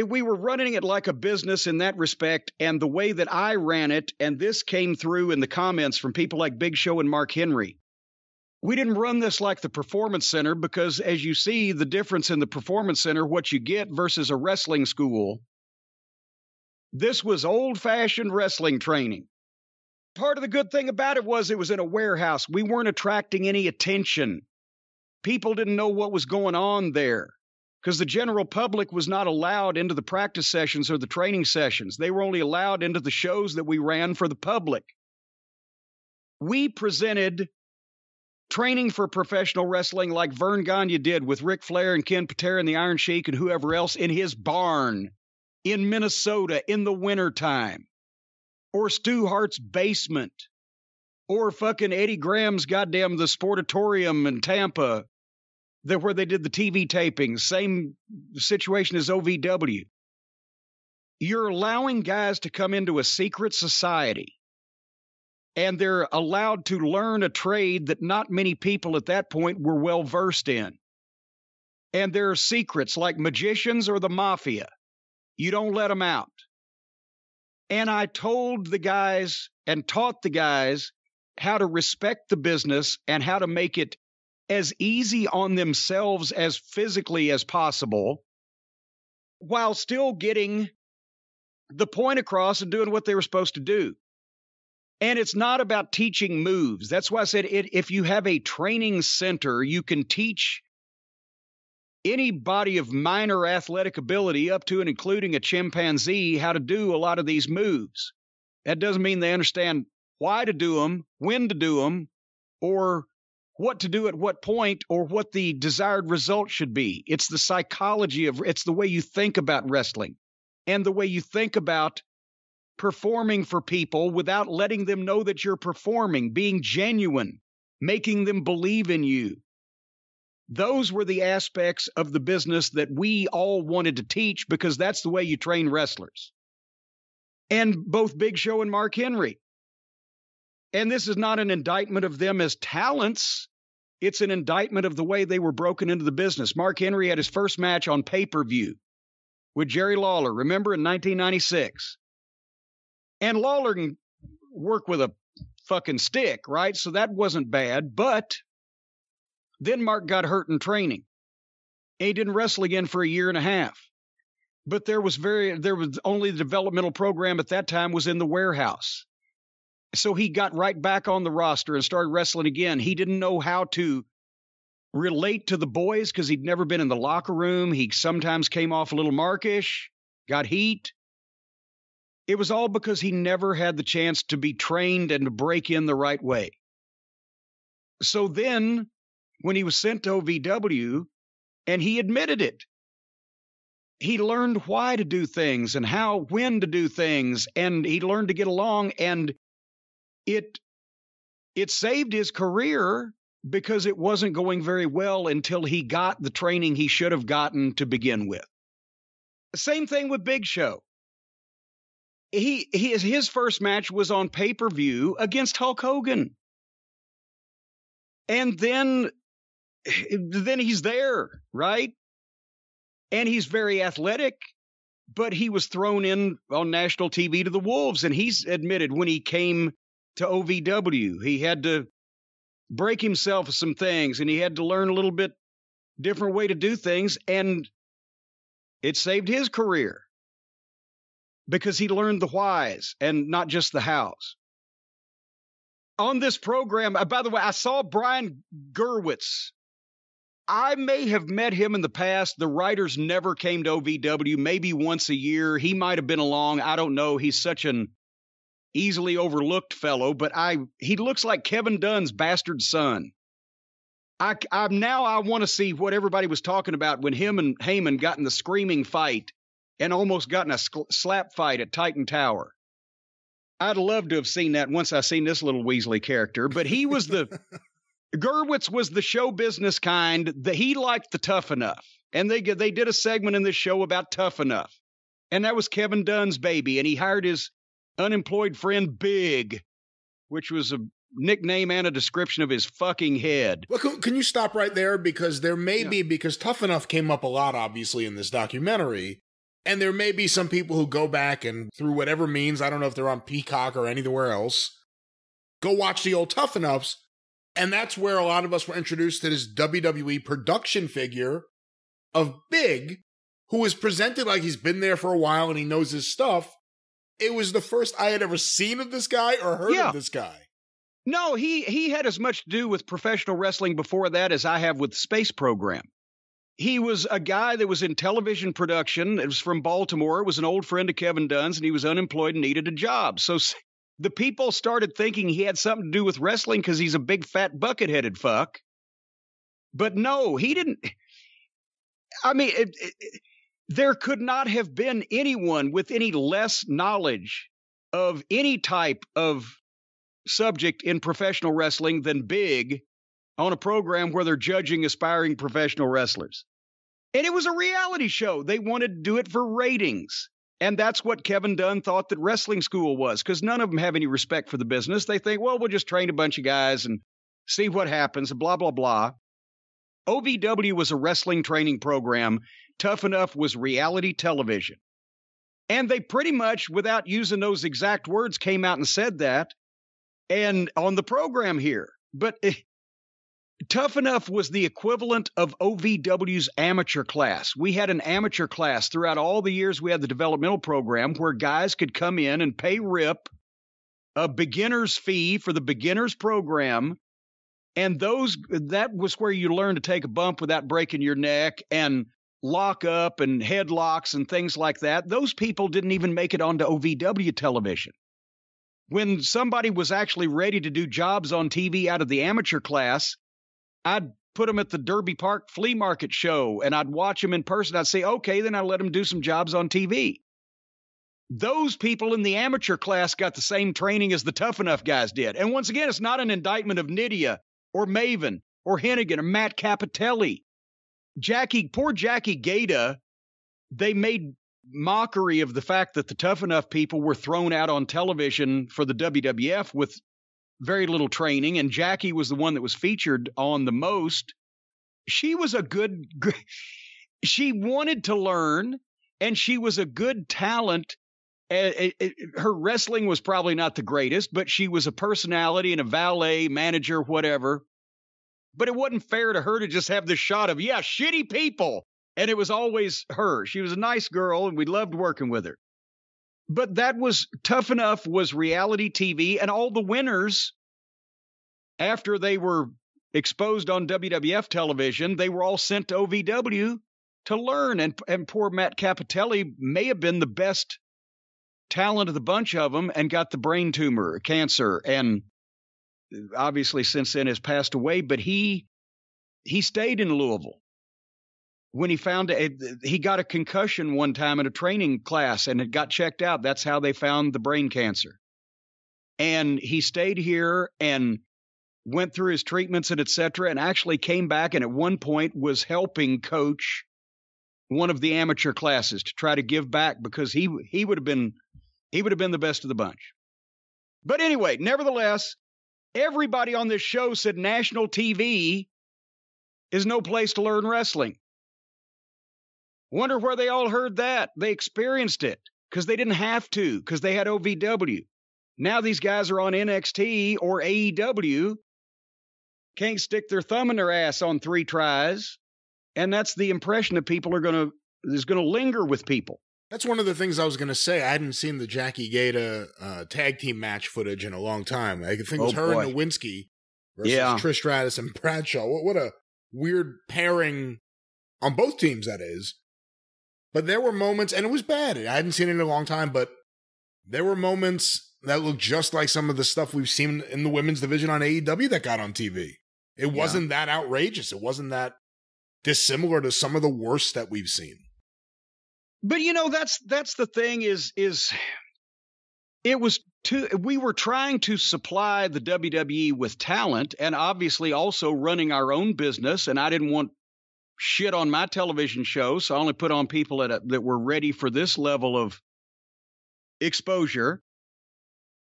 we were running it like a business in that respect, and the way that I ran it, and this came through in the comments from people like Big Show and Mark Henry. We didn't run this like the Performance Center because, as you see, the difference in the Performance Center, what you get versus a wrestling school, this was old-fashioned wrestling training. Part of the good thing about it was in a warehouse. We weren't attracting any attention. People didn't know what was going on there because the general public was not allowed into the practice sessions or the training sessions. They were only allowed into the shows that we ran for the public. We presented training for professional wrestling like Vern Gagne did with Ric Flair and Ken Patera and the Iron Sheik and whoever else in his barn in Minnesota in the wintertime, or Stu Hart's basement, or fucking Eddie Graham's goddamn the Sportatorium in Tampa, where they did the TV tapings. Same situation as OVW. You're allowing guys to come into a secret society, and they're allowed to learn a trade that not many people at that point were well versed in. And there are secrets like magicians or the mafia. You don't let them out. And I told the guys and taught the guys how to respect the business and how to make it as easy on themselves as physically as possible while still getting the point across and doing what they were supposed to do. And it's not about teaching moves. That's why I said if you have a training center, you can teach anybody of minor athletic ability up to and including a chimpanzee how to do a lot of these moves. That doesn't mean they understand why to do them, when to do them, or what to do at what point, or what the desired result should be. It's the psychology it's the way you think about wrestling and the way you think about performing for people without letting them know that you're performing, being genuine, making them believe in you. Those were the aspects of the business that we all wanted to teach because that's the way you train wrestlers. And both Big Show and Mark Henry. And this is not an indictment of them as talents. It's an indictment of the way they were broken into the business. Mark Henry had his first match on pay-per-view with Jerry Lawler, remember, in 1996. And Lawler can work with a fucking stick, right? So that wasn't bad. But then Mark got hurt in training. And he didn't wrestle again for a year and a half. But there was only the developmental program at that time was in the warehouse. So he got right back on the roster and started wrestling again. He didn't know how to relate to the boys because he'd never been in the locker room. He sometimes came off a little markish, got heat. It was all because he never had the chance to be trained and to break in the right way. So then, when he was sent to OVW, and he admitted it, he learned why to do things and when to do things, and he learned to get along, and it saved his career because it wasn't going very well until he got the training he should have gotten to begin with. Same thing with Big Show. His first match was on pay-per-view against Hulk Hogan. And then he's there, right? And he's very athletic, but he was thrown in on national TV to the Wolves. And he's admitted when he came to OVW, he had to break himself of some things and he had to learn a little bit different way to do things. And it saved his career because he learned the whys and not just the hows. On this program, by the way, I saw Brian Gerwitz. I may have met him in the past. The writers never came to OVW, maybe once a year. He might have been along. I don't know. He's such an easily overlooked fellow, but he looks like Kevin Dunn's bastard son. I want to see what everybody was talking about when him and Heyman got in the screaming fight and almost got in a slap fight at Titan Tower. I'd love to have seen that once I seen this little Weasley character, but he was Gerwitz was the show business kind that he liked the Tough Enough. And they did a segment in this show about Tough Enough. And that was Kevin Dunn's baby. And he hired his unemployed friend Big, which was a nickname and a description of his fucking head. Well, can you stop right there? Because there may be, because Tough Enough came up a lot, obviously, in this documentary. And there may be some people who go back and through whatever means, I don't know if they're on Peacock or anywhere else, go watch the old Tough Enoughs. And that's where a lot of us were introduced to this WWE production figure of Big, who was presented like he's been there for a while and he knows his stuff. It was the first I had ever seen of this guy or heard of this guy. No, he had as much to do with professional wrestling before that as I have with the space program. He was a guy that was in television production. It was from Baltimore. It was an old friend of Kevin Dunn's, and he was unemployed and needed a job. So the people started thinking he had something to do with wrestling because he's a big, fat, bucket-headed fuck. But no, he didn't. I mean, there could not have been anyone with any less knowledge of any type of subject in professional wrestling than Big on a program where they're judging aspiring professional wrestlers. And it was a reality show. They wanted to do it for ratings. And that's what Kevin Dunn thought that wrestling school was, because none of them have any respect for the business. They think, well, we'll just train a bunch of guys and see what happens, blah, blah, blah. OVW was a wrestling training program. Tough Enough was reality television. And they pretty much, without using those exact words, came out and said that and on the program here. But Tough Enough was the equivalent of OVW's amateur class. We had an amateur class throughout all the years we had the developmental program where guys could come in and pay rip a beginner's fee for the beginner's program. And that was where you learned to take a bump without breaking your neck and lock up and headlocks and things like that. Those people didn't even make it onto OVW television. When somebody was actually ready to do jobs on TV out of the amateur class, I'd put them at the Derby Park flea market show and I'd watch them in person. I'd say, okay, then I'd let them do some jobs on TV. Those people in the amateur class got the same training as the Tough Enough guys did. And once again, it's not an indictment of Nydia. or Maven or Hennigan or Matt Capitelli. Poor Jackie Gata, they made mockery of the fact that the Tough Enough people were thrown out on television for the WWF with very little training, and Jackie was the one that was featured on the most. She was she wanted to learn, and she was a good talent. Her wrestling was probably not the greatest, but she was a personality and a valet, manager, whatever. But it wasn't fair to her to just have this shot of, shitty people. And it was always her. She was a nice girl, and we loved working with her. But that was Tough Enough was reality TV, and all the winners, after they were exposed on WWF television, they were all sent to OVW to learn. And poor Matt Capitelli may have been the best talent of the bunch of them and got the brain tumor, cancer, and obviously since then has passed away. But he stayed in Louisville. When he found he got a concussion one time in a training class and it got checked out. That's how they found the brain cancer. And he stayed here and went through his treatments and et cetera, and actually came back and at one point was helping coach one of the amateur classes to try to give back, because he would have been the best of the bunch. But anyway, nevertheless, everybody on this show said national TV is no place to learn wrestling. Wonder where they all heard that. They experienced it because they didn't have to, because they had OVW. Now these guys are on NXT or AEW, can't stick their thumb in their ass on 3 tries, and that's the impression that people is going to linger with people. That's one of the things I was going to say. I hadn't seen the Jackie Gata tag team match footage in a long time. I think it was her and Nowinski versus Trish Stratus and Bradshaw. What a weird pairing on both teams, that is. But there were moments, and it was bad. I hadn't seen it in a long time, but there were moments that looked just like some of the stuff we've seen in the women's division on AEW that got on TV. It wasn't that outrageous. It wasn't that dissimilar to some of the worst that we've seen. But that's the thing is we were trying to supply the WWE with talent, and obviously also running our own business, and I didn't want shit on my television show, so I only put on people that were ready for this level of exposure.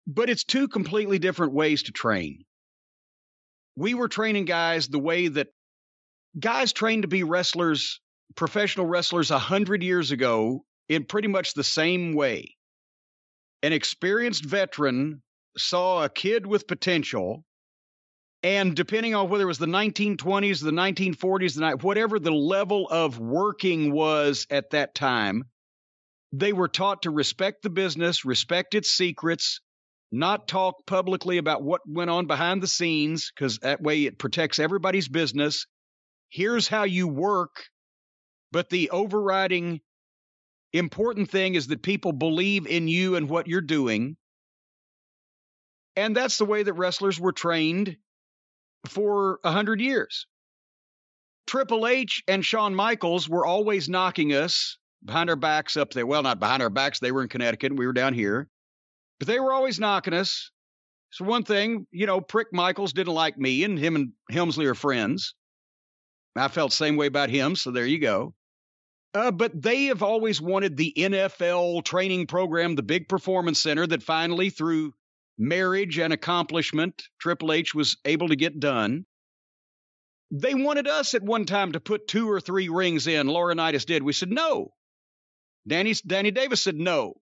But it's 2 completely different ways to train. We were training guys the way that guys trained to be wrestlers, professional wrestlers 100 years ago, in pretty much the same way. An experienced veteran saw a kid with potential, and depending on whether it was the 1920s, the 1940s, whatever the level of working was at that time, they were taught to respect the business, respect its secrets, not talk publicly about what went on behind the scenes, because that way it protects everybody's business. Here's how you work. But the overriding important thing is that people believe in you and what you're doing. And that's the way that wrestlers were trained for 100 years. Triple H and Shawn Michaels were always knocking us behind our backs up there. Well, not behind our backs. They were in Connecticut and we were down here. But they were always knocking us. So one thing, Prick Michaels didn't like me, and him and Helmsley are friends. I felt the same way about him, so there you go. But they have always wanted the NFL training program, the big performance center that finally, through marriage and accomplishment, Triple H was able to get done. They wanted us at one time to put 2 or 3 rings in. Laurinaitis did. We said no. Danny Davis said no.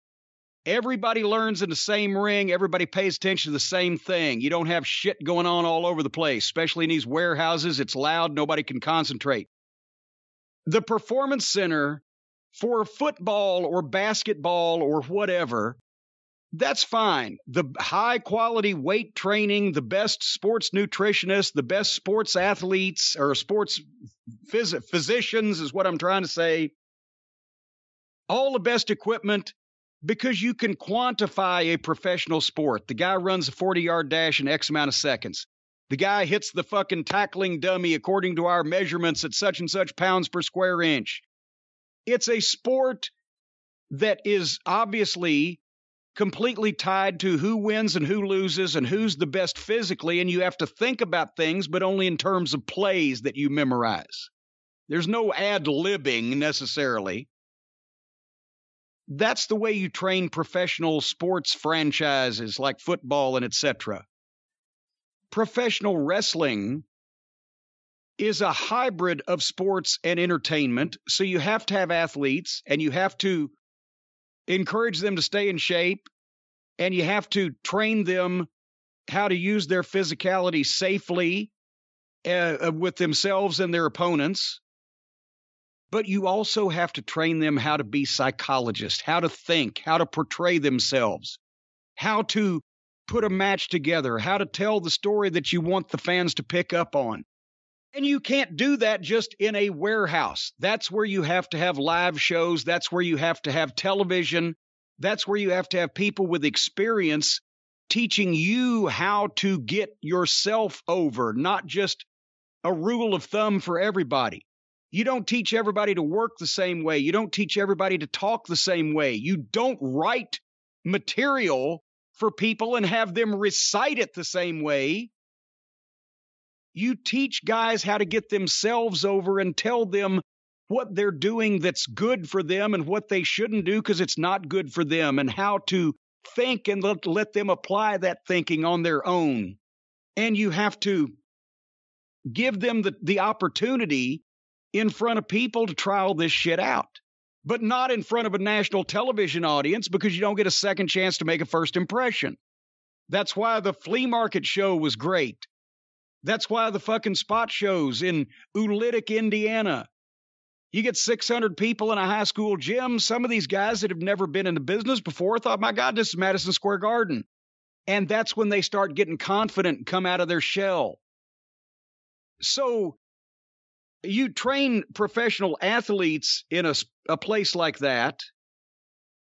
Everybody learns in the same ring. Everybody pays attention to the same thing. You don't have shit going on all over the place, especially in these warehouses. It's loud. Nobody can concentrate. The performance center for football or basketball or whatever, that's fine. The high quality weight training, the best sports nutritionists, the best sports athletes or sports physicians is what I'm trying to say. All the best equipment, because you can quantify a professional sport. The guy runs a 40-yard dash in X amount of seconds. The guy hits the fucking tackling dummy according to our measurements at such and such pounds per square inch. It's a sport that is obviously completely tied to who wins and who loses and who's the best physically, and you have to think about things, but only in terms of plays that you memorize. There's no ad-libbing necessarily. That's the way you train professional sports franchises like football and etc. Professional wrestling is a hybrid of sports and entertainment, so you have to have athletes, and you have to encourage them to stay in shape, and you have to train them how to use their physicality safely with themselves and their opponents. But you also have to train them how to be psychologists, how to think, how to portray themselves, how to put a match together, how to tell the story that you want the fans to pick up on. And you can't do that just in a warehouse. That's where you have to have live shows. That's where you have to have television. That's where you have to have people with experience teaching you how to get yourself over, not just a rule of thumb for everybody. You don't teach everybody to work the same way. You don't teach everybody to talk the same way. You don't write material for people and have them recite it the same way. You teach guys how to get themselves over and tell them what they're doing that's good for them and what they shouldn't do because it's not good for them, and how to think and let them apply that thinking on their own. And you have to give them the opportunity in front of people to try all this shit out, but not in front of a national television audience, because you don't get a second chance to make a first impression. That's why the flea market show was great. That's why the fucking spot shows in Ulitic, Indiana. You get 600 people in a high school gym. Some of these guys that have never been in the business before thought, my God, this is Madison Square Garden. And that's when they start getting confident and come out of their shell. So you train professional athletes in a place like that,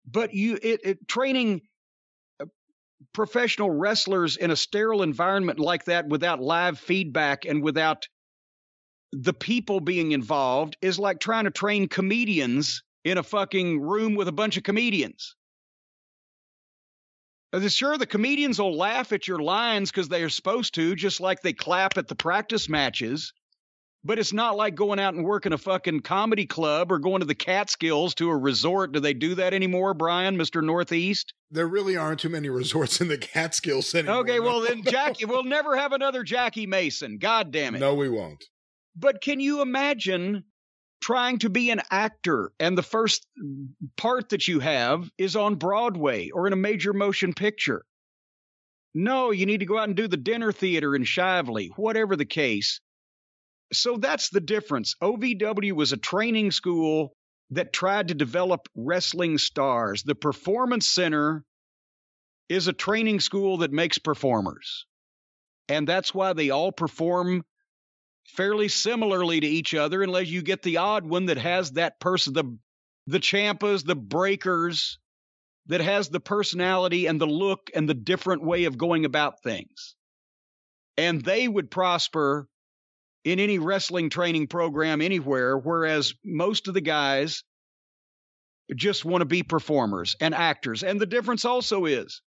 but training professional wrestlers in a sterile environment like that without live feedback and without the people being involved is like trying to train comedians in a fucking room with a bunch of comedians. Sure, the comedians will laugh at your lines because they are supposed to, just like they clap at the practice matches. But it's not like going out and working a fucking comedy club or going to the Catskills to a resort. Do they do that anymore, Brian, Mr. Northeast? There really aren't too many resorts in the Catskills anymore. Okay, well then, Jackie, we'll never have another Jackie Mason. God damn it. No, we won't. But can you imagine trying to be an actor and the first part that you have is on Broadway or in a major motion picture? No, you need to go out and do the dinner theater in Shively, whatever the case. So that's the difference. OVW was a training school that tried to develop wrestling stars. The Performance Center is a training school that makes performers. And that's why they all perform fairly similarly to each other, unless you get the odd one that has that person, the Ciampas, the Breakers, that has the personality and the look and the different way of going about things. And they would prosper in any wrestling training program anywhere, whereas most of the guys just want to be performers and actors. And the difference also is,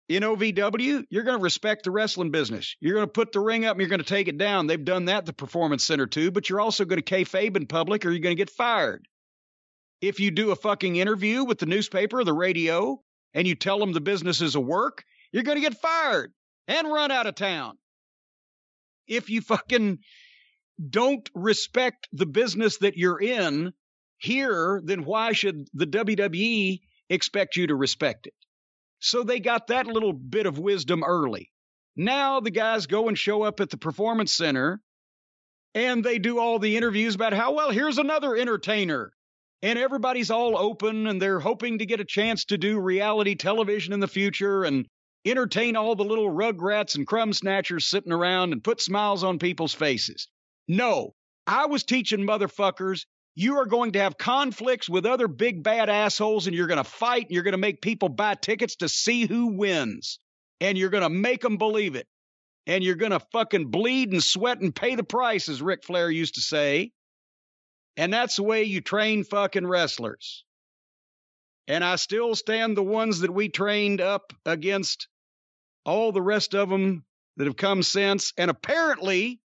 in OVW, you're going to respect the wrestling business. You're going to put the ring up and you're going to take it down. They've done that at the Performance Center too, but you're also going to kayfabe in public or you're going to get fired. If you do a fucking interview with the newspaper or the radio and you tell them the business is a work, you're going to get fired and run out of town. If you fucking don't respect the business that you're in here, then why should the WWE expect you to respect it? So they got that little bit of wisdom early. Now the guys go and show up at the Performance Center and they do all the interviews about how, well, here's another entertainer. And everybody's all open and they're hoping to get a chance to do reality television in the future and entertain all the little rugrats and crumb snatchers sitting around and put smiles on people's faces. No, I was teaching motherfuckers, you are going to have conflicts with other big bad assholes and you're going to fight and you're going to make people buy tickets to see who wins. And you're going to make them believe it. And you're going to fucking bleed and sweat and pay the price, as Ric Flair used to say. And that's the way you train fucking wrestlers. And I still stand the ones that we trained up against all the rest of them that have come since. And apparently,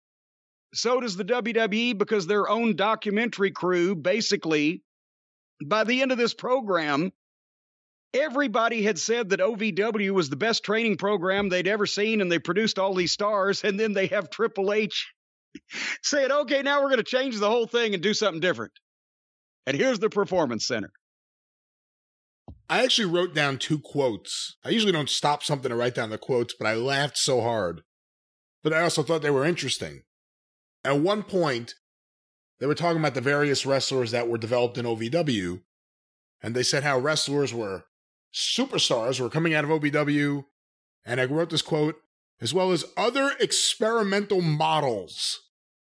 so does the WWE, because their own documentary crew, basically, by the end of this program, everybody had said that OVW was the best training program they'd ever seen, and they produced all these stars. And then they have Triple H saying, okay, now we're going to change the whole thing and do something different. And here's the Performance Center. I actually wrote down 2 quotes. I usually don't stop something to write down the quotes, but I laughed so hard. But I also thought they were interesting. At one point, they were talking about the various wrestlers that were developed in OVW, and they said how wrestlers were superstars, were coming out of OVW, and I wrote this quote, as well as other experimental models.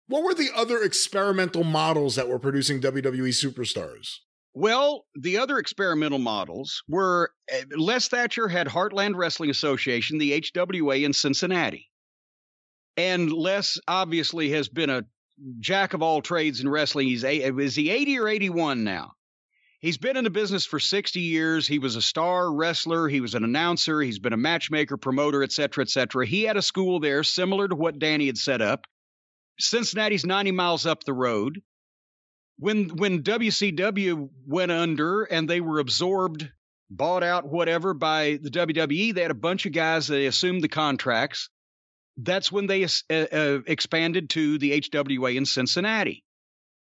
What were the other experimental models that were producing WWE superstars? Well, the other experimental models were, Les Thatcher had Heartland Wrestling Association, the HWA in Cincinnati. And Les obviously has been a jack of all trades in wrestling. Is he 80 or 81 now? He's been in the business for 60 years. He was a star wrestler. He was an announcer. He's been a matchmaker, promoter, et cetera, et cetera. He had a school there similar to what Danny had set up. Cincinnati's 90 miles up the road. When WCW went under and they were absorbed, bought out, whatever, by the WWE, they had a bunch of guys that assumed the contracts. That's when they expanded to the HWA in Cincinnati.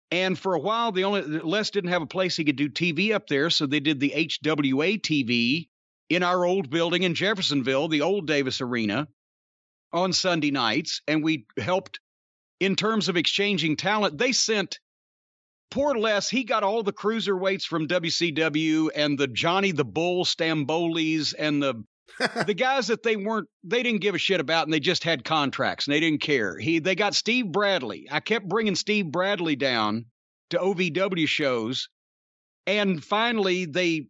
And for a while, Les didn't have a place he could do TV up there, so they did the HWA TV in our old building in Jeffersonville, the old Davis Arena, on Sunday nights. And we helped in terms of exchanging talent. They sent poor Les, he got all the cruiserweights from WCW and the Johnny the Bull Stambolis and the guys that they didn't give a shit about, and they just had contracts and they didn't care. They got Steve Bradley. I kept bringing Steve Bradley down to OVW shows, and finally they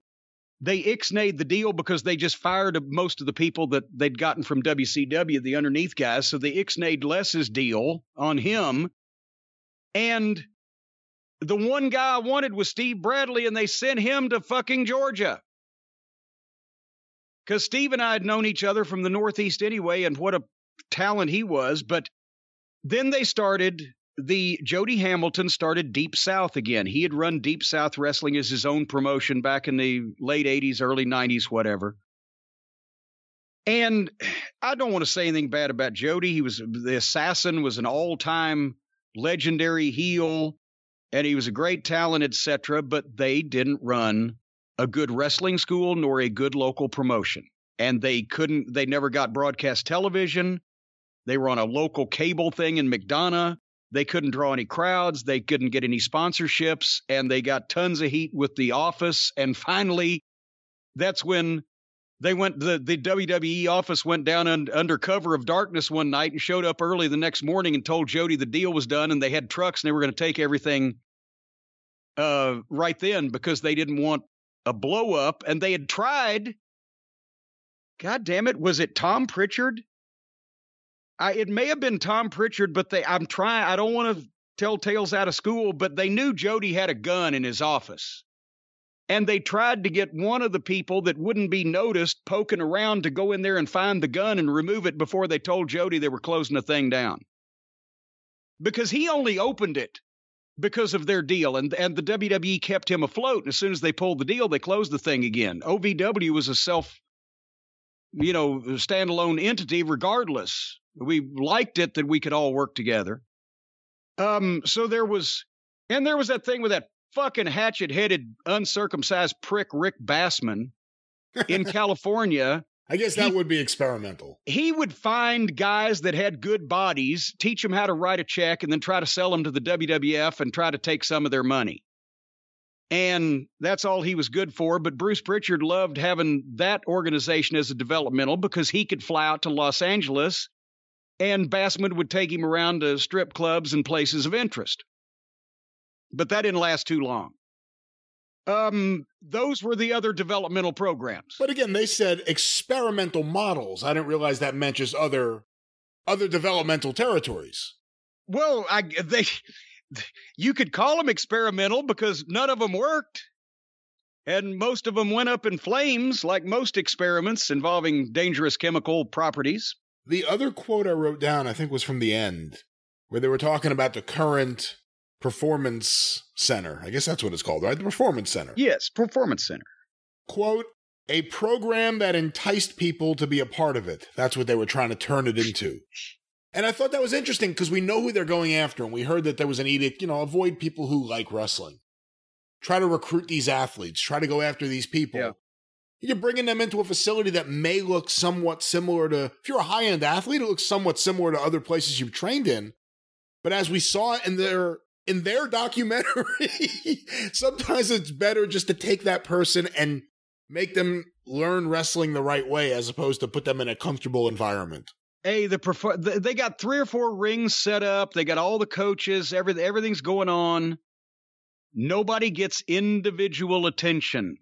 ixnayed the deal because they just fired most of the people that they'd gotten from WCW, the underneath guys. So they ixnayed Les's deal on him, and the one guy I wanted was Steve Bradley, and they sent him to fucking Georgia. Because Steve and I had known each other from the Northeast anyway, and what a talent he was. But then Jody Hamilton started Deep South again. He had run Deep South Wrestling as his own promotion back in the late 80s, early 90s, whatever. And I don't want to say anything bad about Jody. The Assassin was an all-time legendary heel, and he was a great talent, etc., but they didn't run a good wrestling school nor a good local promotion. And they never got broadcast television. They were on a local cable thing in McDonough. They couldn't draw any crowds. They couldn't get any sponsorships, and they got tons of heat with The Office. And finally, that's when the WWE office went down under cover of darkness one night and showed up early the next morning and told Jody the deal was done, and they had trucks and they were going to take everything right then because they didn't want a blow up. And they had tried, God damn it, was it Tom Pritchard? It may have been Tom Pritchard, but I don't want to tell tales out of school, but they knew Jody had a gun in his office. And they tried to get one of the people that wouldn't be noticed poking around to go in there and find the gun and remove it before they told Jody they were closing the thing down. Because he only opened it because of their deal, and the WWE kept him afloat. And as soon as they pulled the deal, they closed the thing again. OVW was a standalone entity regardless. We liked it that we could all work together. So there was that thing with that fucking hatchet-headed, uncircumcised prick Rick Bassman in California. I guess that would be experimental. He would find guys that had good bodies, teach them how to write a check, and then try to sell them to the WWF and try to take some of their money. And that's all he was good for. But Bruce Pritchard loved having that organization as a developmental because he could fly out to Los Angeles and Bassman would take him around to strip clubs and places of interest. But that didn't last too long. Those were the other developmental programs. But again, they said experimental models. I didn't realize that meant just other developmental territories. Well, you could call them experimental because none of them worked. And most of them went up in flames, like most experiments involving dangerous chemical properties. The other quote I wrote down, I think, was from the end, where they were talking about the current Performance Center. I guess that's what it's called, right? The Performance Center. Yes, Performance Center. Quote, a program that enticed people to be a part of it. That's what they were trying to turn it into. And I thought that was interesting because we know who they're going after. And we heard that there was an edict, avoid people who like wrestling. Try to recruit these athletes. Try to go after these people. Yeah. You're bringing them into a facility that may look somewhat similar to, if you're a high-end athlete, it looks somewhat similar to other places you've trained in. But as we saw in their documentary, sometimes it's better just to take that person and make them learn wrestling the right way as opposed to put them in a comfortable environment. Hey, they got 3 or 4 rings set up. They got all the coaches. Everything's going on. Nobody gets individual attention.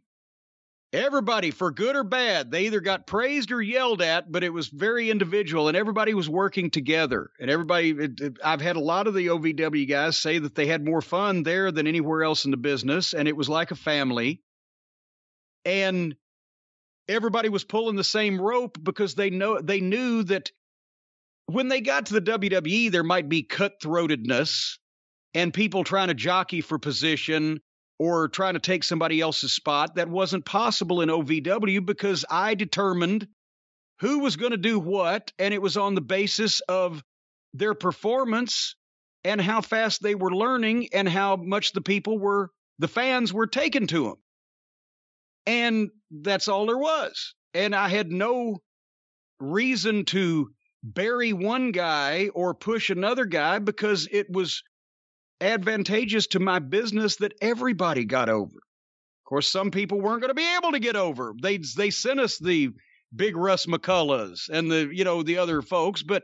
Everybody, for good or bad, they either got praised or yelled at, but it was very individual, and everybody was working together. And I've had a lot of the OVW guys say that they had more fun there than anywhere else in the business, and it was like a family. And everybody was pulling the same rope because they knew that when they got to the WWE, there might be cutthroatedness and people trying to jockey for position or trying to take somebody else's spot. That wasn't possible in OVW because I determined who was going to do what, and it was on the basis of their performance and how fast they were learning and how much the fans were taken to them. And that's all there was. And I had no reason to bury one guy or push another guy because it was advantageous to my business that everybody got over. Of course, some people weren't going to be able to get over. They sent us the big Russ McCulloughs and the other folks, but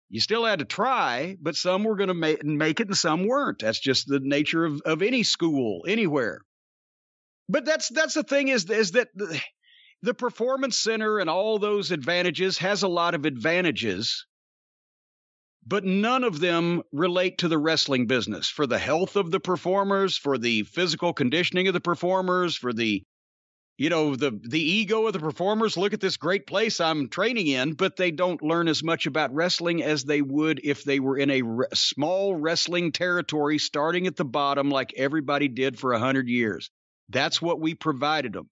you still had to try. But some were going to make it and some weren't. That's just the nature of any school anywhere. But that's the thing is that the Performance Center and all those advantages has a lot of advantages, but none of them relate to the wrestling business. For the health of the performers, for the physical conditioning of the performers, for the ego of the performers. Look at this great place I'm training in, but they don't learn as much about wrestling as they would if they were in a small wrestling territory starting at the bottom like everybody did for 100 years. That's what we provided them.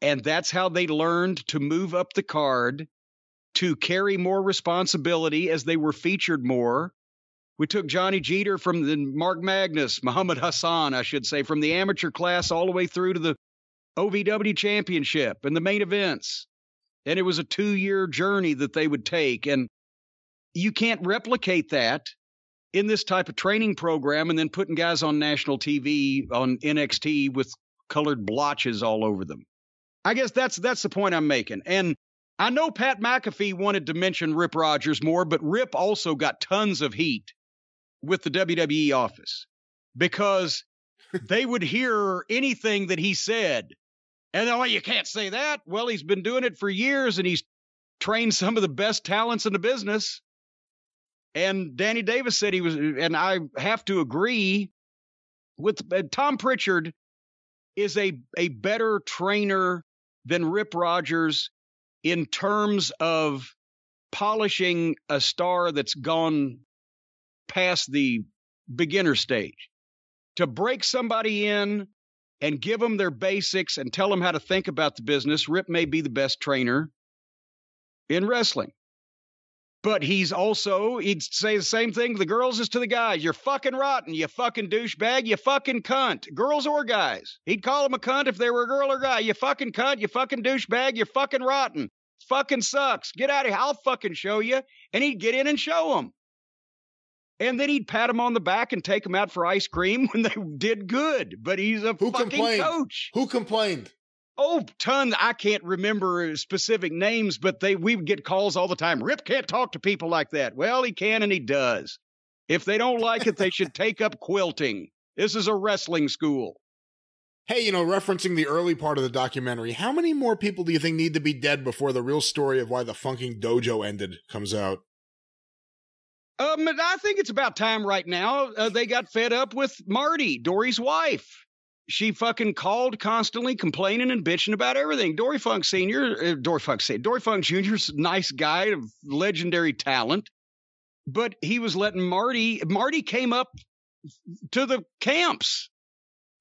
And that's how they learned to move up the card, to carry more responsibility as they were featured more. We took Johnny Jeter from the Mark Magnus, Muhammad Hassan, I should say, from the amateur class all the way through to the OVW championship and the main events. And it was a 2-year journey that they would take. And you can't replicate that in this type of training program and then putting guys on national TV, on NXT with colored blotches all over them. I guess that's the point I'm making. And I know Pat McAfee wanted to mention Rip Rogers more, but Rip also got tons of heat with the WWE office because they would hear anything that he said. And they're like, you can't say that. Well, he's been doing it for years and he's trained some of the best talents in the business. And Danny Davis said he was, and I have to agree with Tom Pritchard is a better trainer than Rip Rogers in terms of polishing a star that's gone past the beginner stage. To break somebody in and give them their basics and tell them how to think about the business, Rip may be the best trainer in wrestling. But he'd say the same thing to the girls as to the guys. You're fucking rotten, you fucking douchebag, you fucking cunt. Girls or guys. He'd call them a cunt if they were a girl or guy. You fucking cunt, you fucking douchebag, you're fucking rotten. Fucking sucks. Get out of here. I'll fucking show you. And he'd get in and show them. And then he'd pat them on the back and take them out for ice cream when they did good. But he's a fucking coach. Who complained? Oh, ton. I can't remember specific names, but we would get calls all the time. Rip can't talk to people like that. Well, he can and he does. If they don't like it, they should take up quilting. This is a wrestling school. Hey, referencing the early part of the documentary, how many more people do you think need to be dead before the real story of why the Funking Dojo ended comes out? I think it's about time right now. They got fed up with Marty, Dory's wife. she fucking called constantly, complaining and bitching about everything. Dory Funk Jr.'s a nice guy of legendary talent, but he was letting Marty came up to the camps.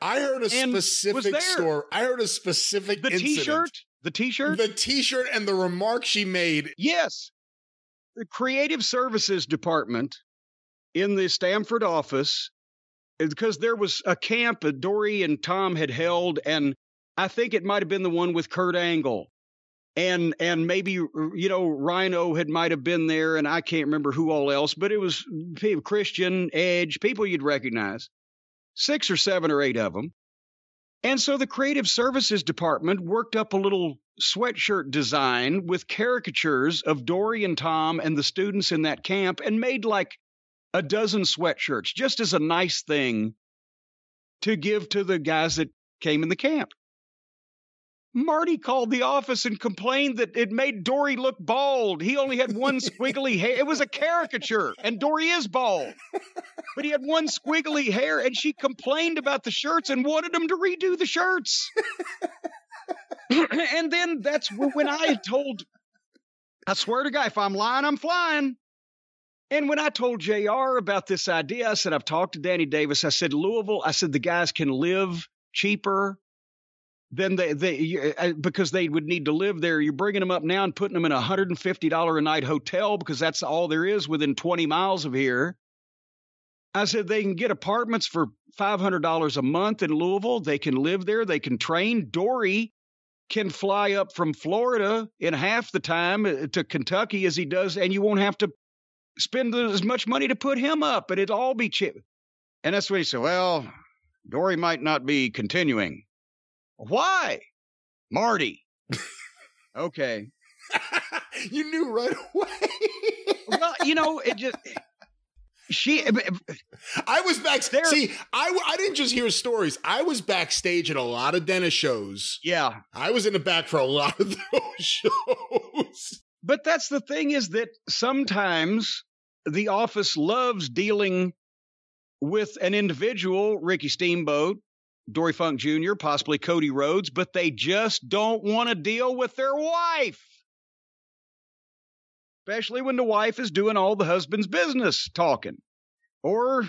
I heard a specific story. I heard a specific incident. The T-shirt? The T-shirt and the remark she made. Yes. The creative services department in the Stamford office, because there was a camp that Dory and Tom had held, and I think it might have been the one with Kurt Angle. And maybe, Rhino might have been there, and I can't remember who all else, but it was Christian, Edge, people you'd recognize. 6 or 7 or 8 of them. And so the creative services department worked up a little sweatshirt design with caricatures of Dory and Tom and the students in that camp and made like a dozen sweatshirts just as a nice thing to give to the guys that came in the camp. Marty called the office and complained that it made Dory look bald. He only had one squiggly hair. It was a caricature, and Dory is bald. But he had one squiggly hair, and she complained about the shirts and wanted him to redo the shirts. And then that's when I had told, I swear to God, if I'm lying, I'm flying. And when I told JR about this idea, I said, I've talked to Danny Davis. I said, Louisville, I said, the guys can live cheaper. Then because they would need to live there. You're bringing them up now and putting them in a $150 a night hotel because that's all there is within 20 miles of here. I said they can get apartments for $500 a month in Louisville. They can live there. They can train. Dory can fly up from Florida in half the time to Kentucky as he does, and you won't have to spend as much money to put him up, and it'll all be cheap. And that's what he said. Well, Dory might not be continuing. Why? Marty. Okay. You knew right away. Well, it just... I was backstage. See, I didn't just hear stories. I was backstage at a lot of Dennis shows. Yeah. I was in the back for a lot of those shows. But that's the thing is that sometimes the office loves dealing with an individual, Ricky Steamboat, Dory Funk Jr., possibly Cody Rhodes, but they just don't want to deal with their wife. Especially when the wife is doing all the husband's business talking. Or,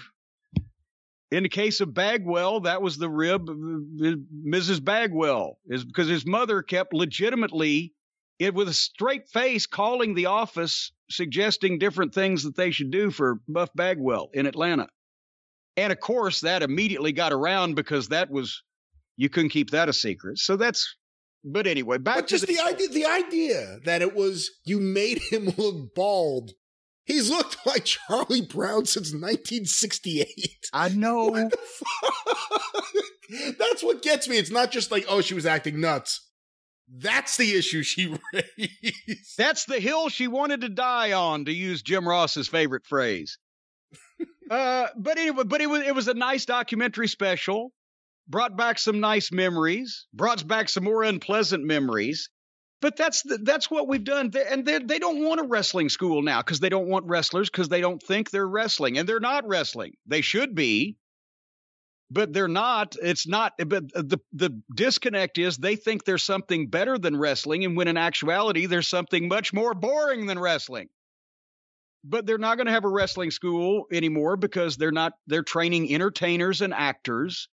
in the case of Bagwell, that was the rib, Mrs. Bagwell, is because his mother kept legitimately, with a straight face, calling the office, suggesting different things that they should do for Buff Bagwell in Atlanta. And, of course, that immediately got around because you couldn't keep that a secret. So but anyway, back to the idea that it was, you made him look bald. He's looked like Charlie Brown since 1968. I know. What the fuck? That's what gets me. It's not just like, oh, she was acting nuts. That's the issue she raised. That's the hill she wanted to die on, to use Jim Ross's favorite phrase. But anyway, it was a nice documentary special. Brought back some nice memories. Brought back some more unpleasant memories. But that's what we've done. And they don't want a wrestling school now because they don't want wrestlers because they don't think they're wrestling. And they're not wrestling. They should be. But they're not. It's not. But the disconnect is they think there's something better than wrestling. And when in actuality, there's something much more boring than wrestling. But they're not going to have a wrestling school anymore because they're training entertainers and actors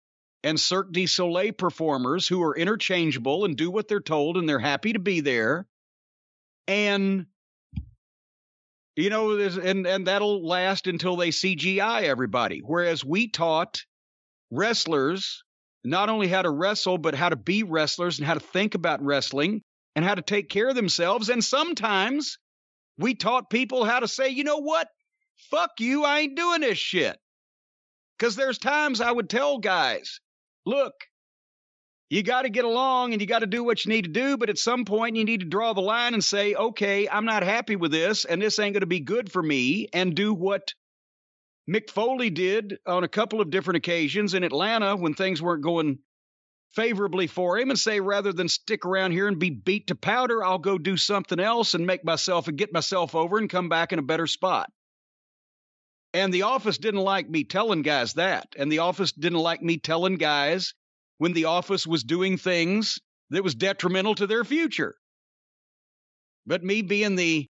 and Cirque du Soleil performers who are interchangeable and do what they're told, and they're happy to be there. And, and that'll last until they CGI everybody. Whereas we taught wrestlers not only how to wrestle, but how to be wrestlers and how to think about wrestling and how to take care of themselves. And sometimes we taught people how to say, you know what? Fuck you, I ain't doing this shit. Because there's times I would tell guys, look, you got to get along and you got to do what you need to do, but at some point you need to draw the line and say, okay, I'm not happy with this and this ain't going to be good for me, and do what Mick Foley did on a couple of different occasions in Atlanta when things weren't going favorably for him, and say, rather than stick around here and be beat to powder, I'll go do something else and get myself over and come back in a better spot. And the office didn't like me telling guys that. And the office didn't like me telling guys when the office was doing things that was detrimental to their future. But me being the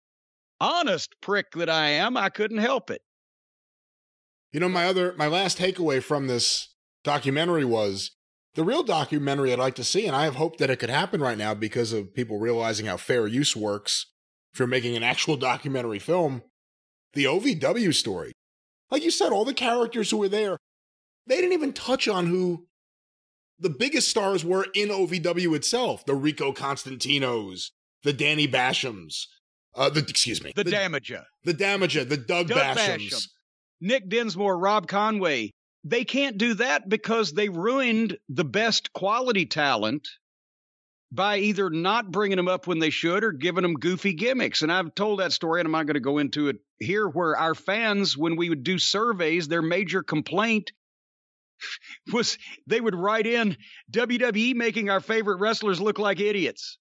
honest prick that I am, I couldn't help it. You know, my last takeaway from this documentary was the real documentary I'd like to see, and I have hope that it could happen right now because of people realizing how fair use works if you're making an actual documentary film, the OVW story. Like you said, all the characters who were there, they didn't even touch on who the biggest stars were in OVW itself. The Rico Constantinos, the Danny Bashams, the Damager, the Doug Bashams. Nick Dinsmore, Rob Conway. They can't do that because they ruined the best quality talent by either not bringing them up when they should or giving them goofy gimmicks. And I've told that story, and I'm not going to go into it here, where our fans, when we would do surveys, their major complaint was they would write in WWE making our favorite wrestlers look like idiots.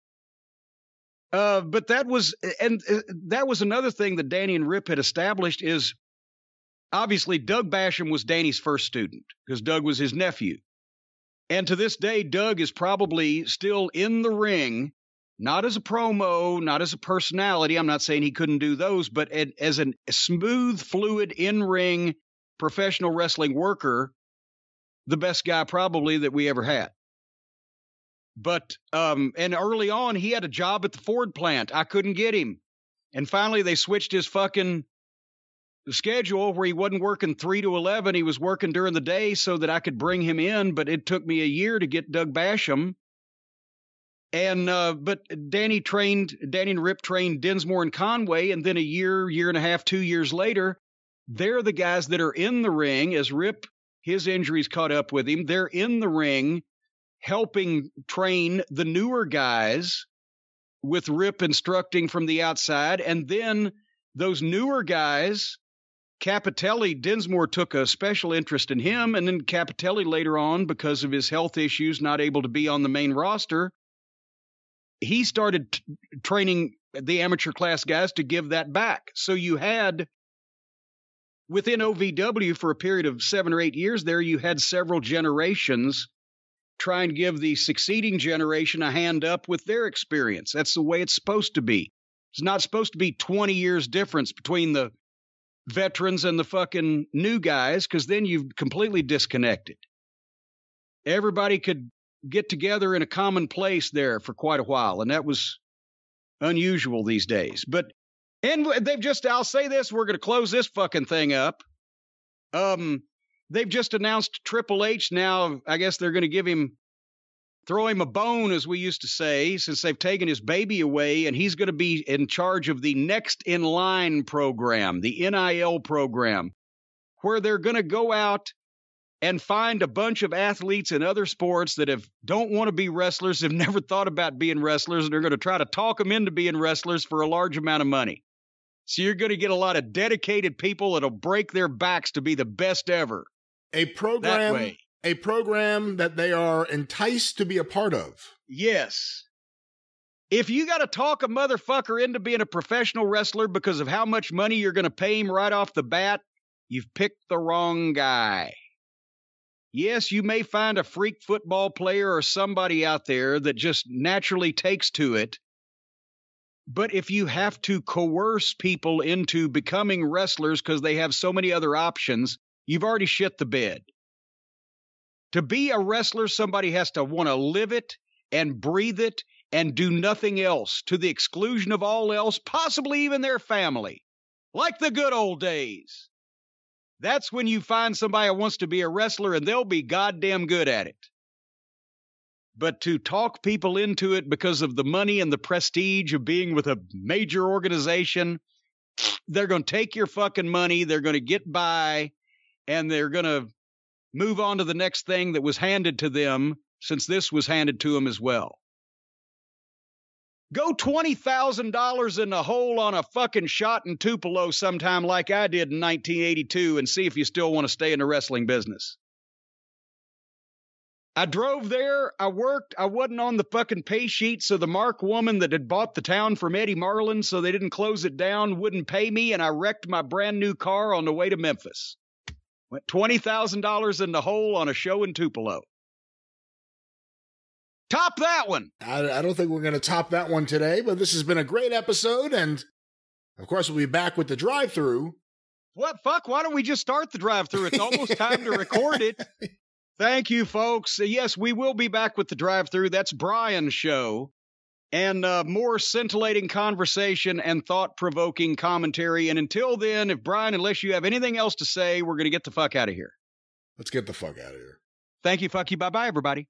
But that was another thing that Danny and Rip had established is obviously Doug Basham was Danny's first student because Doug was his nephew. And to this day, Doug is probably still in the ring, not as a promo, not as a personality. I'm not saying he couldn't do those, but as a smooth, fluid, in-ring professional wrestling worker, the best guy probably that we ever had. But, and early on, he had a job at the Ford plant. I couldn't get him. And finally, they switched his fucking schedule where he wasn't working 3 to 11. He was working during the day so that I could bring him in. But it took me a year to get Doug Basham. And, but Danny and Rip trained Dinsmore and Conway. And then a year and a half, 2 years later, they're the guys that are in the ring as Rip, his injuries caught up with him. They're in the ring helping train the newer guys with Rip instructing from the outside. And then those newer guys, Capitelli, Dinsmore took a special interest in him. And then Capitelli later on, because of his health issues, not able to be on the main roster, he started training the amateur class guys to give that back. So you had, within OVW for a period of 7 or 8 years there, you had several generations try and give the succeeding generation a hand up with their experience. That's the way it's supposed to be. It's not supposed to be 20 years difference between the veterans and the fucking new guys, because then you've completely disconnected. Everybody could get together in a common place there for quite a while, and that was unusual these days. But, and they've just, I'll say this, we're going to close this fucking thing up. They've just announced Triple H now. I guess they're going to throw him a bone, as we used to say, since they've taken his baby away, and he's going to be in charge of the Next in Line program, the NIL program, where they're going to go out and find a bunch of athletes in other sports that don't want to be wrestlers, have never thought about being wrestlers, and they're going to try to talk them into being wrestlers for a large amount of money. So you're going to get a lot of dedicated people that'll break their backs to be the best ever. A program that they are enticed to be a part of. Yes. If you got to talk a motherfucker into being a professional wrestler because of how much money you're going to pay him right off the bat, you've picked the wrong guy. Yes, you may find a freak football player or somebody out there that just naturally takes to it. But if you have to coerce people into becoming wrestlers because they have so many other options, you've already shit the bed. To be a wrestler, somebody has to want to live it and breathe it and do nothing else to the exclusion of all else, possibly even their family, like the good old days. That's when you find somebody who wants to be a wrestler, and they'll be goddamn good at it. But to talk people into it because of the money and the prestige of being with a major organization, they're going to take your fucking money, they're going to get by, and they're going to move on to the next thing that was handed to them, since this was handed to them as well. Go $20,000 in the hole on a fucking shot in Tupelo sometime like I did in 1982 and see if you still want to stay in the wrestling business. I drove there, I worked, I wasn't on the fucking pay sheet, so the Mark woman that had bought the town from Eddie Marlin so they didn't close it down wouldn't pay me, and I wrecked my brand new car on the way to Memphis. Went $20,000 in the hole on a show in Tupelo. Top that one. I don't think we're going to top that one today, but this has been a great episode, and of course we'll be back with the drive-thru. What, fuck? Why don't we just start the drive-thru? It's almost time to record it. Thank you, folks. Yes, we will be back with the drive-thru. That's Brian's show. And more scintillating conversation and thought-provoking commentary. And until then, if Brian, unless you have anything else to say, we're going to get the fuck out of here. Let's get the fuck out of here. Thank you, fuck you. Bye-bye, everybody.